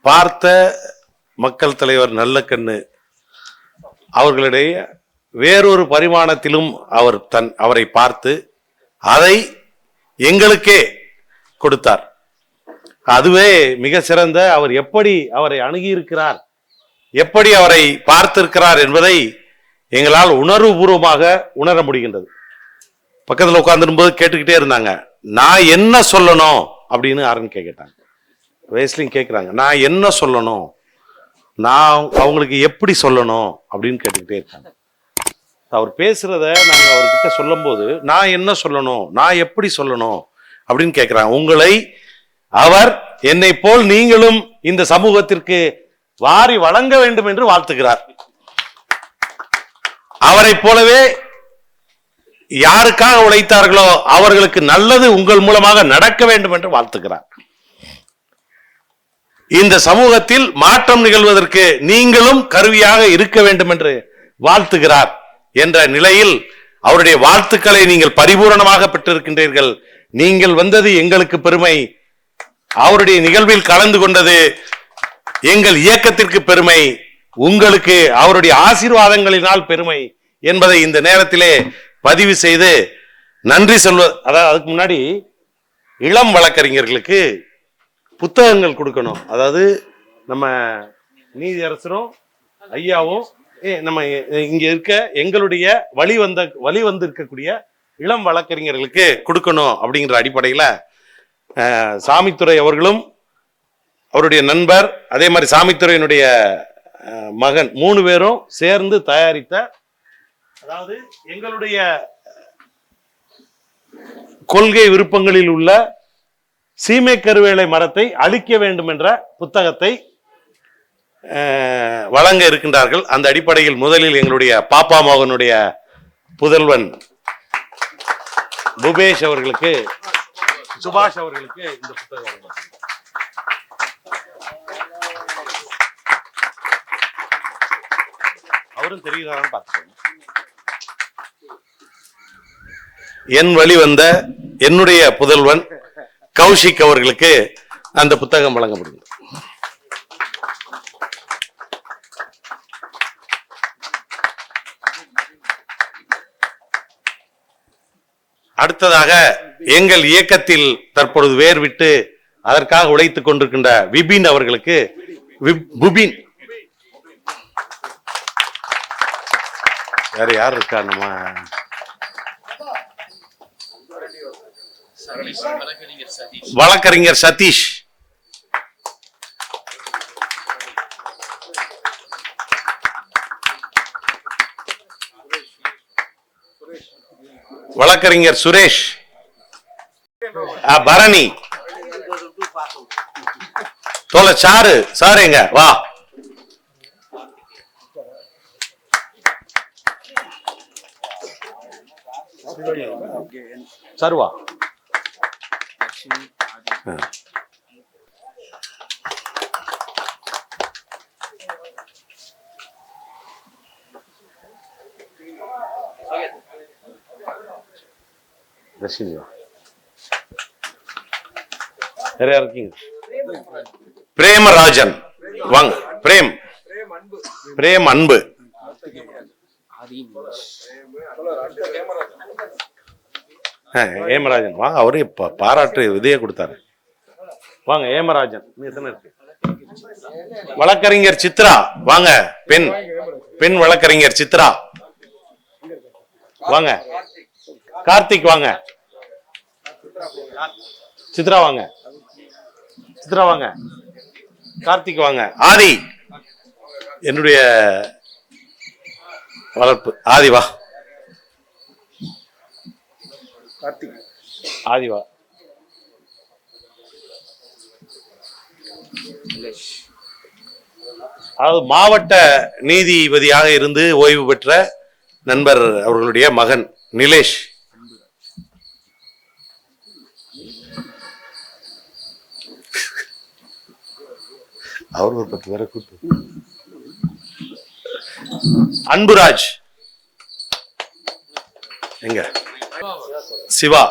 பார்த்த மக்கள் தலைவர் நல்லக்கண்ணு அவர்களுடைய வேறொரு பரிமாணத்திலும் அவரை பார்த்து அதை எங்களுக்கே கொடுத்தார். அதுவே மிக சிறந்த அவர் எப்படி அவரை அணுகியிருக்கிறார், எப்படி அவரை பார்த்திருக்கிறார் என்பதை எங்களால் உணர்வுபூர்வமாக உணர முடிகின்றது. பக்கத்தில் உட்கார்ந்துருக்கும்போது கேட்டுக்கிட்டே இருந்தாங்க, நான் என்ன சொல்லணும் அப்படின்னு ஆரன் கேட்டாங்க. வயசுலையும் கேட்குறாங்க, நான் என்ன சொல்லணும், நான் அவங்களுக்கு எப்படி சொல்லணும் அப்படின்னு கேட்டுக்கிட்டே இருக்காங்க. அவர் பேசுறத நாங்கள் அவர்கிட்ட சொல்லும் போது நான் என்ன சொல்லணும், நான் எப்படி சொல்லணும் அப்படின்னு கேட்கிறாங்க. உங்களை அவர் என்னை போல் நீங்களும் இந்த சமூகத்திற்கு வாரி வழங்க வேண்டும் என்று வாழ்த்துகிறார். அவரை போலவே யாருக்காக உழைத்தார்களோ அவர்களுக்கு நல்லது உங்கள் மூலமாக நடக்க வேண்டும் என்று வாழ்த்துகிறார். இந்த சமூகத்தில் மாற்றம் நிகழ்வதற்கு நீங்களும் கருவியாக இருக்க வேண்டும் என்று வாழ்த்துகிறார் என்ற நிலையில் அவருடைய வாழ்த்துக்களை நீங்கள் பரிபூரணமாக பெற்றிருக்கின்றீர்கள். நீங்கள் வந்தது எங்களுக்கு பெருமை, அவருடைய நிகழ்வில் கலந்து கொண்டது எங்கள் இயக்கத்திற்கு பெருமை, உங்களுக்கு அவருடைய ஆசீர்வாதங்களினால் பெருமை என்பதை இந்த நேரத்திலே பதிவு செய்து நன்றி அதாவது அதுக்கு முன்னாடி இளம் வழக்கறிஞர்களுக்கு புத்தகங்கள் கொடுக்கணும். அதாவது நம்ம நீதியரசரும் ஐயாவும் நம்ம இங்க இருக்க எங்களுடைய வழி வந்திருக்கக்கூடிய இளம் வழக்கறிஞர்களுக்கு கொடுக்கணும் அப்படிங்கிற அடிப்படையில சாமித்துறை அவர்களும் அவருடைய நண்பர், அதே மாதிரி சாமித்துறையினுடைய மகன் 3 பேரும் சேர்ந்து தயாரித்த, அதாவது எங்களுடைய கொள்கை விருப்பங்களில் உள்ள சீமை கருவேலை மரத்தை அழிக்க வேண்டும் என்ற புத்தகத்தை வழங்க இருக்கின்றார்கள். அந்த அடிப்படையில் முதலில் எங்களுடைய பாப்பா மகனுடைய புதல்வன் புபேஷ் அவர்களுக்கு, சுபாஷ் அவர்களுக்கு இந்த புத்தகம் அவரும் தெரிகிறாரான்னு பார்த்துக்கோங்க. என் வழி வந்த என்னுடைய புதல்வன் கௌஷிக் அவர்களுக்கு அந்த புத்தகம் வழங்கப்படுகிறது. அடுத்ததாக எங்கள் இயக்கத்தில் தற்பொழுது வேர் விட்டு அதற்காக உழைத்துக் கொண்டிருக்கின்ற விபின் அவர்களுக்கு புபின், வேற யார் இருக்கா, நம்ம வழக்கறிஞர் சதீஷ், வழக்கறிஞர் சுரேஷ், பரணி, தோல சாரு சார் எங்க வா, சர்வா, இருக்கீங்க, பிரேமராஜன் வாங்க, பிரேம் அன்பு, ஏமராஜன் வாங்க, அவரு பாராட்டு விதையை கொடுத்தாரு வாங்க. ஏமராஜன் இருக்கு. வழக்கறிஞர் சித்ரா வாங்க, பெண் வழக்கறிஞர் சித்ரா வாங்க. கார்த்திக் வாங்க, சித்ரா வாங்க, சித்ரா வாங்க, கார்த்திக் வாங்க. ஆதி என்னுடைய வளர்ப்பு, ஆதி வா, ஆதி வா. அதாவது மாவட்ட நீதிபதியாக இருந்து ஓய்வு பெற்ற நண்பர் அவர்களுடைய மகன் நிலேஷ். அவர் ஒரு 10 பேரை கூட்டு. அன்புராஜ் எங்க? சிவா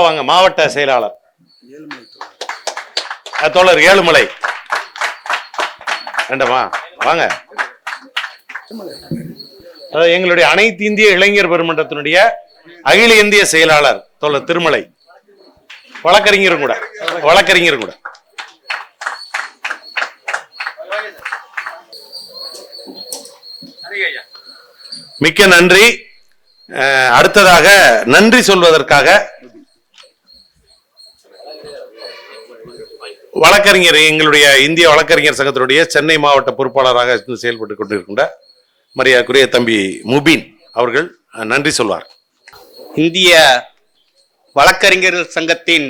வாங்க, மாவட்ட செயலாளர். தோழர் ஏழுமலை வேண்டாமா? வாங்க. எங்களுடைய அனைத்து இந்திய இளைஞர் பெருமன்றத்தினுடைய அகில இந்திய செயலாளர் தோழர் திருமலை, வழக்கறிஞரும் கூட. மிக்க நன்றி. அடுத்ததாக நன்றி சொல்வதற்காக வழக்கறிஞர், எங்களுடைய இந்திய வழக்கறிஞர் சங்கத்தினுடைய சென்னை மாவட்ட பொறுப்பாளராக செயல்பட்டுக் கொண்டிருக்கின்ற மரியாதைக்குரிய தம்பி முபீன் அவர்கள் நன்றி சொல்வார்.
இந்திய வழக்கறிஞர்கள் சங்கத்தின்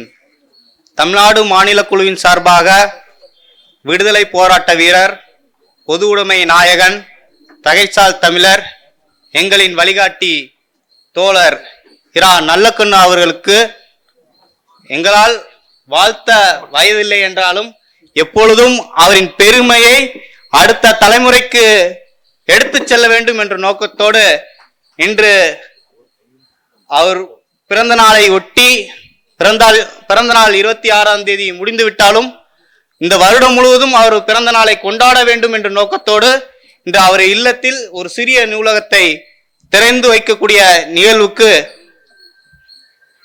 தமிழ்நாடு மாநில குழுவின் சார்பாக விடுதலை போராட்ட வீரர், பொது உடைமை நாயகன், தகைசால் தமிழர், எங்களின் வழிகாட்டி தோழர் இரா நல்லக்கண்ணு அவர்களுக்கு எங்களால் வாழ்த்த வயதில்லை என்றாலும் எப்பொழுதும் அவரின் பெருமையை அடுத்த தலைமுறைக்கு எடுத்து செல்ல வேண்டும் என்ற நோக்கத்தோடு இன்று அவர் பிறந்த நாளை ஒட்டி, பிறந்த நாள் 26ஆம் தேதி முடிந்துவிட்டாலும் இந்த வருடம் முழுவதும் அவர் பிறந்த நாளை கொண்டாட வேண்டும் என்ற நோக்கத்தோடு இன்று அவர் இல்லத்தில் ஒரு சிறிய நூலகத்தை திறந்து வைக்கக்கூடிய நிகழ்வுக்கு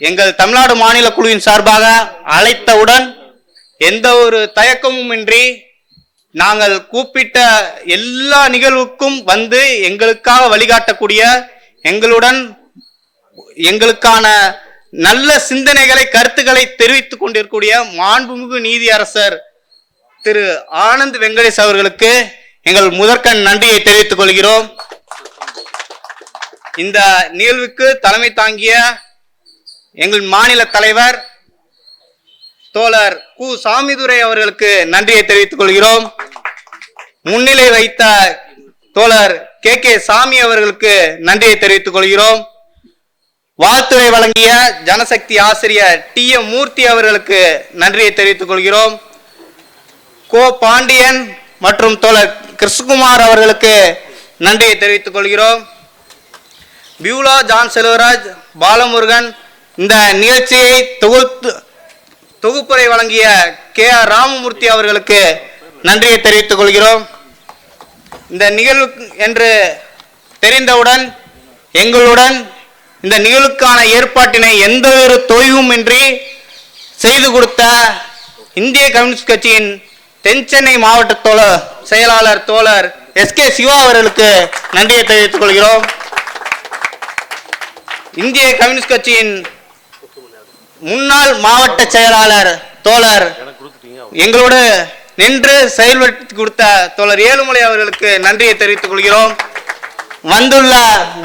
எங்கள் தமிழ்நாடு மாநில குழுவின் சார்பாக அழைத்தவுடன் எந்த ஒரு தயக்கமும் இன்றி நாங்கள் கூப்பிட்ட எல்லா நிகழ்வுக்கும் வந்து எங்களுக்காக வழிகாட்டக்கூடிய, எங்களுக்கான நல்ல சிந்தனைகளை, கருத்துக்களை தெரிவித்துக் கொண்டிருக்கூடிய மாண்புமிகு நீதியரசர் திரு ஆனந்த் வெங்கடேஷ் அவர்களுக்கு எங்கள் முதற்கண் நன்றியை தெரிவித்துக் கொள்கிறோம். இந்த நிகழ்வுக்கு தலைமை தாங்கிய எங்கள் மாநில தலைவர் தோழர் கு சாமிதுரை அவர்களுக்கு நன்றியை தெரிவித்துக் கொள்கிறோம். முன்னிலை வைத்த தோழர் கே சாமி அவர்களுக்கு நன்றியை தெரிவித்துக் கொள்கிறோம். வாழ்த்துரை வழங்கிய ஜனசக்தி ஆசிரியர் TM மூர்த்தி அவர்களுக்கு நன்றியை தெரிவித்துக் கொள்கிறோம். கோ பாண்டியன் மற்றும் தோழர் கிருஷ்ணகுமார் அவர்களுக்கு நன்றியை தெரிவித்துக் கொள்கிறோம். பியூலா ஜான் செல்வராஜ், பாலமுருகன், இந்த நிகழ்ச்சியை தொகுப்புரை வழங்கிய KR ராமமூர்த்தி அவர்களுக்கு நன்றியை தெரிவித்துக் கொள்கிறோம். இந்த நிகழ்வு என்று தெரிந்தவுடன் எங்களுடன் இந்த நிகழ்வுக்கான ஏற்பாட்டினை எந்த ஒரு தொய்வும் இன்றி செய்து கொடுத்த இந்திய கம்யூனிஸ்ட் கட்சியின் தென்சென்னை மாவட்ட செயலாளர் தோழர் SK சிவா அவர்களுக்கு நன்றியை தெரிவித்துக் கொள்கிறோம். இந்திய கம்யூனிஸ்ட் கட்சியின் முன்னாள் மாவட்ட செயலாளர் தோழர் எங்களோடு நின்று செயல்படுத்தி கொடுத்த தோழர் ஏழுமலை அவர்களுக்கு நன்றியை தெரிவித்துக் கொள்கிறோம். வந்துள்ள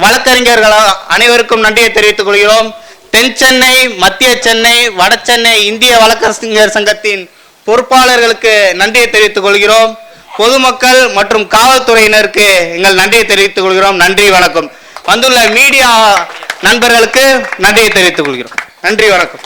வழக்கறிஞர்கள் அனைவருக்கும் நன்றியை தெரிவித்துக் கொள்கிறோம். தென் சென்னை, மத்திய சென்னை, வட சென்னை இந்திய வழக்கறிஞர் சங்கத்தின் பொறுப்பாளர்களுக்கு நன்றியை தெரிவித்துக் கொள்கிறோம். பொதுமக்கள் மற்றும் காவல்துறையினருக்கு எங்கள் நன்றியை தெரிவித்துக் கொள்கிறோம். நன்றி, வணக்கம். வந்துள்ள மீடியா நண்பர்களுக்கு நன்றியை தெரிவித்துக் கொள்கிறோம். நன்றி, வணக்கம்.